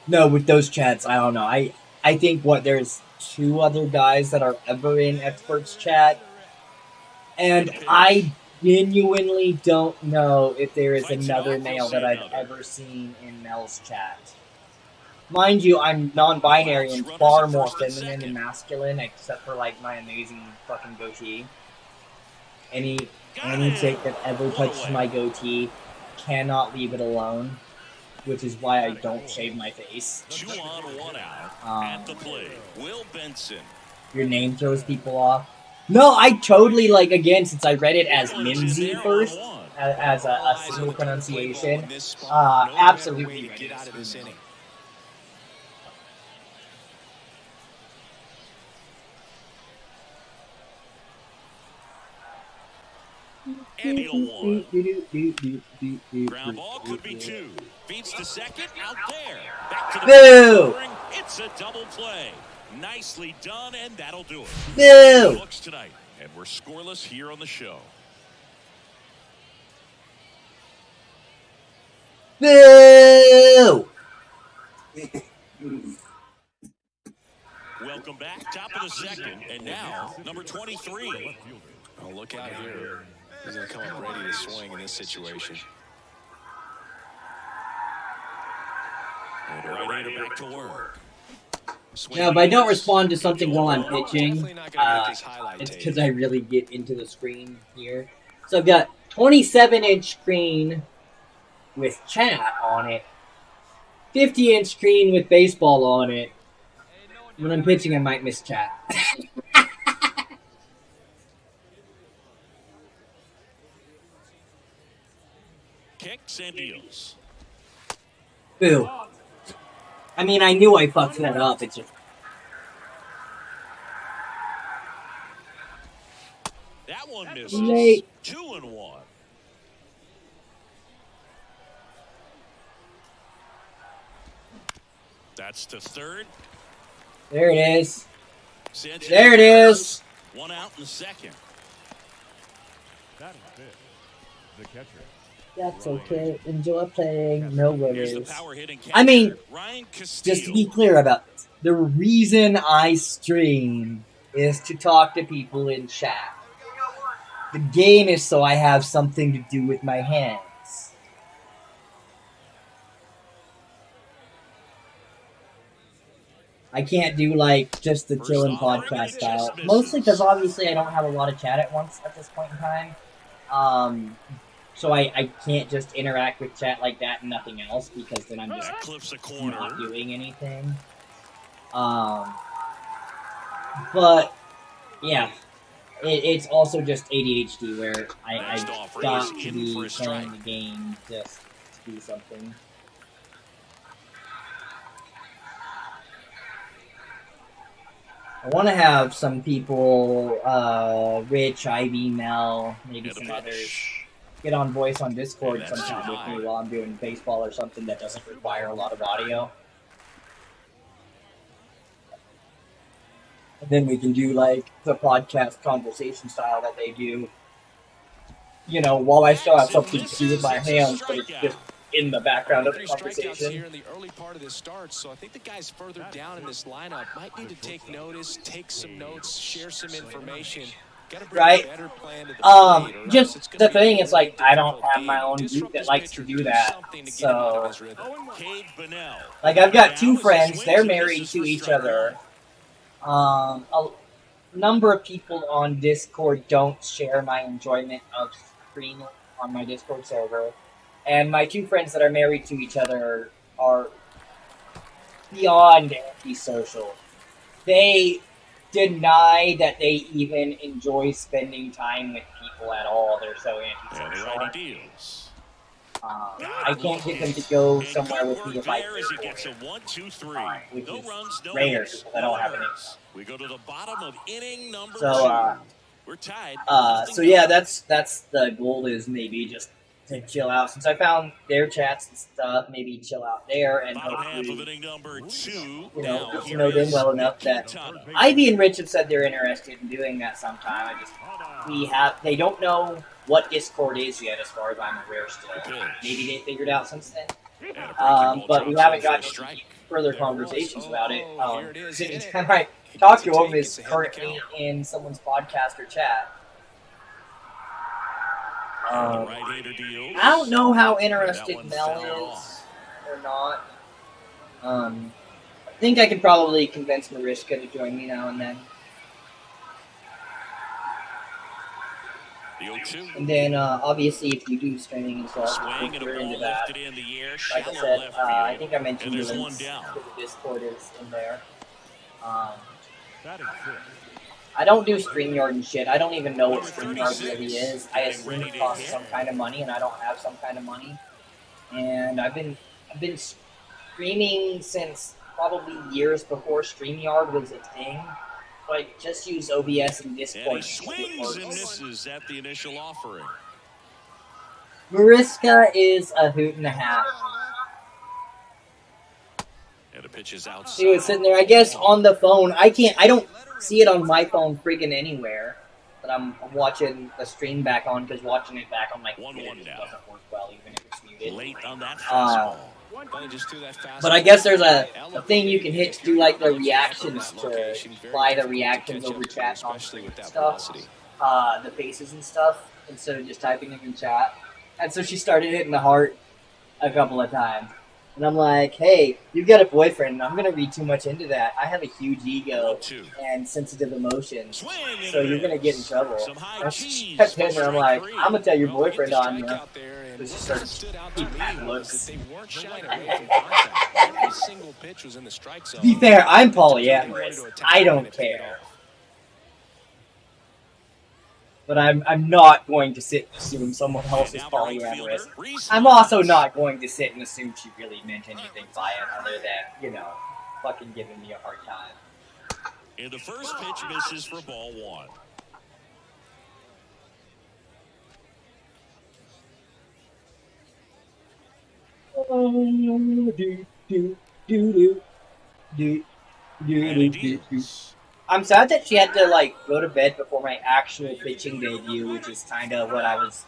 No, with those chats, I don't know. I think there's 2 other guys that are ever in experts chat, and I genuinely don't know if there is another male that I've ever seen in Mel's chat. Mind you, I'm non-binary and far more feminine and masculine, except for like my amazing fucking goatee. Any chick that ever touches my goatee cannot leave it alone, which is why I don't shave my face. 2 on, 1 out at the plate. Will Benson. Your name throws people off. No, I totally, like, again, since I read it as Mimsy first, as a single pronunciation, absolutely get out of this inning. And he'll one. Ground ball could be two. Beats the second, out there. Back to the Boo! It's a double play. Nicely done, and that'll do it. Boo! Looks tonight, and we're scoreless here on the show. Boo! Welcome back, top of the second, and now number 23. Oh, look out here. He's going to come up ready to swing in this situation. And right-hander back to work. Now, if I don't respond to something while I'm pitching, Definitely not gonna make this highlight it's tape. because I really get into the screen here. So I've got 27-inch screen with chat on it, 50-inch screen with baseball on it. When I'm pitching, I might miss chat. Kicks and deals. Boo. I mean, I knew I fucked that up. It's just... That one misses. Late. 2-1. That's to third. There it is. Sanchez There it is. One out in the second. That is it. The catcher. That's okay. Enjoy playing. No Here's the worries. power hitting catcher, I mean, Ryan Castillo. just to be clear about this, the reason I stream is to talk to people in chat. The game is so I have something to do with my hands. I can't do like just the chillin' podcast style. Mostly because obviously I don't have a lot of chat at once at this point in time. So I can't just interact with chat like that and nothing else because then I'm just That clips the corner. not doing anything. But yeah, it's also just ADHD where Next I offer got is to in be for a playing strike. the game just to do something. I want to have some people, Rich, Ivy, Mel, maybe And a some pitch. others, get on voice on Discord And that's sometime too with high. me while I'm doing baseball or something that doesn't require a lot of audio. And then we can do like the podcast conversation style that they do. You know, while I still have something to do with my hands, but it's just in the background of the 3 strikeouts here conversation. in the early part of this start, so I think the guys further down in this lineup might need to take notice, take some notes, share some information. Got to bring Right. a better plan to the plate, or else Just it's the gonna be thing a is like really I don't difficult have my game. own group Disrupt that this likes to pitcher, do that. something to get him out of So his rhythm. Cade Bunnell. like I've got Now two as he friends, swings they're and married misses to for each strike other. one. A number of people on Discord don't share my enjoyment of streaming on my Discord server. And my two friends that are married to each other are beyond antisocial. They deny that they even enjoy spending time with people at all. They're so And the antisocial. righty deals. I can't get them to go And somewhere good with work me if I there pay as he for gets a it. 1-2-3. Which No is runs, no rare hits, because I don't no have any. errors. We go to the bottom of inning number So, 2. We're tied. so yeah, that's the goal is maybe just to chill out. Since I found their chats and stuff, maybe chill out there and Bottom half of hopefully, inning number 2. you know, Now get to here know them is well enough that Quintana. Ivy and Rich have said they're interested in doing that sometime. They don't know what Discord is yet, as far as I'm aware still. Maybe they figured out since then. And a breaking ball But we drops haven't in for a gotten into strike. further There conversations was. about it. Here it is. Since Hit it. time I He talked gets to a him take, is it's ahead of the currently count. in someone's podcast or chat. And the right-hander deals. I don't know how That interested one Mel fouled is off. or not. I think I could probably convince Mariska to join me now and then. The 0-2. And then, obviously, if you do streaming and stuff, Swing if and a you're into ball that. lifted in the air. Like I Shallow said, left field. I think I mentioned And the there's one links down. to the Discord is in there. That is it. I don't do StreamYard and shit. I don't even know what StreamYard really is. I assume it costs some kind of money, and I don't have some kind of money. And I've been streaming since probably years before StreamYard was a thing. like just use OBS and And he Discord. swings and misses at the initial offering. Mariska is a hoot and a half. And the pitch is outside. She was sitting there, I guess, on the phone. I don't see it on my phone friggin' anywhere. But I'm watching the stream back on because watching it back on my computer doesn't work well, even if it's muted. Late on that fastball. But I guess there's a thing you can hit to do like the reactions, to fly the reactions over chat on stuff, the faces and stuff, instead of just typing them in chat. And so she started hitting the heart a couple of times. And I'm like, hey, you've got a boyfriend. I'm going to read too much into that. I have a huge ego and sensitive emotions, so you're going to get in trouble. And she kept hitting her. I'm like, I'm going to tell your boyfriend on you. So she started keeping that looks. To be fair, I'm polyamorous. I don't care. But I'm not going to sit and assume someone else is polyamorous. I'm also not going to sit and assume she really meant anything by it other than, you know, fucking giving me a hard time. And the first pitch misses for ball one. I'm sad that she had to, like, go to bed before my actual pitching debut, which is kind of what I was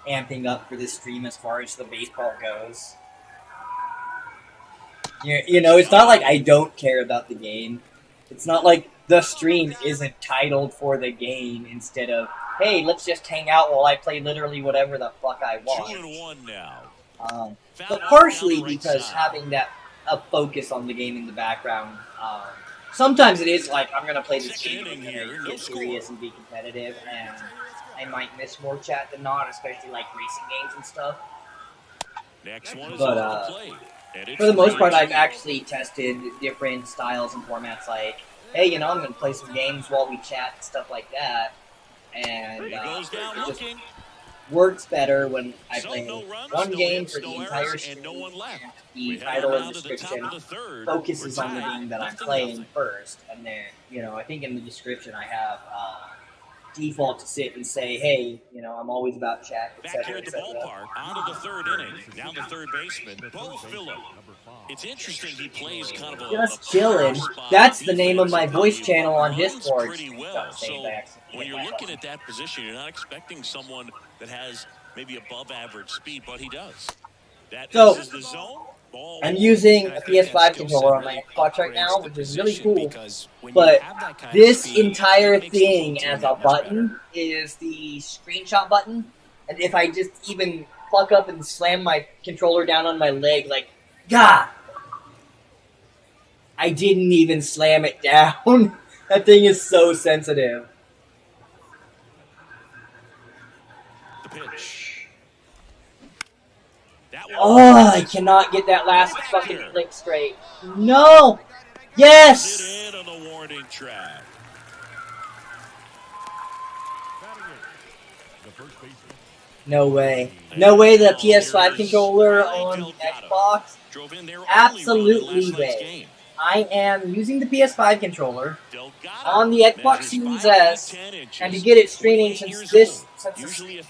amping up for this stream as far as the baseball goes. You know, it's not like I don't care about the game. It's not like the stream isn't titled for the game instead of, hey, let's just hang out while I play literally whatever the fuck I want. 2-1 now. But partially because having that a focus on the game in the background, sometimes it is like, I'm going to play this game and get serious and be competitive, and I might miss more chat than not, especially like racing games and stuff. Next one is but for the most part, I've actually tested different styles and formats, like, hey, you know, I'm going to play some games while we chat and stuff like that, and it just works better when I play one game for the entire stream, and the title and description focuses on the game that I'm playing first, and then, you know, I think in the description I have default to sit and say, hey, you know, I'm always about chat, etc., back here at the ballpark, out of the third inning, now the third baseman, Bo Phillip. It's interesting he plays kind of a just chilling. That's the name of my voice channel on Discord. Well. So when you're looking at that position, you're not expecting someone that has maybe above average speed, but he does. That is the zone. I'm using a PS5 controller on my Xbox right now, which is really cool, but this entire thing as a button is the screenshot button, and if I just even fuck up and slam my controller down on my leg, like, God! I didn't even slam it down. That thing is so sensitive. The pitch. Oh, I cannot get that last fucking click straight. No! Yes! On the warning track. No way. No way the PS5 controller on Xbox? Absolutely way. I am using the PS5 controller on the Xbox Series S, and to get it streaming, since this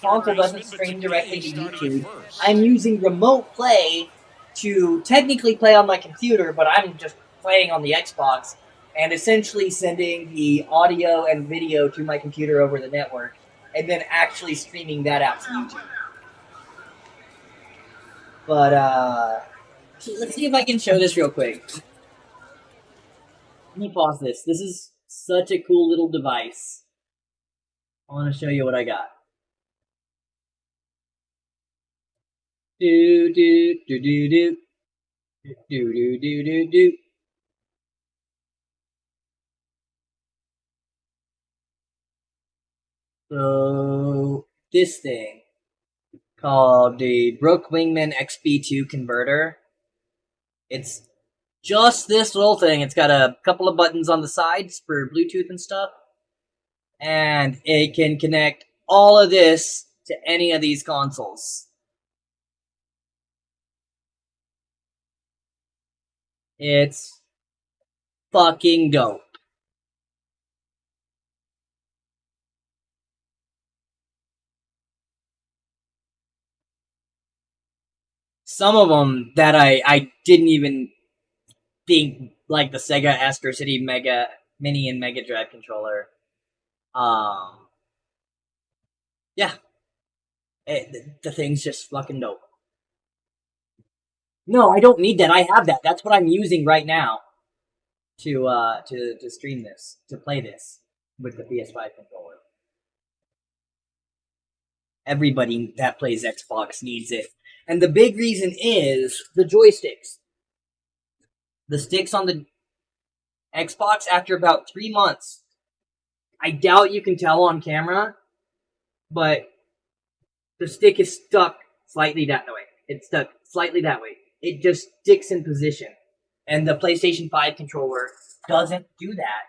console doesn't stream directly to YouTube, I'm using Remote Play to technically play on my computer, but I'm just playing on the Xbox, and essentially sending the audio and video to my computer over the network, and then actually streaming that out to YouTube. But, let's see if I can show this real quick. Let me pause this. This is such a cool little device. I want to show you what I got. Do do do do do do do do do do. So this thing called the Brook Wingman XB2 converter. It's just this little thing. It's got a couple of buttons on the sides for Bluetooth and stuff. And it can connect all of this to any of these consoles. It's fucking dope. some of them that I didn't even think, like the Sega Astro City Mega Mini and Mega Drive controller. Yeah, the thing's just fucking dope. No, I don't need that. I have that. That's what I'm using right now to stream this, to play this with the PS5 controller. Everybody that plays Xbox needs it. And the big reason is the joysticks. The sticks on the Xbox, after about 3 months, I doubt you can tell on camera, but the stick is stuck slightly that way. It's stuck slightly that way. It just sticks in position. And the PlayStation 5 controller doesn't do that.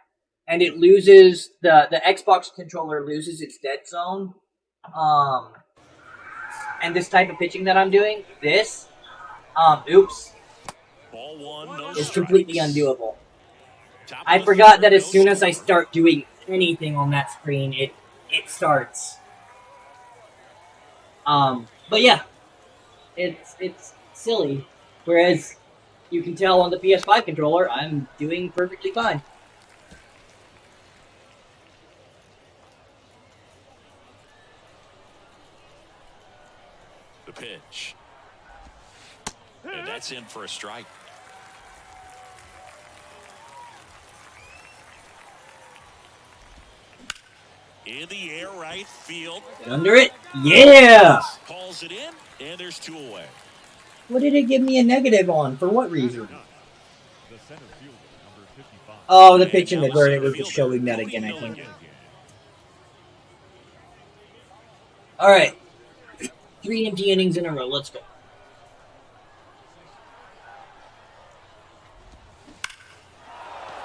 And it loses, the Xbox controller loses its dead zone. And this type of pitching that I'm doing, this, oops, Ball one, no is strikes. completely undoable. Top of I the forgot third, that as no soon as I score. start doing anything on that screen, it starts. But yeah, it's silly. Whereas you can tell on the PS5 controller, I'm doing perfectly fine. The pitch. And that's in for a strike. In the air, right field. Get under it. Yeah! Calls it in, and there's 2 away. What did it give me a negative on? For what reason? The center fielder, number 55. Oh, the pitch in the dirt. It was just showing that again, I think. Alright. 3 empty innings in a row. Let's go.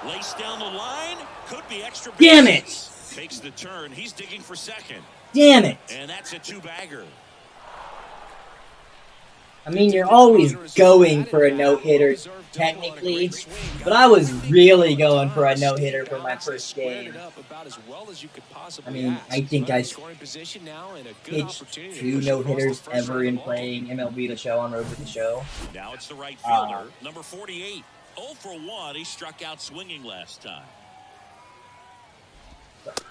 Laced down the line. Could be extra Damn bases. it! Takes the turn. He's digging for second. Damn it! And that's a 2-bagger. I mean, you're always going for a no-hitter, technically, but I was really going for a no-hitter for my first game. I mean, I think I pitched 2 no-hitters ever in playing MLB The Show on Road to the Show. Now it's the right fielder, number 48. 0 for 1. He struck out swinging last time.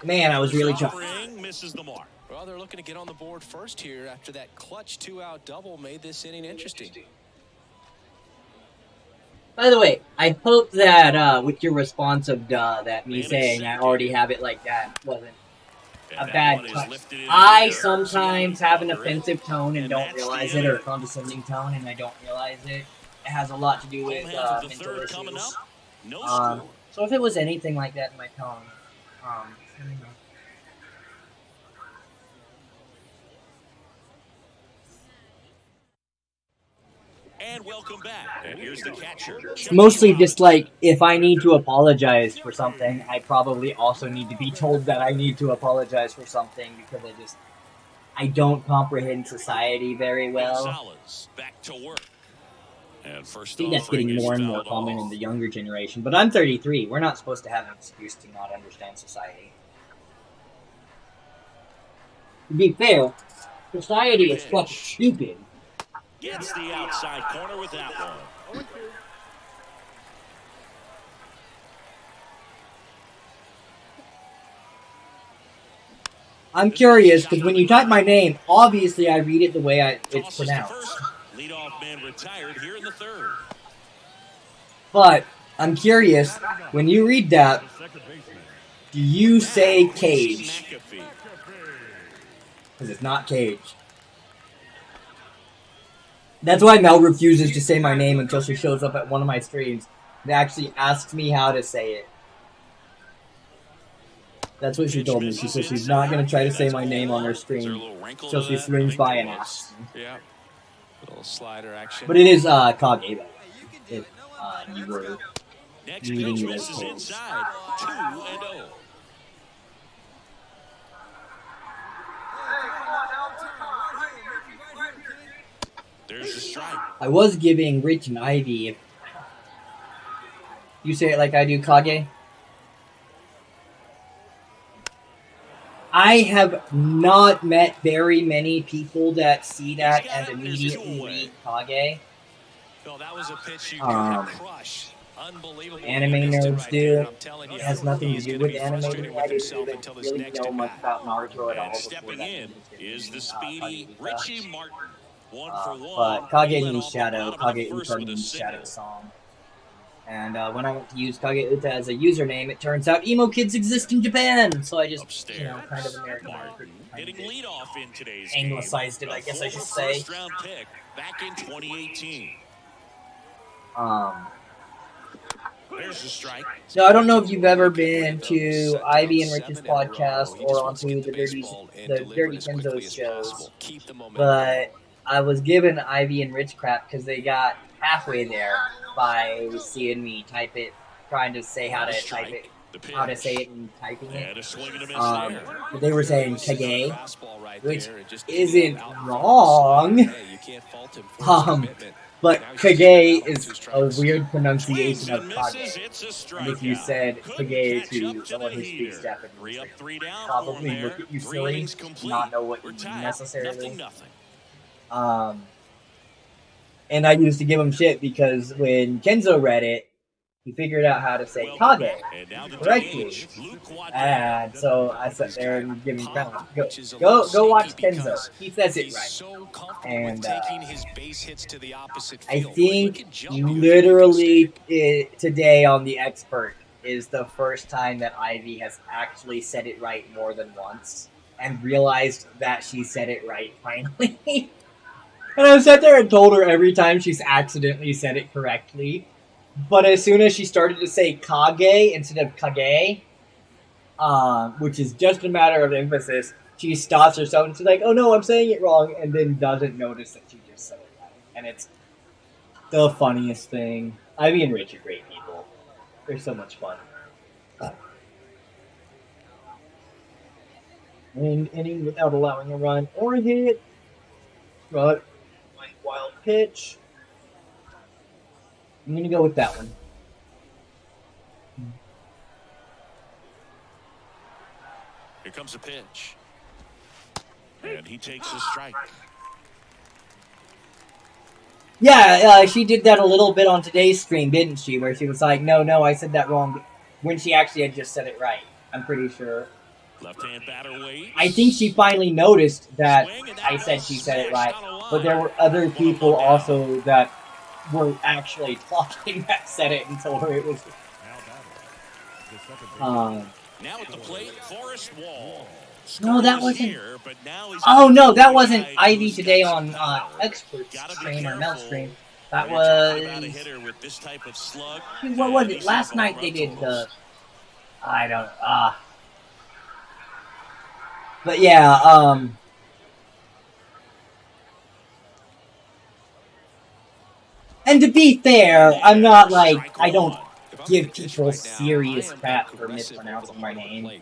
Man, I was really trying. Offering misses the mark. Well, they're looking to get on the board first here after that clutch 2-out double made this inning interesting. By the way, I hope that with your response of duh, that me saying I already have it like that wasn't a bad touch. I sometimes have an offensive tone and don't realize it, or a condescending tone and I don't realize it. It has a lot to do with mental issues. So if it was anything like that in my tone, And welcome back. And here's the catcher. it's mostly just like, if I need to apologize for something, I probably also need to be told that I need to apologize for something, because I don't comprehend society very well. Gonzalez back to work. And I first think that's getting more and more common in the younger generation, but I'm 33. We're not supposed to have an excuse to not understand society. To be fair, society is fucking stupid. Gets the outside corner with that one. I'm curious, because when you type my name, obviously I read it the way it's Tosses to pronounced. first. Leadoff man retired here in the third. But I'm curious, when you read that, do you say Cage? McAfee. Because it's not Cage. That's why Mel refuses to say my name until she shows up at one of my streams and actually asks me how to say it. That's what she told me. She said she's not going to try to say my name on her stream until she swings by and asks me. Yeah. Little slider action. But it is Kage, if you were Next reading pitch it as misses Cage. inside. 2-0. There's the strike. I was giving Rich and Ivy, if you say it like I do, Kage. I have not met very many people that see that and immediately read Kage. No, that was a pitch you could crush. Unbelievable. Anime nerds do. It has nothing to do with anime. I didn't even really know much about Naruto at all before Stepping that. in is the speedy Kage Richie Uta. Martin. 1 for 1. But Kage Led means off the shadow. bottom of the Kage first Uta with a means single. shadow song. And when I went to use Kage Uta as a username, it turns out emo kids exist in Japan. So I just, Upstairs. kind of Americanized Martin it. hitting leadoff in today's Anglicized game. it, I guess I should A say. first-round pick back in 2018. There's a strike. So I don't know if you've ever been to Ivy and Rich's podcast or onto the Dirty Kenzo's shows, but I was given Ivy and Rich crap because they got halfway there by seeing me type it, trying to say how to type it, how to say it and typing it. But they were saying Kage, which isn't wrong. But Kage is a weird pronunciation of Kage. And if you said Kage to someone who speaks Japanese, they probably look at you silly, not know what you mean necessarily. And I used to give him shit because when Kenzo read it, he figured out how to say Kage correctly. And so I sat there and give him credit. Go watch Kenzo. He says it right. And I think literally today on The Expert is the first time that Ivy has actually said it right more than once and realized that she said it right finally. And I sat there and told her every time she's accidentally said it correctly. But as soon as she started to say Kage instead of Kage, which is just a matter of emphasis, she stops herself and she's like, oh no, I'm saying it wrong, and then doesn't notice that she just said it right. And it's the funniest thing. Ivy and Rich are great people. They're so much fun. And inning without allowing a run or a hit. But wild pitch. I'm going to go with that one. Here comes a pitch. And he takes a strike. Yeah, she did that a little bit on today's stream, didn't she? Where she was like, no, I said that wrong. When she actually had just said it right. I'm pretty sure. Left-hand batter waits. I think she finally noticed that I said she said it right. But there were other people also that were actually talking that said it and told her it was. Now at the plate, Forrest Wall. No, that wasn't. Oh no, that wasn't Ivy today on Expert stream or Mel stream. That was. What was it? Last night they did the. I don't. But yeah. And to be fair, I'm not like, I don't give people serious crap for mispronouncing my name. I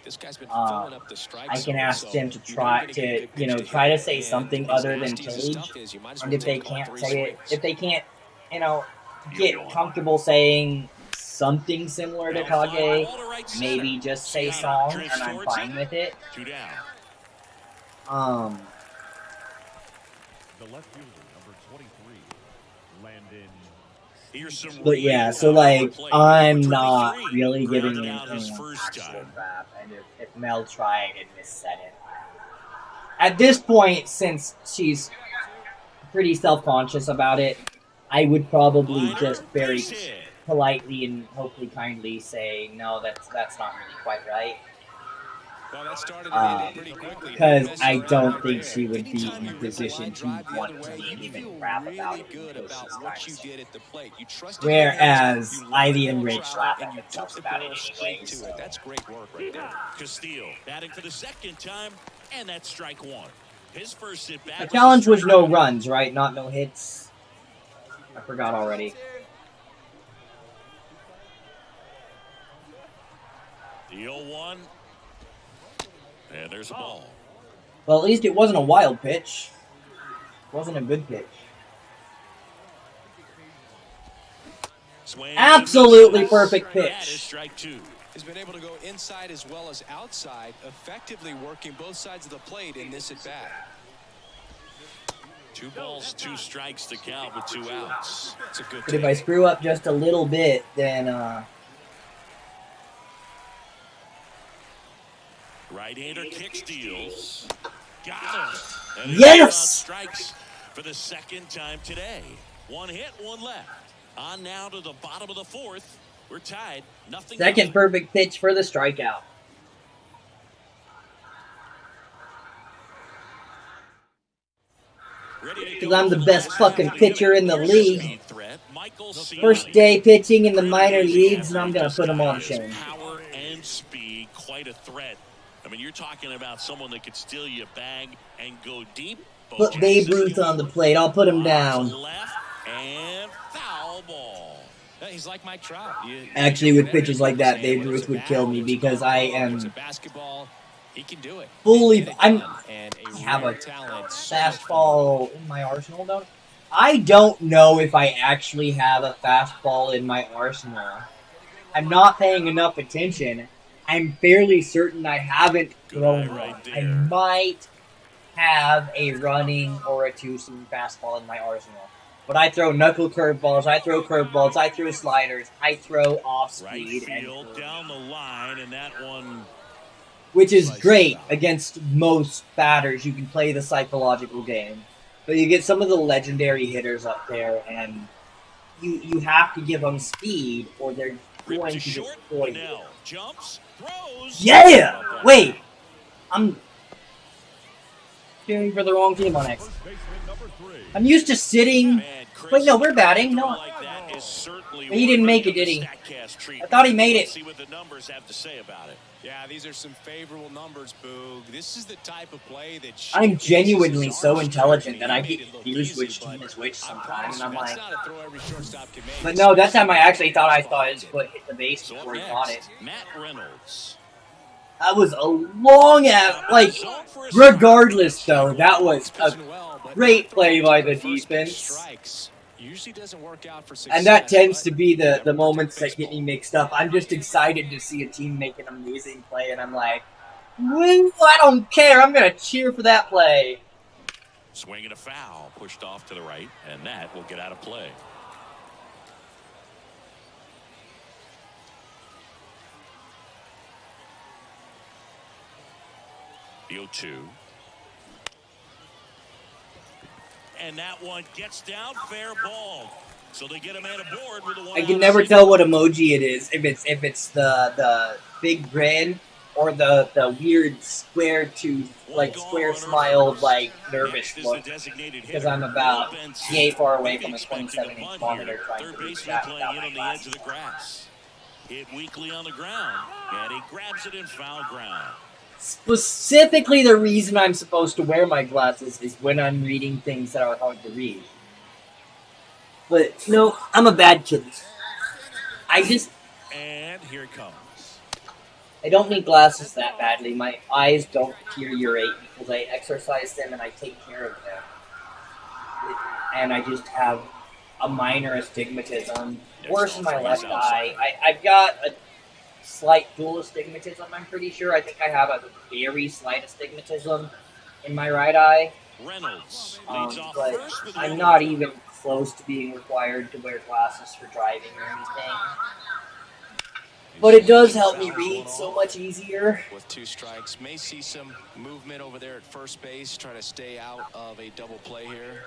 can ask them to try to say something other than Page. And if they can't say it, if they can't, get comfortable saying something similar to Kage, maybe just say song, and I'm fine with it. The left fielder, number 23, Landon. But yeah, so like, I'm not really giving anything actual crap, and if Mel tried and missaid it. At this point, since she's pretty self-conscious about it, I would probably just very politely and hopefully kindly say, no, that's not really quite right. Because I don't think she would be in a position to want to be given crap about it because she's kind of. Whereas Ivy and Rich laugh at themselves about it anyway. So. That's great work right there. Castillo batting for the second time, and that's strike one. His first at bat. The challenge was no runs, right? Not no hits. I forgot already. The 0-1. And there's a ball. Well, at least it wasn't a wild pitch. It wasn't a good pitch. Swing. Absolutely perfect pitch. That is strike two. has been able to go inside as well as outside, effectively working both sides of the plate in this at-bat. 2 balls, 2 strikes to count with 2 outs. It's a good But if I screw up just a little bit, then Right-hander kick steals. Got him. And yes! Strikes for the 2nd time today. 1 hit, 1 left. On now to the bottom of the 4th. We're tied. Nothing. Second perfect pitch for the strikeout. Because I'm the best fucking pitcher in the league. First day pitching in the minor leagues, and I'm going to put him on shame. Power and speed, quite a threat. I mean, you're talking about someone that could steal your bag and go deep. Put Babe Ruth on the plate. I'll put him down. Left and foul ball. He's like Mike Trout. Actually, with pitches like that, Babe Ruth would kill me because I am he can do it. fully. I have a fastball in my arsenal, don't I? Don't know if I actually have a fastball in my arsenal. I'm not paying enough attention. I'm fairly certain I haven't thrown one. I might have a running or a 2-seam fastball in my arsenal. But I throw knuckle curveballs, I throw curveballs, I throw sliders, I throw off speed, right field, down the line, and that one, which is great against most batters. You can play the psychological game, but you get some of the legendary hitters up there, and you have to give them speed, or they're going to destroy you. Jumps, throws. Yeah! Wait, I'm cheering for the wrong team on X. I'm used to sitting. Wait, no, we're batting. No, he didn't make it, did he? I thought he made it. See what the numbers have to say about it. Yeah, these are some favorable numbers, Boog. This is the type of play that I'm genuinely so intelligent that I get confused which team is which sometimes, and I'm like. But no, that time I thought his foot hit the base before he caught it. Matt Reynolds. That was a long ass. Regardless though, that was a great play by the defense. And that tends to be the moments that get me mixed up. I'm just excited to see a team make an amazing play, and I'm like, I don't care. I'm going to cheer for that play. Swing and a foul, pushed off to the right, and that will get out of play. The 0-2. And that one gets down, fair ball. So they get a man aboard with a one. I can never tell what emoji it is. If it's the big grin or the weird square tooth, square smiled, nervous look. Because I'm about yay far away from a 27-inch monitor trying to reach that without my glasses on. Hit weakly on the ground, and he grabs it in foul ground. Specifically, the reason I'm supposed to wear my glasses is when I'm reading things that are hard to read. But, no, I'm a bad kid. And here it comes. I don't need glasses that badly. My eyes don't deteriorate because I exercise them and I take care of them. And I just have a minor astigmatism. Worse in my left eye. I've got a slight dual astigmatism, I'm pretty sure. I think I have a very slight astigmatism in my right eye. Reynolds but I'm not even close to being required to wear glasses for driving or anything. But it does help me read so much easier. With 2 strikes, may see some movement over there at first base, trying to stay out of a double play here.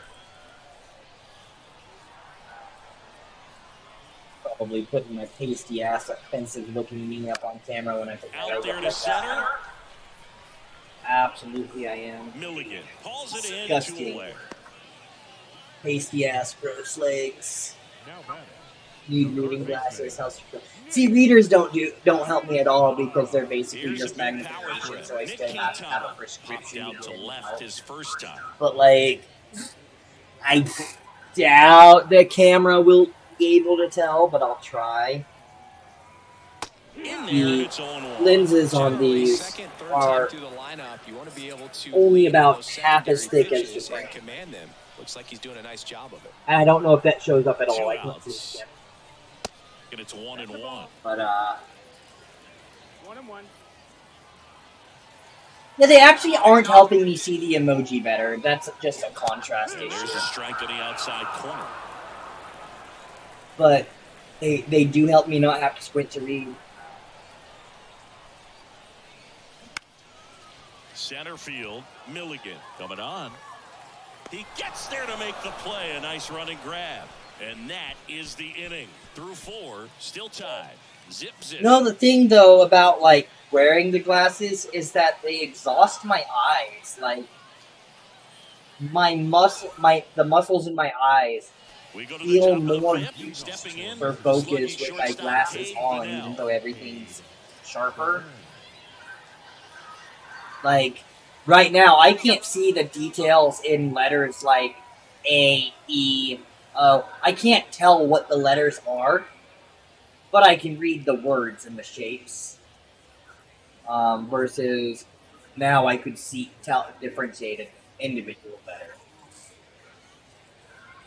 Probably putting my pasty ass offensive looking me up on camera when I put my out there to center. Absolutely I am. Milligan pulls it disgusting. in. Pasty ass, gross legs. Need reading glasses. See, readers don't help me at all because they're basically just magnification, so I still have to have a prescription. Down to left his first time. But I doubt the camera will be able to tell, but I'll try. The lenses on these are only about half as thick as the frame. Looks like he's doing a nice job of it. I don't know if that shows up at all. I can't see it. And it's 1-1. But 1-1. Yeah, they actually aren't helping me see the emoji better. That's just a contrast And issue. there's a strike to the outside corner. But they do help me not have to squint to read. Center field, Milligan coming on. He gets there to make the play. A nice running grab. And that is the inning. Through 4, still tied. Zip, zip. No, the thing though about like wearing the glasses is that they exhaust my eyes. Like the muscles in my eyes We go to the feel top of the more fifth. Stepping in, for focus slugging with my shortstop glasses Cade on, Bunnell. even though everything's sharper. Like right now, I can't see the details in letters like A, E, O. I can't tell what the letters are, but I can read the words and the shapes. Versus now I could differentiate an individual better.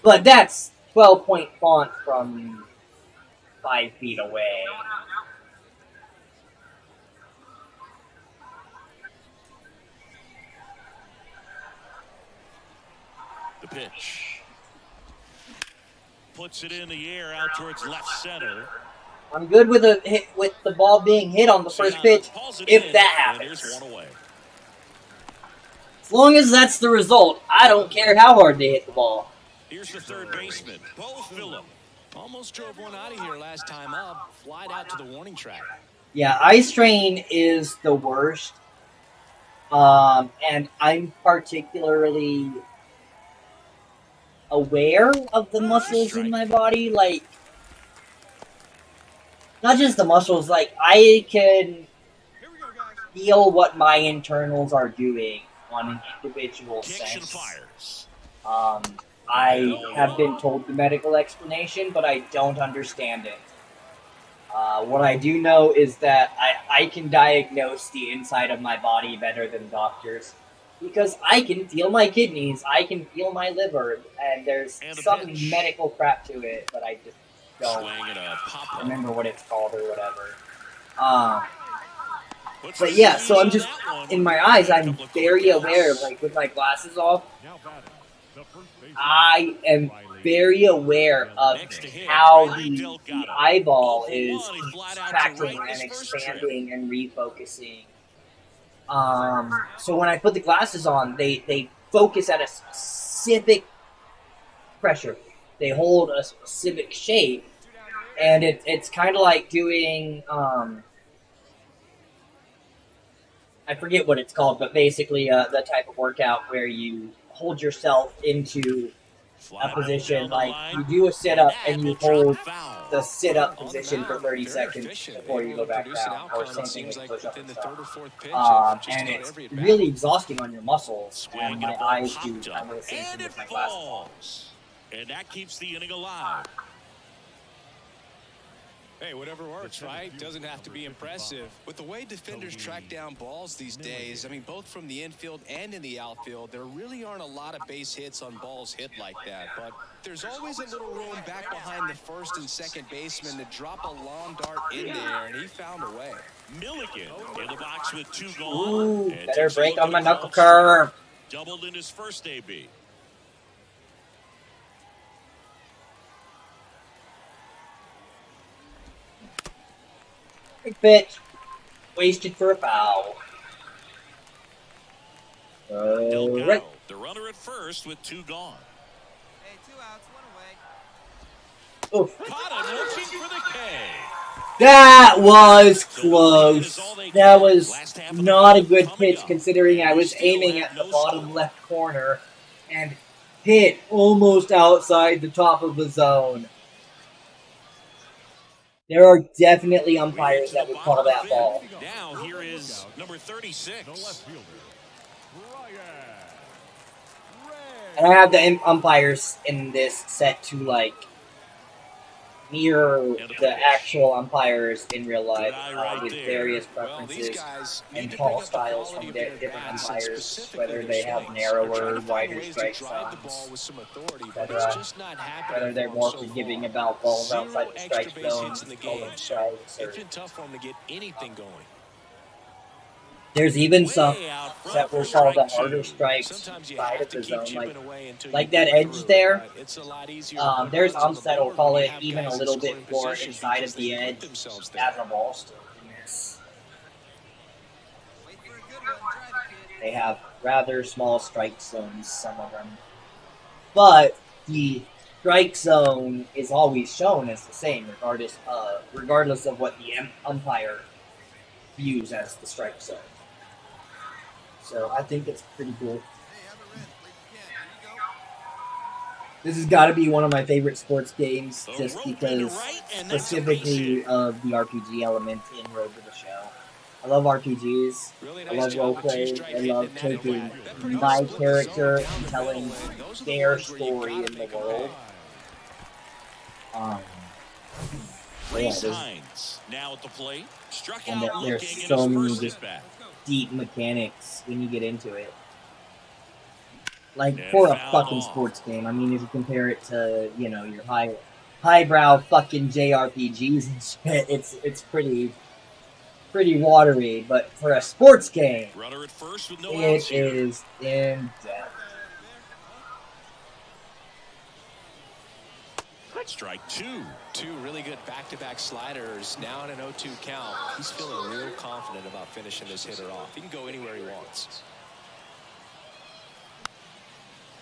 But that's 12-point font from 5 feet away. The pitch. Puts it in the air out towards left center. I'm good with a hit, with the ball being hit on the first pitch, if that happens. There's one away. As long as that's the result, I don't care how hard they hit the ball. Here's the third baseman, Bo Phillip. Almost drove one out of here last time up. Flied out to the warning track. Yeah, eye strain is the worst. And I'm particularly aware of the muscles in my body. Like, not just the muscles, like, I can feel what my internals are doing on an individual sense. I have been told the medical explanation, but I don't understand it. What I do know is that I can diagnose the inside of my body better than doctors. Because I can feel my kidneys, I can feel my liver, and there's some medical crap to it, but I just don't remember what it's called or whatever. But yeah, so I'm just, in my eyes, I'm very aware, like with my glasses off, I am very aware of how the eyeball is contracting and expanding and refocusing. So when I put the glasses on, they focus at a specific pressure. They hold a specific shape, and it's kind of like doing, I forget what it's called, but basically the type of workout where you hold yourself into a position, like you do a sit-up and you hold the sit-up position for 30 seconds before you go back down, or something with push-up and stuff. And it's really exhausting on your muscles, and my eyes do kind of the same thing with my glasses. And that keeps the inning alive. Hey, whatever works, right? Doesn't have to be impressive. With the way defenders track down balls these days, I mean, both from the infield and in the outfield, there really aren't a lot of base hits on balls hit like that. But there's always a little room back behind the first and second baseman to drop a long dart in there, and he found a way. Milligan in the box with 2 gone. Ooh, better break on my knuckle curve. Doubled in his first AB. Big pitch. Wasted for a foul. Right. The runner at first with 2 gone. Hey, 2 outs, 1 away. Oof. Caught him looking for the K. That was close. That was not a good pitch considering I was aiming at the bottom left corner and hit almost outside the top of the zone. There are definitely umpires that would call that ball. Now here is number 36. And I have the umpires in this set to like mirror the actual umpires in real life with various preferences and call styles from different umpires, whether they have narrower, wider strike zones, whether they're more forgiving about balls outside the strike zone, call them strikes, or It's been tough for him to get anything going. There's even some Way out front that for we'll call the strike harder two. strikes Sometimes you side have of to the keep zone, chipping away until like you that get edge through, there. but it's a lot easier to put There's runs on umps the that'll board call when you it have even a guys in little bit scoring more position inside because of the they put edge themselves there. as a ball still miss. Wait for a good one. Drive it, kid. They have rather small strike zones, some of them. But the strike zone is always shown as the same, regardless of what the umpire views as the strike zone. So I think it's pretty cool. Hey, have a rest. Like you can. Here you go. This has got to be one of my favorite sports games, The just rope into because right, and that's a base specifically hit. of the RPG element in Road to the Show. I love RPGs. Really I nice love job role with play. two-strike I hitting love in that at taking bat. That pretty much my split the zone character down and the telling middle, and those are the their ones where you story gotta in the make 'em world. pay. Reese there's- Hines now at the plate. Struck And out there's looking in so his many first just at bat. deep mechanics when you get into it. Like And for a fouled fucking off. sports game. I mean, if you compare it to your highbrow fucking JRPGs and shit, it's pretty watery. But for a sports game, Runner at first with no outs it here. is in depth. Strike two. Two really good back-to-back sliders. Now in an 0-2 count. He's feeling real confident about finishing this hitter off. He can go anywhere he wants.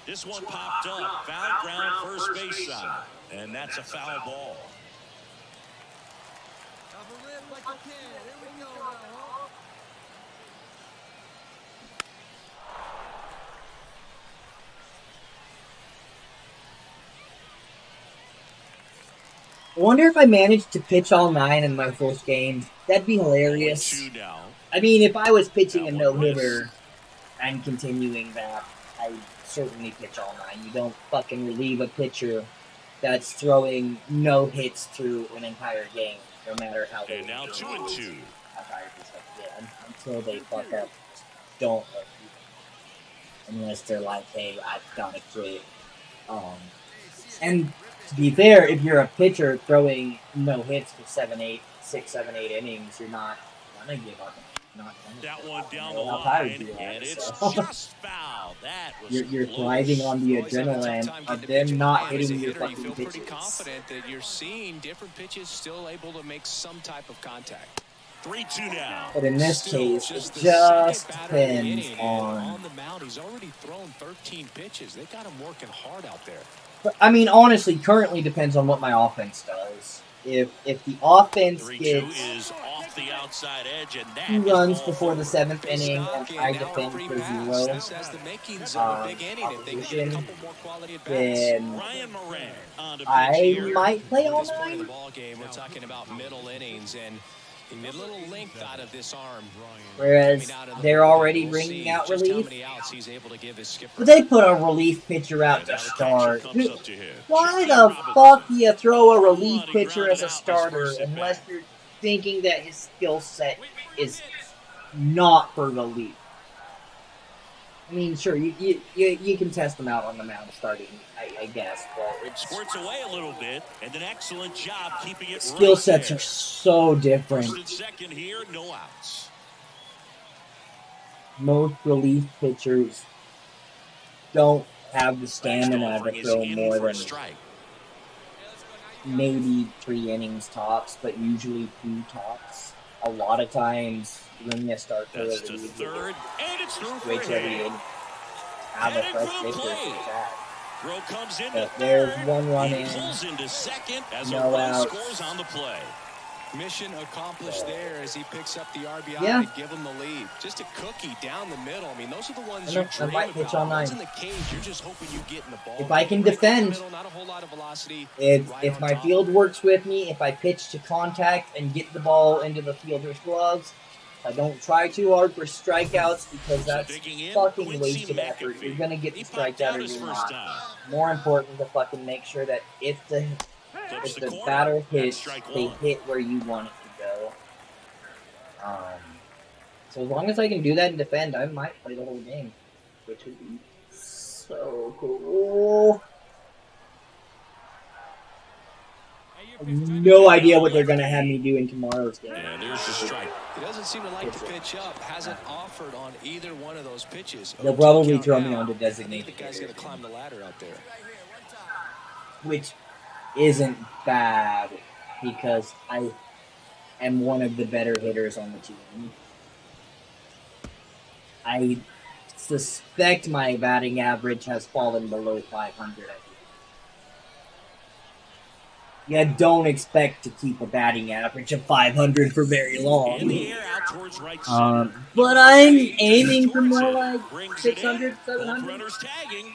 This one popped up. Foul ground first base side. And that's a foul ball. Have a rip like you can. Here we go now, huh? I wonder if I managed to pitch all 9 in my first game. That'd be hilarious. 2 now. I mean, if I was pitching a That one no-hitter and continuing that, I'd certainly pitch all 9. You don't fucking relieve a pitcher that's throwing no hits through an entire game, no matter how they And now 2-2. until they fuck up. Don't let you. Unless they're like, hey, I've got to quit. And to be fair, if you're a pitcher throwing no hits for 6, 7, 8 innings, you're not gonna give up. You're not gonna That give one up. down You the know how tired line, you are, and it's so. just foul. That was You're close. thriving on the Always have a tough adrenaline time of getting a pitch them in not the game. As a hitting your hitter, you fucking feel pretty pitches. confident that you're seeing different pitches still able to make some type of contact. 3-2 now. But in this Still case, it just the just second batter of the depends inning, and on the mound, he's already thrown 13 pitches. They got him working hard out there. But, I mean, honestly, currently depends on what my offense does. If the offense 3-2 gets is off the outside edge, and that 2 is runs ball before the four. 7th inning Stock, and I now a defend free for pass. 0, This has the makings of a big inning if they can get a couple more quality at bats. then Ryan Moran on to pitch I here. might play At all this point in the 9. ball game, we're talking about middle innings, and he made a little length out of this arm. Whereas Coming out of the they're bullpen. already We'll bringing see out just how relief. many outs he's able to give his skipper. But they put a relief pitcher out And to now the catcher start. comes up to him. Why Johnny the Robinson. fuck do you throw a relief He pitcher grounded as a out his starter first at unless bat. you're thinking that his skill set is not for relief? I mean, sure, you can test them out on the mound starting, I guess, but it's Squirts away a little bit, and an excellent job keeping it skill right sets there. are so different. First and second here, no outs. Most relief pitchers don't have the stamina to Offering is throw in more for a than strike. maybe 3 innings tops, but usually 2 tops. A lot of times when you start to That's to relieve, third, and it's through for a switch every hit. inning. Have a Headed fresh for the pitcher plate. for that. Throw comes into But there's third. one run He in. pulls into second as No a run outs. scores on the play. Mission accomplished there as he picks up the RBI Yeah. to give him the lead. Just a cookie down the middle. I mean, those are the ones I you know, I dream might pitch about. all Ones 9. in the cage, you're just hoping you get in the ball. If I can Right down the defend, middle, not a whole lot of velocity. If right if on my top. field works with me, if I pitch to contact and get the ball into the fielder's gloves, I don't try too hard for strikeouts because So that's digging in, fucking Quincy wasted effort. McAfee. You're gonna get the He popped strikeout out or his you're first not. time. More important to fucking make sure that if the Clips the corner. batter That's hits, strike they one. hit where you want it to go. So as long as I can do that and defend, I might play the whole game, which would be so cool. Hey, have no idea what they're going to have me do in tomorrow's game. And there's the strike. He doesn't seem to like to pitch up. Hasn't offered on either one of those pitches. They'll probably 0-2 throw count me now. on to I think designated the guy's hitter, going to climb the ladder out there. which isn't bad because I am one of the better hitters on the team. I suspect my batting average has fallen below 500. You don't expect to keep a batting average of 500 for very In long. the air out towards right center. But I'm aiming for more Towards it. like Brings it in. 600, Both 700. runners tagging.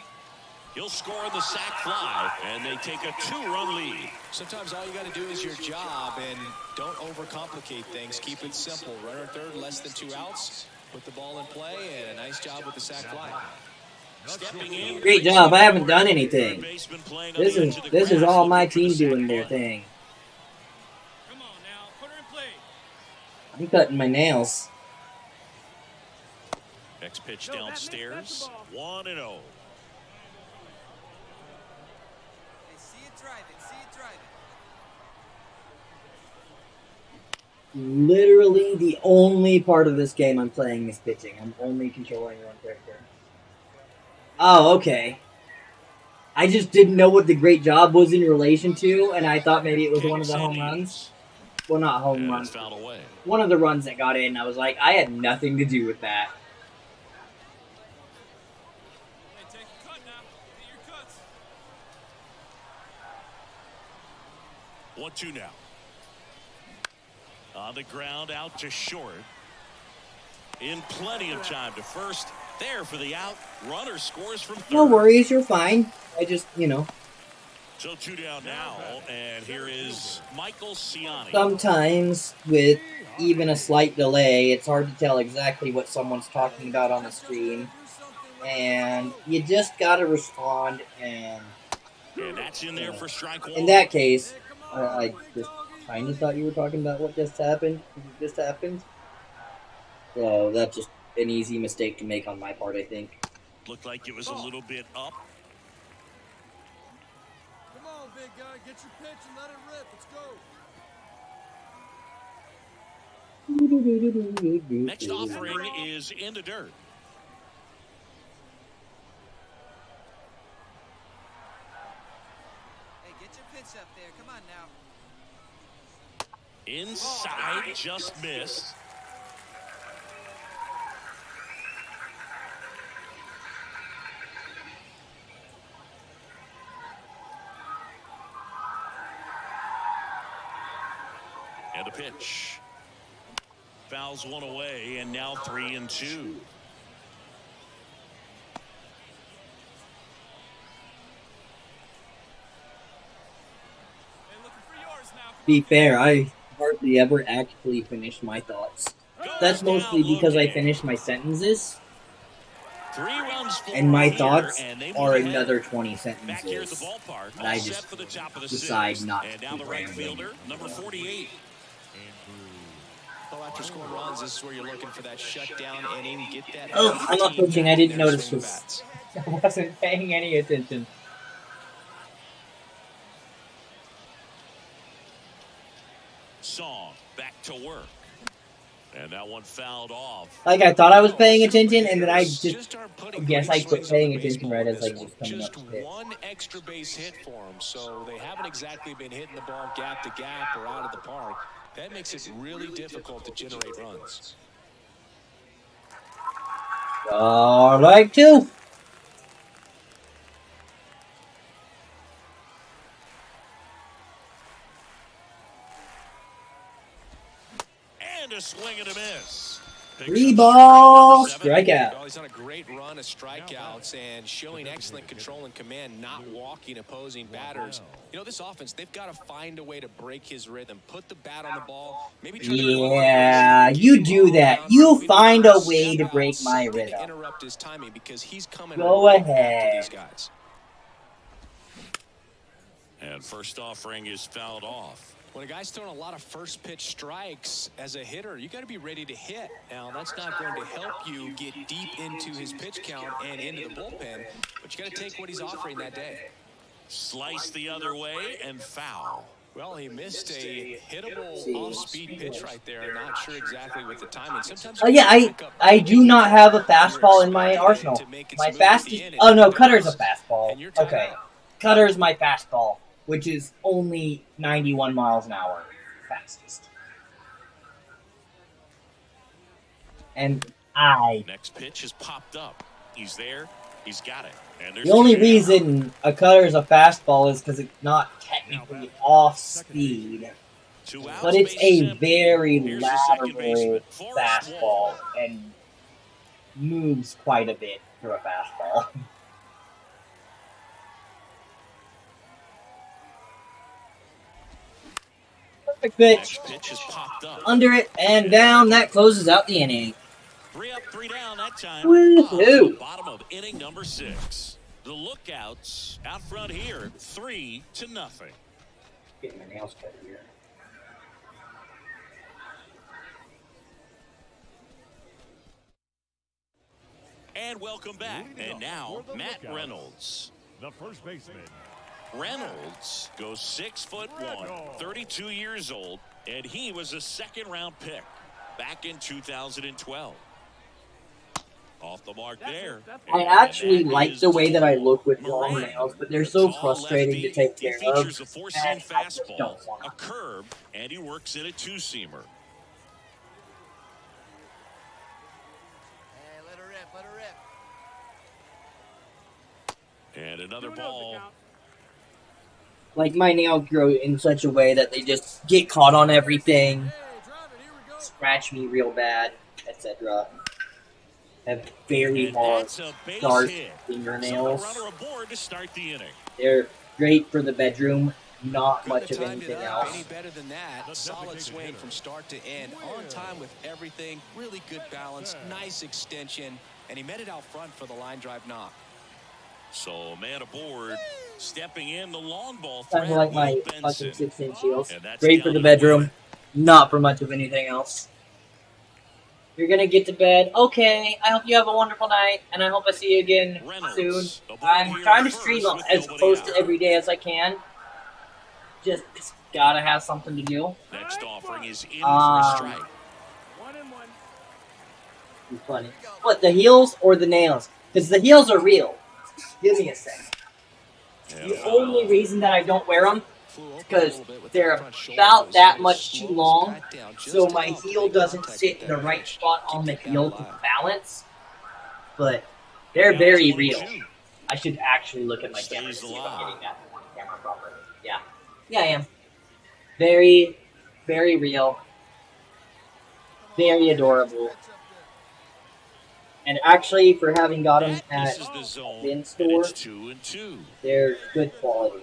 He'll score the sac fly, and they take a 2-run lead. Sometimes all you got to do is your job, and don't overcomplicate things. Keep it simple. Runner third, less than 2 outs. Put the ball in play, and a nice job with the sac fly. Stepping in. Great job. I haven't done anything. Baseman playing on This the is edge of the this is grass, all my looking for the team sac doing their fly. thing. Come on now, put her in play. I'm cutting my nails. Next pitch downstairs. 1-0. Hey, see it driving, see it driving. Literally the only part of this game I'm playing is pitching. I'm only controlling one character. Oh, okay. I just didn't know what the great job was in relation to, and I thought maybe it was one of the home runs. Well, not home And runs. it's fouled away. One of the runs that got in. I was like, I had nothing to do with that. Hey, take a cut now. Get your cuts. 1-2 now. On the ground, out to short. In plenty of time to first. There for the out. Runner scores from third. No worries, you're fine. I just, you know, So 2 down now, and here is Michael Ciani. sometimes with even a slight delay, it's hard to tell exactly what someone's talking about on the screen. And you just gotta respond, and And that's in there for strike 1. in that case, I just kind of thought you were talking about what just happened. It just happened. So that's just an easy mistake to make on my part, I think. Looked like it was a little bit up. Come on, big guy, get your pitch and let it rip. Let's go. Next offering is in the dirt. Hey, get your pitch up there. Come on now. Inside, just missed. And a pitch. Fouls one away, and now 3-2. Be fair, I hardly ever actually finish my thoughts. That's mostly because I finish my sentences, 3 runs for and my here, thoughts and they are move ahead. another 20 Back here at the sentences. ballpark, And all I set just for the top of the decide 6th. not And to now the right rambling. fielder, number 48. Well, after scoring runs, this is where you're looking for that shutdown inning. Get that. Oh, I'm not team pitching. I back didn't there notice swinging this. bats. I wasn't paying any attention. Song back to work. And that one fouled off. Like, I thought I was paying attention, and then I just aren't putting guess great I quit swings on paying the attention baseball right in as this I was one. coming up Just to pitch. one extra base hit for them, so they haven't exactly been hitting the ball gap to gap or out of the park. That makes it really difficult to generate runs. All right, two. And a swing and a miss. Picks 3 up ball strike number 7. strikeout. Well, he's on a great run of strikeouts and showing excellent control and command, not walking opposing batters. You know, this offense, they've got to find a way to break his rhythm, put the bat on the ball, maybe try to Yeah, you do that. You find a way to break my something to rhythm. interrupt his timing because he's coming Go right after ahead. these guys. And first offering is fouled off. When a guy's throwing a lot of first pitch strikes as a hitter, you got to be ready to hit. Now, that's not going to help you get deep into his pitch count and into the bullpen, but you got to take what he's offering that day. Slice the other way and foul. Well, he missed a hittable off-speed pitch right there. Not sure exactly with the timing. Sometimes. Yeah, I do not have a fastball in my arsenal. My fastest. Oh no, cutter's a fastball. Okay, cutter's my fastball, which is only 91 miles an hour fastest. And Next pitch has popped up. He's there. He's got it. And there's the only reason a cutter is a fastball is because it's not technically off speed, but it's a very lateral fastball and moves quite a bit for a fastball. Perfect pitch. Under it and down. That closes out the inning. 3 up, 3 down that time. Woo-hoo. Bottom of inning number 6. The Lookouts out front here, 3-0. Getting my nails cut here. And welcome back. And now, Matt Reynolds. The first baseman. Reynolds goes 6'1", 32 years old, and he was a second-round pick back in 2012. Off the mark there. I actually like the way that I look with long nails, but they're so frustrating to take care of. Features a four-seam fastball, a curve, and he works in a two-seamer. Hey, let her rip, let her rip. And another ball. Like, my nails grow in such a way that they just get caught on everything, Hey, drive it, here we go. scratch me real bad, etc. Have very And hard, that's a base sharp hit. fingernails. So the runner aboard to start the inning. They're great for the bedroom, not Couldn't much have of timed it anything up else. any better than that. Solid swing from start to end. On time with everything. Really good balance. Nice extension. And he met it out front for the line drive knock. So man aboard, stepping in the long ball Kind threat. of like my Will fucking Benson. 6-inch heels. And that's Great for down the to bedroom, one. not for much of anything else. You're gonna get to bed. Okay, I hope you have a wonderful night, and I hope I see you again Reynolds, soon. aboard I'm here trying to first stream with as nobody close out. to every day as I can. Just gotta have something to do. Next offering is in for a strike. 1-1. Be funny. What, the heels or the nails? Because the heels are real. Give me a second. The only reason that I don't wear them because they're about that much too long, so my heel doesn't sit in the right spot on the heel to balance. But they're very real. I should actually look at my camera to see if I'm getting that on camera properly. Yeah. Yeah, I am. Very, very real. Very adorable. And actually, for having got them at This is the zone, the and in-store, it's 2-2. they're good quality.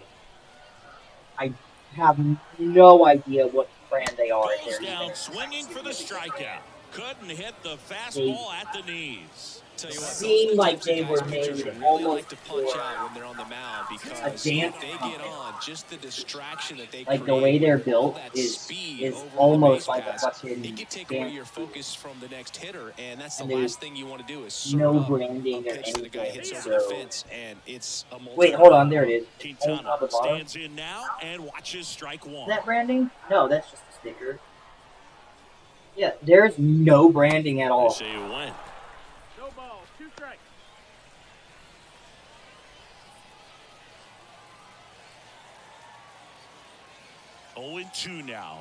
I have no idea what brand they are. Goes They're down even- swinging for the strikeout. Couldn't hit the fastball at the knees. Tell you what, Seemed those are the like types of they guys were pitchers made really almost like to punch for out when they're on the mound because a dance if they get company. on, just the distraction that they Like, the create way they're with all built that is speed over the almost base like a pass, fucking it can take away dance your focus from the next hitter, and that's the And there's last thing you want to do is serve no up branding a or pitch that the guy anything, hits over the so- fence, and it's a Wait, hold on, there it is. On Quintana top of the bottom. stands in now and watches strike Is one. that branding? No, that's just a sticker. Yeah, there's no branding at They all. say it went. No ball, 2 strikes. Oh, 0-2 now.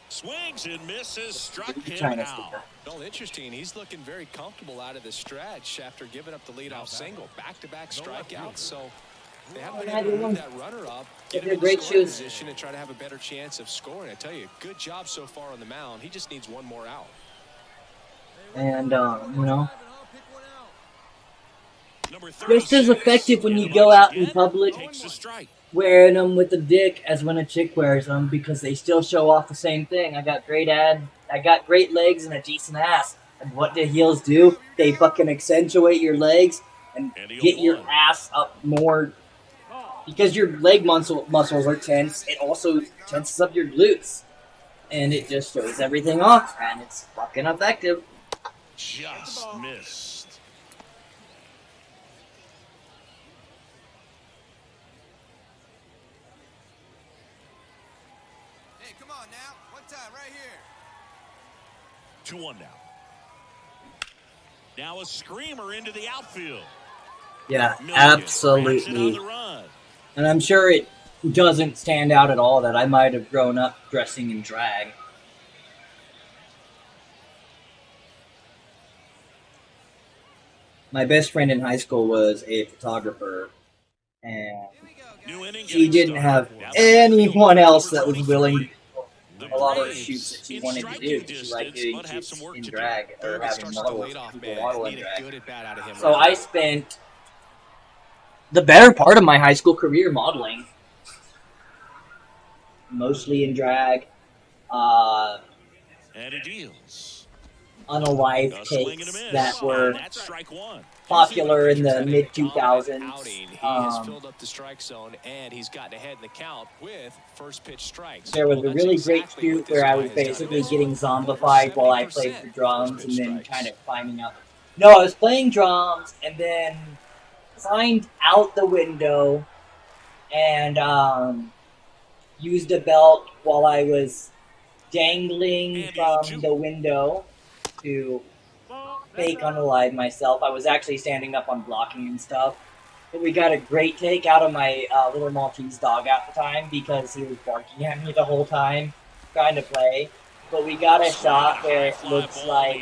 Swings and misses, struck Look at the him China out. sticker. Well, interesting. He's looking very comfortable out of the stretch after giving up the leadoff single. Back-to-back strikeouts, so they haven't been able to move that runner up, get They're him in great scoring shoes. position, and try to have a better chance of scoring. I tell you, good job so far on the mound. He just needs one more out. And, you know, I'll pick one out. Number just as 36, effective when in you the go box out in again, public takes the strike. wearing them with a dick as when a chick wears them because they still show off the same thing. I got great legs and a decent ass. And what do heels do? They fucking accentuate your legs and And he'll get your one. ass up more. Because your leg muscles are tense, it also tenses up your glutes. And it just shows everything off, and it's fucking effective. Just missed. Hey, come on now. One time, right here. 2-1 now. Now a screamer into the outfield. Yeah, Milligan grabs it on absolutely. the run. And I'm sure it doesn't stand out at all that I might have grown up dressing in drag. My best friend in high school was a photographer, and New inning she getting didn't have started. Now anyone else number that was 23. willing to The do a lot of the Braves shoots that she in wanted to do striking because she liked distance, doing but have some shoots work in to do. drag or Berg having starts to models, lead off, people man. model in Need a drag. good at bat out of him. So right I spent the better part of my high school career modeling, mostly in drag, And he deals. unalive A swing and a takes miss. that were And that's strike one. popular in the mid Dominant 2000s. outing. He has filled up the strike zone, and he's gotten ahead in the count with first pitch strikes. There was Well, a that's really great exactly shoot what this where I guy was has done in basically this getting one. zombified while I 70% played the drums first and then pitch kind of strikes. finding out. No, I was playing drums and then climbed out the window and used a belt while I was dangling And from 0-2. the window to fake unalive myself. I was actually standing up on blocking and stuff. But we got a great take out of my little Maltese dog at the time because he was barking at me the whole time trying to play. But we got a shot where it looks like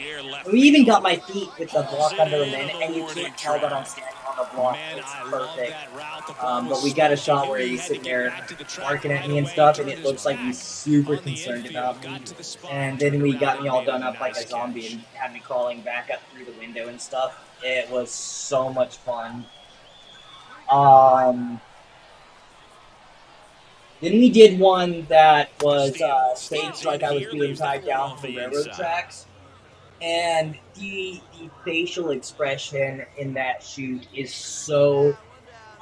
we even got my feet with the block under them in, and you can't tell that I'm standing on the block. Man, It's I love perfect. that route. The ball But was we got a smoked. shot He where knew he he's had to sitting get there back to the track barking at right me and away. stuff, and Turned it his looks like back he's super on the concerned infield. about me. Got to the spot, And then turned we around got and me all made a done up like a nice zombie catch. and had me crawling back up through the window and stuff. It was so much fun. Then we did one that was staged like I was being tied down to the railroad tracks. And the facial expression in that shoot is so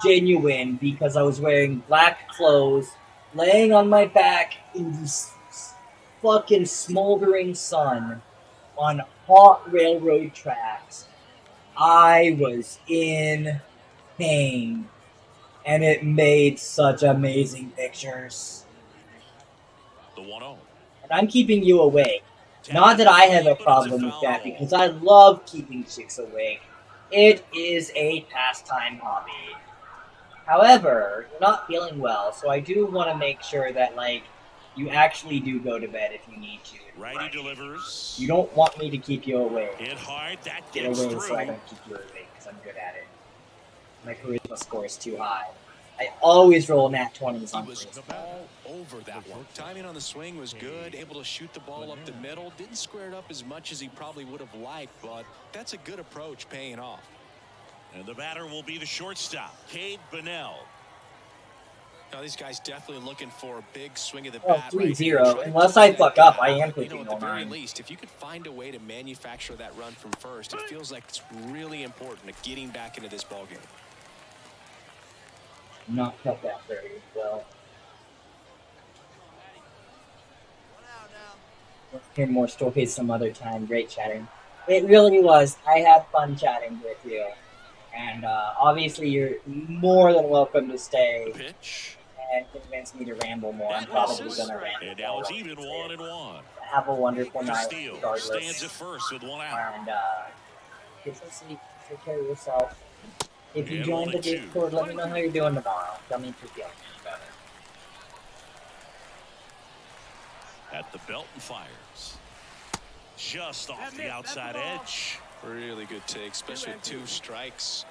genuine because I was wearing black clothes, laying on my back in this fucking smoldering sun on hot railroad tracks. I was in pain, and it made such amazing pictures. The 1-0. And I'm keeping you awake. Not that I have a problem with that, because I love keeping chicks awake. It is a pastime hobby. However, you're not feeling well, so I do want to make sure that, like, you actually do go to bed if you need to. Righty delivers. You don't want me to keep you awake. Hit hard. That Get gets away through. so I don't keep you awake, because I'm good at it. My charisma score is too high. I always roll nat 20s on He was charisma. all over that one. Timing on the swing was good, able to shoot the ball up the middle. Didn't square it up as much as he probably would have liked, but that's a good approach paying off. And the batter will be the shortstop, Cade Bunnell. Now, these guys definitely looking for a big swing of the Oh, bat. 3-0. Unless I fuck up, I am clicking at the very 09. least, if you could find a way to manufacture that run from first, it feels like it's really important to getting back into this ballgame. Not cut that very well. Let's hear more stories some other time. Great chatting. It really was. I had fun chatting with you. And obviously you're more than welcome to stay Pitch. and convince me to ramble more. I'm probably going to ramble. And now it's even 1-1. Have a wonderful night, Castillo stands regardless. at first with 1 out. And get some sleep. Take care of yourself. If you And join the 1-2. Discord, let me know how you're doing tomorrow. Tell me if you're feeling better. At the belt and fires. Just off the outside edge. Really good take, especially with 2 strikes.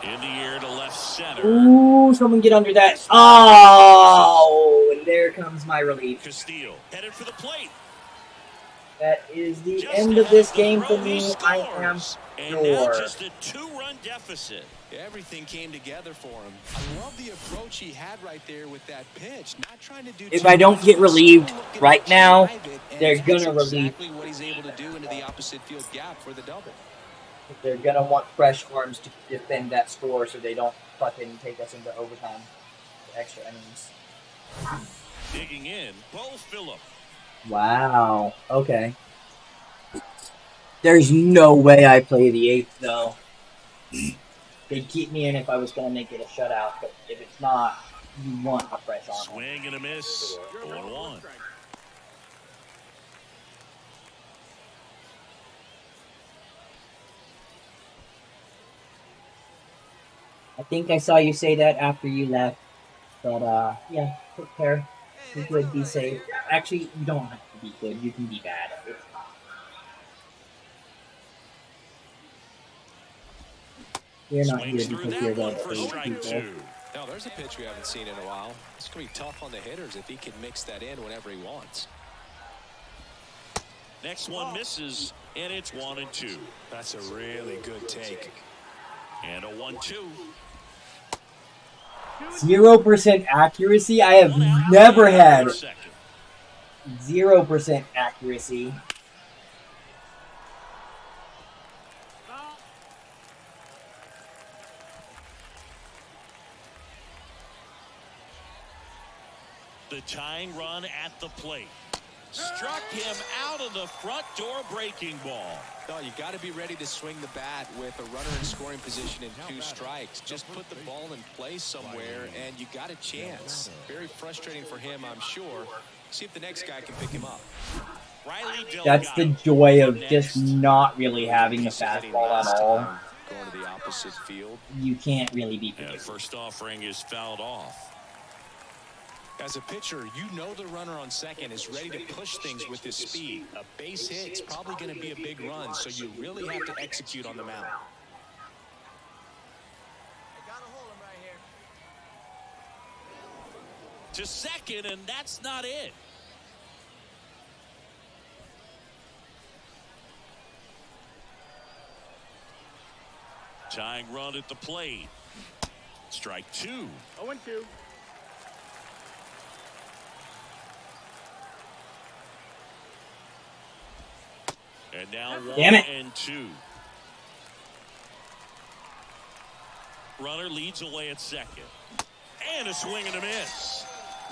In the air to left center. Ooh, someone get under that. Oh, and there comes my relief. Castillo headed for the plate. That is the Just end of ahead this the game throw, for he me. I am scores. And now sure. just a 2-run deficit. Everything came together for him. I love the approach he had right there with that pitch. Not trying to do If too I don't much, get but relieved still looking right to now, drive it, and they're that's gonna relieve. exactly what he's able to do into the opposite field gap for the double. They're gonna want fresh arms to defend that score so they don't fucking take us into overtime. For extra innings. Digging in, Bo Phillip. Wow. Okay. There's no way I play the 8th though. They'd keep me in if I was gonna make it a shutout, but if it's not, You want a fresh arm. Swing and a miss. 0-1. I think I saw you say that after you left. But, yeah, take care. Be good, be safe. Actually, you don't have to be good. You can be bad. It's fine. You're not here Swings through because you're that one the for eight strike people. 2. Now, there's a pitch we haven't seen in a while. It's going to be tough on the hitters if he can mix that in whenever he wants. Next one misses, and it's 1-2. That's a really good take. And a 1-2. 0% accuracy? I have never had 0% accuracy. The tying run at the plate. Struck him out of the front door breaking ball. No, you got to be ready to swing the bat with a runner in scoring position and 2 strikes. Just put the ball in place somewhere, and you got a chance. Very frustrating for him, I'm sure. See if the next guy can pick him up. That's the joy of just not really having a fastball at all. Going to the opposite field. You can't really be And predictable. first offering is fouled off. As a pitcher, you know the runner on second is ready to push things with his speed. A base hit's probably going to be a big run, so you really have to execute on the mound. I got a hold him right here. To second, and that's not it. Tying run at the plate. Strike 2. 0-2. And now Damn it. 1-2. Runner leads away at second. And a swing and a miss.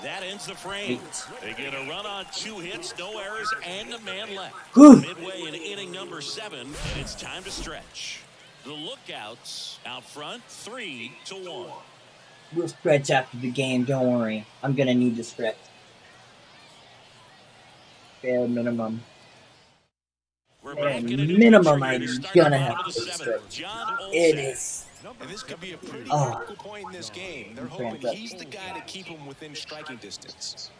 That ends the frame. They get a run on 2 hits, no errors, and a man left. Whew. Midway in inning number 7, and it's time to stretch. The Lookouts out front, 3-1. We'll stretch after the game, don't worry. I'm gonna need to stretch. Bare minimum. We're Bare back in a new minimum, entry I'm to start gonna the have bottom of to the 7th. stretch. John It Olsen. is. And this could be a pretty Oh. critical point in this game. They're hoping he's the guy to keep him within striking distance.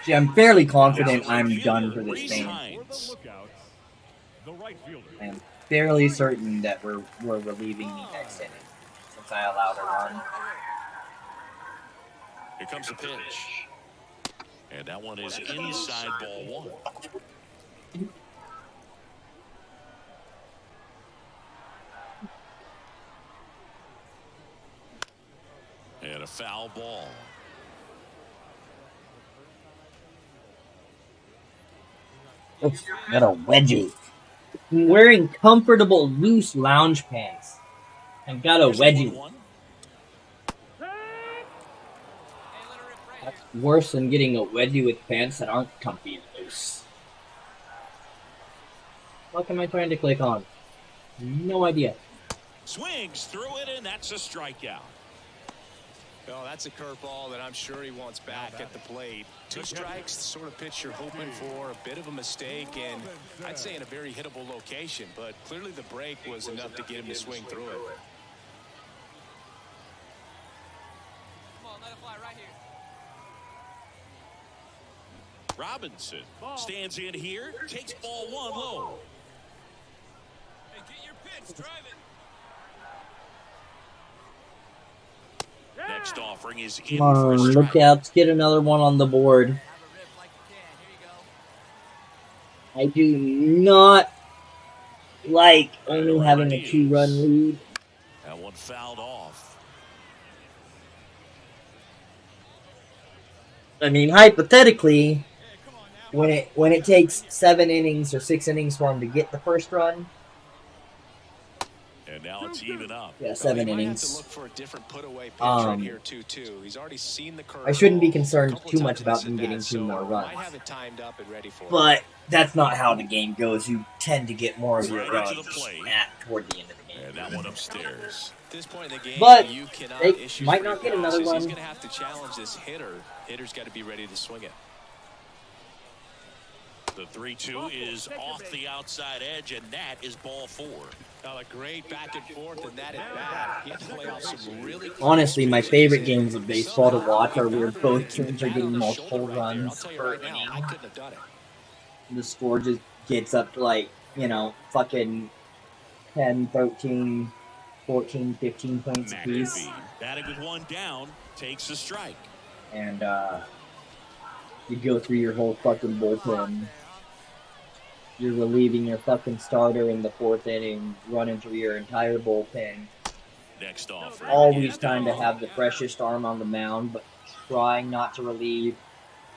See, I'm fairly confident I'm done for this game. For the Lookouts, the right fielder. I am fairly certain that we're relieving me next inning since I allowed a run. Here comes a pitch. And that one is inside ball 1. And a foul ball. Oops, got a wedgie. I'm wearing comfortable, loose lounge pants. I've got a wedgie. 1-1. That's worse than getting a wedgie with pants that aren't comfy and loose. What am I trying to click on? No idea. Swings through it, and that's a strikeout. Well, that's a curveball that I'm sure he wants back at the plate. 2 strikes, the sort of pitch you're hoping for, a bit of a mistake, and I'd say in a very hittable location, but clearly the break was enough to get him to swing through it. Come on, let it fly right here. Robinson stands in here, takes ball 1 low. Hey, get your pitch, drive it. Next offering is in Come for a on, strike. Lookouts, get another one on the board. Have a rip like you can. Here you go. I do not like only having a 2-run lead. That one fouled off. I mean, hypothetically, when it takes 7 innings or 6 innings for him to get the first run, And now it's even up. Yeah, 7 He might have to innings. look for a different put-away pitch right here, too. He's already seen the curve I shouldn't be ball concerned a couple too times much in about this them getting at-bat, 2 more so runs. might have it timed up and ready for it. But that's not how the game goes. You tend to get more of your Right into runs the plate. toward the end of the game. And that one upstairs. At this point in the game, But you cannot they issue might free not get another passes. He's one. going to have to challenge this hitter. Hitter's got to be ready to swing it. The 3-2 is off the outside edge, and that is ball 4. Now a great back and forth, and that at bat. He had to lay off some really. Honestly, my favorite games of baseball to watch are where both teams are getting multiple runs per inning. I couldn't have done it. The score just gets up to like, fucking 10, 13, 14, 15 points apiece. McAfee, batting with one down, takes a strike. And you go through your whole fucking bullpen. You're relieving your fucking starter in the 4th inning, running through your entire bullpen. Next offer. Always trying to have the freshest arm on the mound, but trying not to relieve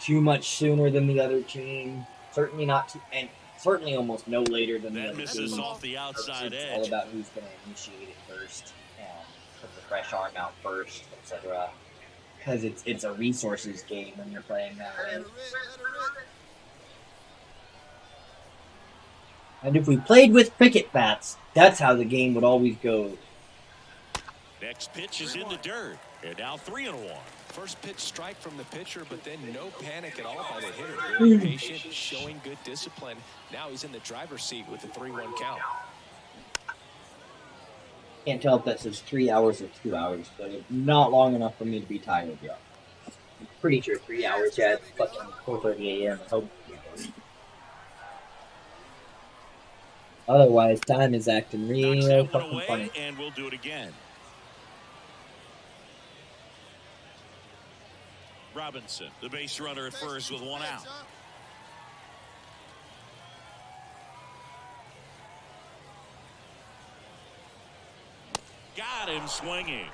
too much sooner than the other team. Certainly not too, and certainly almost no later than the That other misses team. off the outside It's edge. all about who's going to initiate it first and put the fresh arm out first, etc. Because it's a resources game when you're playing that way. And if we played with cricket bats, that's how the game would always go. Next pitch is in the dirt. And now 3-1. First pitch strike from the pitcher, but then no panic at all by the hitter. Very patient, showing good discipline. Now he's in the driver's seat with the 3-1 count. Can't tell if that says 3 hours or 2 hours, but it's not long enough for me to be tired yet. I'm pretty sure 3 hours, yeah, it's fucking 4:30 a.m. So, otherwise, time is acting Knocks real that one fucking away, funny. and we'll do it again. Robinson, the base runner at first with 1 out. Got him swinging.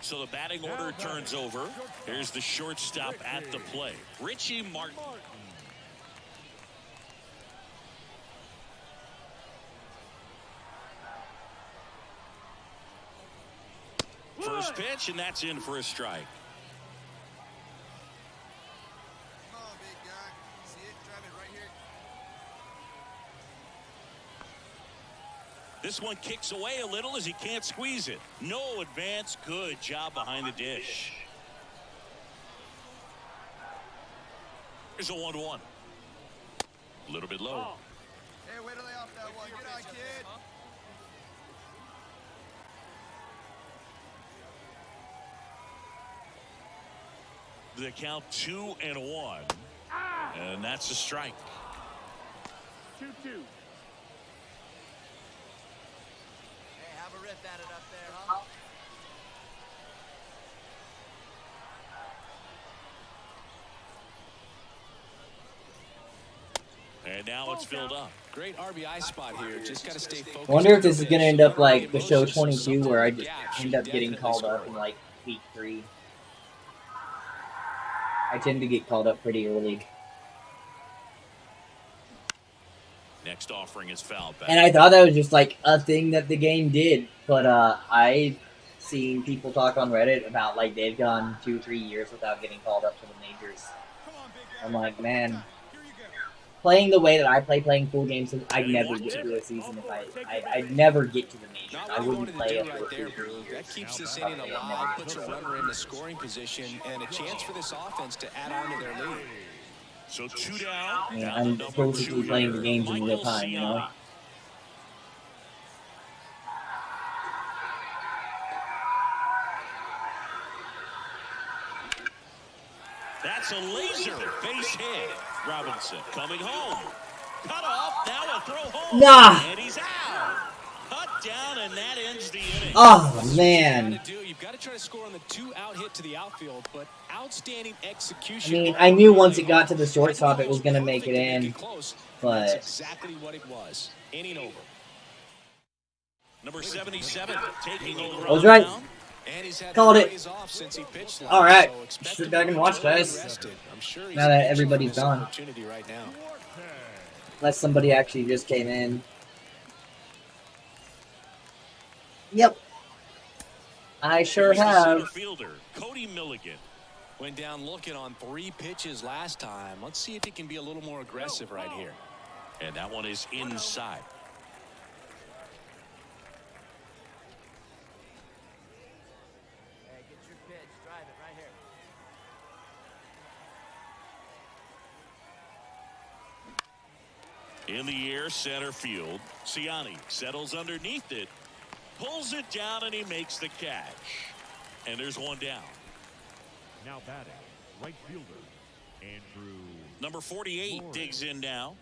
So the batting order turns over. Here's the shortstop at the plate, Richie Martin. First pitch, and that's in for a strike. Come on, big guy. See it? Drive it right here. This one kicks away a little as he can't squeeze it. No advance. Good job behind the dish. Here's a 1-1. A little bit low. Hey, way to lay off that one. Good eye, kid. The count 2-1. And that's a strike. 2-2. Hey, have a rip at it up there, huh? And now it's filled up. Great RBI spot here. Just got to stay focused. I wonder if this is going to end up like the show 22, where I just end up getting called up in like week 3. I tend to get called up pretty early. Next offering is fouled back. And I thought that was just like a thing that the game did. But I've seen people talk on Reddit about like they've gone 2-3 years without getting called up to the majors. I'm like, man, playing the way that I play, playing full games, I'd never get to a season if I'd never get to the majors. Not I what you wouldn't wanted to play do it for right there, 2-3 Brew. years. That keeps this inning alive, puts a runner in the scoring position, and a chance for this offense to add on to their lead. So 2 down. I mean, Down to I'm number supposed to 2 be playing the here, games in real Michael time, you know? Ciani. That's a laser base hit. Robinson coming home. Cut off. Now a throw home. Nah. And he's out. Cut down, and that ends the inning. Oh, man. You've got to try to score on the 2-out hit to the outfield, but outstanding I execution. mean, I knew once it got to the shortstop it was going to make it in, That's but exactly what it was. Inning over. Number 77 taking over. I was right. And he's had Called it. days off since he pitched All right. so expect Sit him back to and be watch, fully guys. rested. I'm sure he's Now that anxious for everybody's this gone. opportunity right now. Unless somebody actually just came in. Yep. I sure Here's the center have. fielder, Cody Milligan. Went down looking on 3 pitches last time. Let's see if he can be a little more aggressive right here. And that one is inside. Hey, get your pitch. Drive it right here. In the air, center field. Ciani settles underneath it, pulls it down, and he makes the catch. And there's one down. Now batting, right fielder, Andrew. Number 48 digs in now.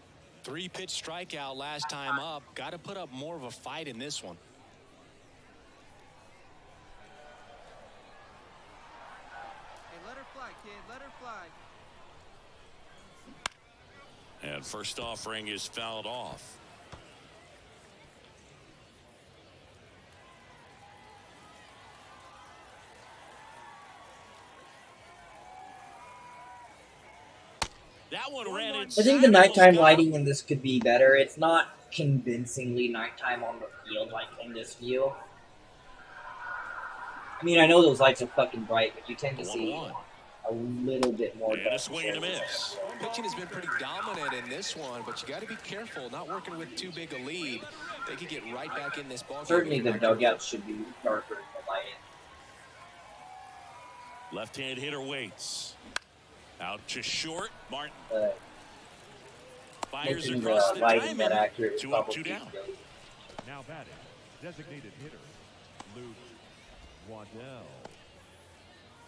3-pitch strikeout last time up. Got to put up more of a fight in this one. Hey, let her fly, kid. Let her fly. And first offering is fouled off. That one ran inside. I think the nighttime lighting in this could be better. It's not convincingly nighttime on the field like in this view. I mean, I know those lights are fucking bright, but you tend to see a little bit more. And a swing and a miss. Pitching has been pretty dominant in this one, but you got to be careful not working with too big a lead. They could get right back in this ball game. Certainly the dugouts should be darker in the lighting. Left-hand hitter waits. Out to short. Martin fires Making across the the lighting that diamond. accurate is 2 up, probably 2 down. good. Now batting, designated hitter, Luke Waddell.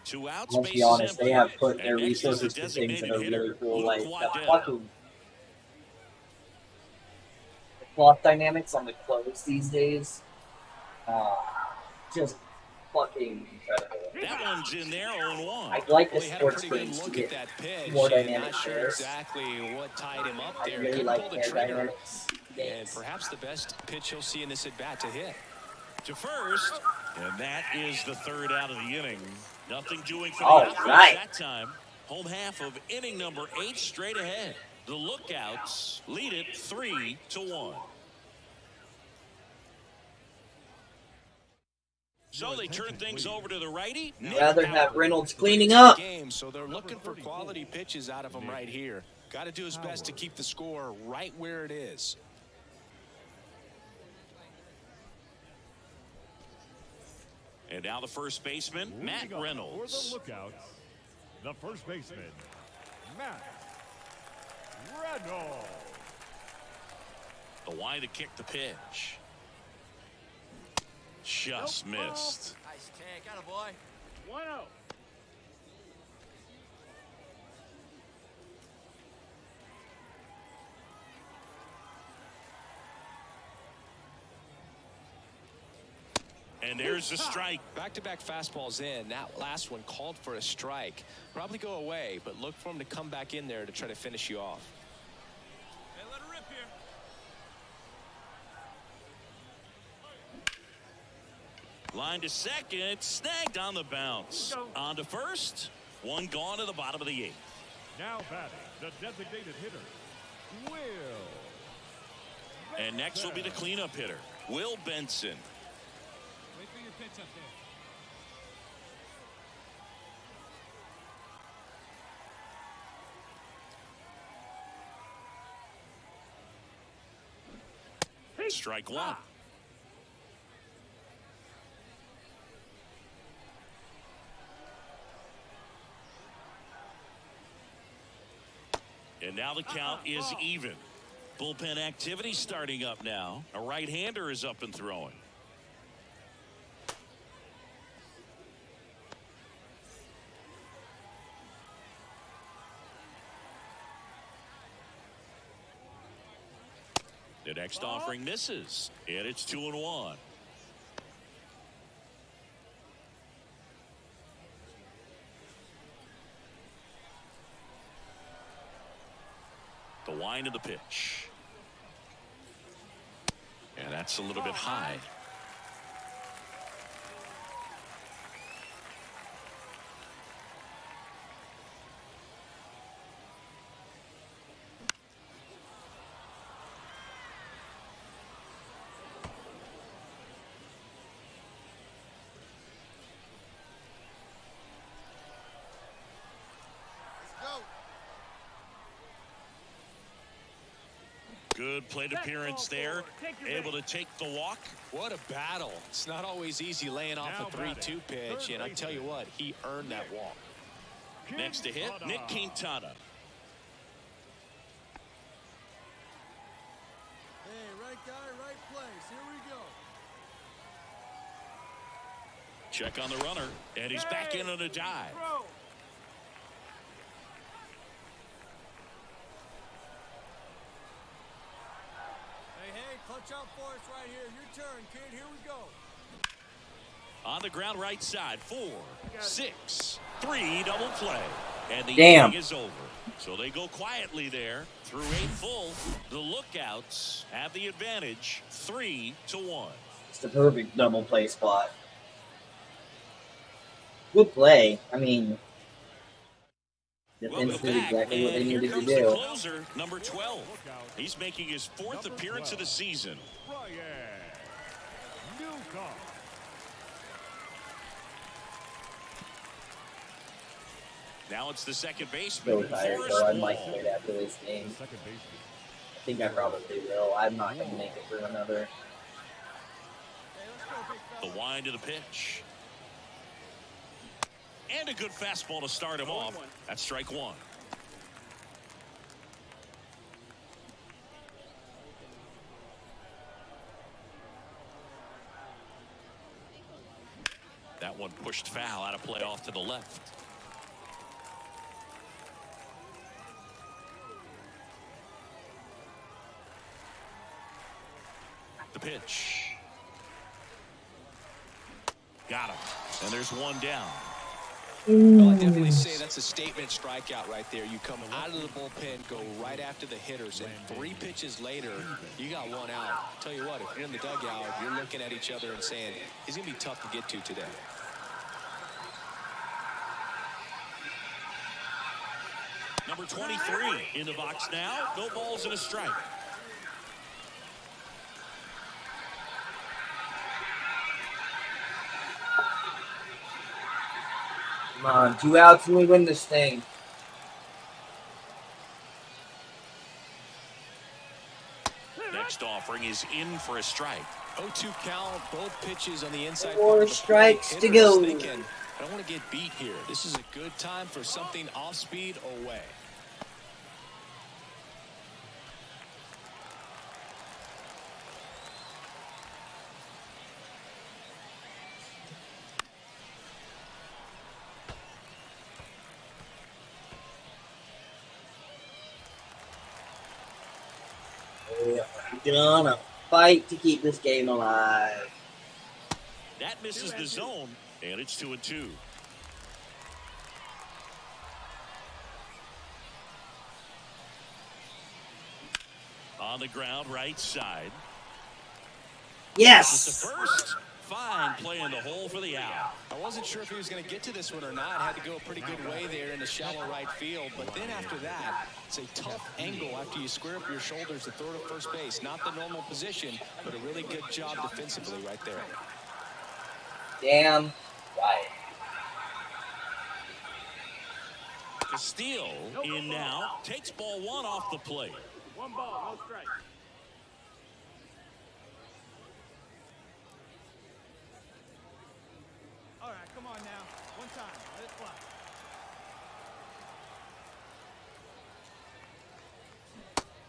2 outs. Let's be bases honest, they empty. have put their And next is the resources to things that are designated really hitter, cool, Luke like the Waddell. cloth dynamics on the clothes these days. Just fucking incredible. That one's in there, 0-1. I'd like the Well, he had a sports pretty good games to look at get that pitch. more and dynamic not sure players. exactly what tied him up I there. really Couldn't like pull the their trigger. dynamics. And games. perhaps the best pitch he'll see in this at-bat to hit. To first, and that is the 3rd out of the inning. Nothing doing for the All outfield right. that time. Home half of inning number 8 straight ahead. The Lookouts lead it 3-1. So they turn things over to the righty. Nick Rather have Howard. Reynolds cleaning up. Game, so they're looking for quality pitches out of him right here. Got to do his best to keep the score right where it is. And now the first baseman, Matt Moving on Reynolds. For the Lookouts, the first baseman, Matt Reynolds. The wide to kick the pitch. Just missed. Nice take. Attaboy. 1-0. And there's the strike. Back-to-back fastballs in. That last one called for a strike. Probably go away, but look for him to come back in there to try to finish you off. Hey, let her rip here. Line to second, snagged on the bounce. On to first, one gone to the bottom of the 8th. Now batting, the designated hitter, Will. And next will be the cleanup hitter, Will Benson. Wait for your pitch up there. Strike one. And now the count is even. Bullpen activity starting up now. A right-hander is up and throwing. The next offering misses, and it's 2-1. The wind of the pitch. And that's a little bit high. Good plate appearance there. Able to take the walk. What a battle. It's not always easy laying off a 3-2 pitch, and I tell you what, he earned that walk. Next to hit, Nick Quintana. Hey, right guy, right place. Here we go. Check on the runner, and he's back in on a dive. Hey, clutch out for us right here. Your turn, kid. Here we go. On the ground right side, 4-6-3 double play. And the Damn. inning is over. So they go quietly there through 8 full. The Lookouts have the advantage 3-1. It's the perfect double play spot. Good play. I mean, defense Welcome did back, exactly what they and here needed to comes the do. closer, number 12. He's making his 4th appearance of the season. Ryan Newcomb. Now it's the second So baseman, tired, Forrest though. I might Wall. quit after this game. Second baseman. I think I probably will. I'm not going to make it through another. Hey, let's go, big fella. The wind of the pitch. And a good fastball to start him off. That's strike 1. That one pushed foul out of play off to the left. The pitch. Got him. And there's one down. Well, I definitely say that's a statement strikeout right there. You come out of the bullpen, go right after the hitters, and 3 pitches later, you got 1 out. Tell you what, if you're in the dugout, you're looking at each other and saying, he's going to be tough to get to today. Number 23 in the box now. No balls and a strike. Come on, 2 outs and we win this thing. Next offering is in for a strike. 0-2 count, both pitches on the inside. 4 part of the strikes plate. to Hitters go. thinking, I don't want to get beat here. This is a good time for something off speed away. We're gonna fight to keep this game alive. That misses the zone, and it's 2-2. On the ground, right side. This is Yes! the first. Fine play in the hole for the out. I wasn't sure if he was going to get to this one or not. Had to go a pretty good way there in the shallow right field. But then after that, it's a tough angle after you square up your shoulders to throw to first base. Not the normal position, but a really good job defensively right there. Damn right. Castillo in now. Takes ball 1 off the plate. 1 ball, no strike. All right, come on now. One time. Let it fly.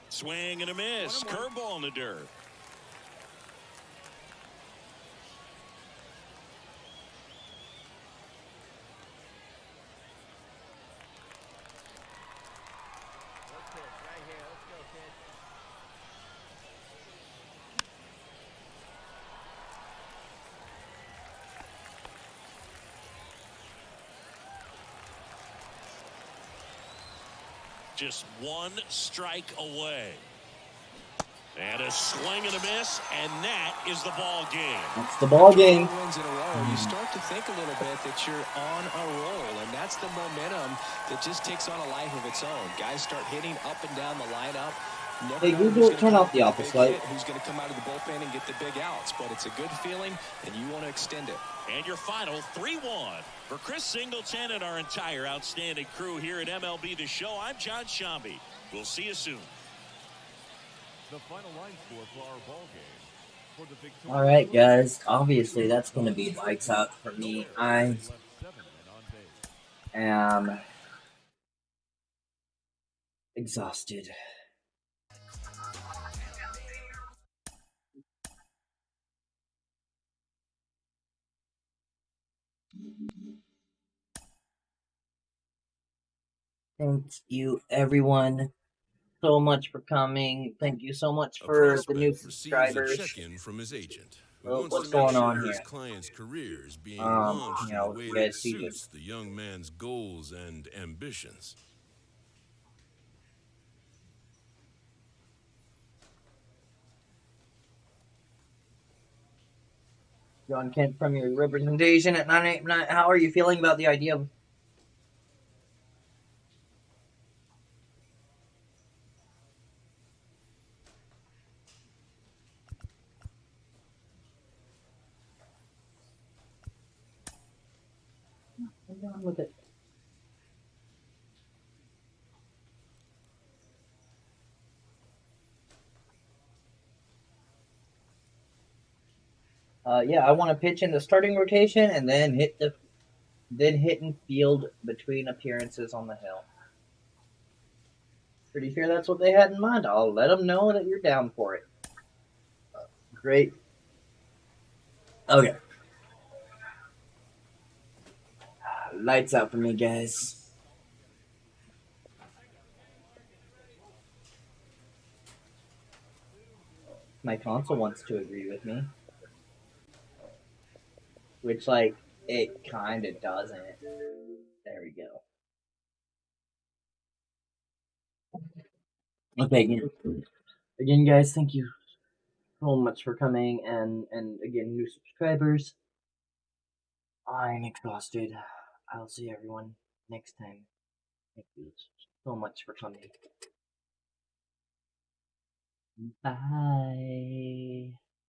Swing and a miss. Curveball in the dirt. Right here. Let's go, kid. Just 1 strike away. And a swing and a miss, and that is the ball game. That's the ball game. 4 wins in a row, you start to think a little bit that you're on a roll, and that's the momentum that just takes on a life of its own. Guys start hitting up and down the lineup. Never Hey, know Google, who's gonna turn come off the up office with a big light. hit, who's going to come out of the bullpen and get the big outs, but it's a good feeling, and you want to extend it. And your final 3-1. For Chris Singleton and our entire outstanding crew here at MLB The Show, I'm John Shambi. We'll see you soon. The final line score for our ball game. For the victory. All right, guys. Obviously, that's going to be lights out for me. I Left 7 men on base. am exhausted. Thank you, everyone, so much for coming. Thank you so much A for the new prospect receives a subscribers. check-in from his agent, who Well, wants what's to make going sure on his here? client's career is being launched in a way You that guys see this. suits the young man's goals and ambitions. John Kent from your representation at 989. How are you feeling about the idea of I'm done with it. Yeah, I want to pitch in the starting rotation and then hit and field between appearances on the hill. Pretty sure that's what they had in mind. I'll let them know that you're down for it. Great. Okay. Lights out for me, guys. My console wants to agree with me. Which, like, it kind of doesn't. There we go. Okay, again, guys, thank you so much for coming, and again, new subscribers. I'm exhausted. I'll see everyone next time. Thank you so much for coming. Bye.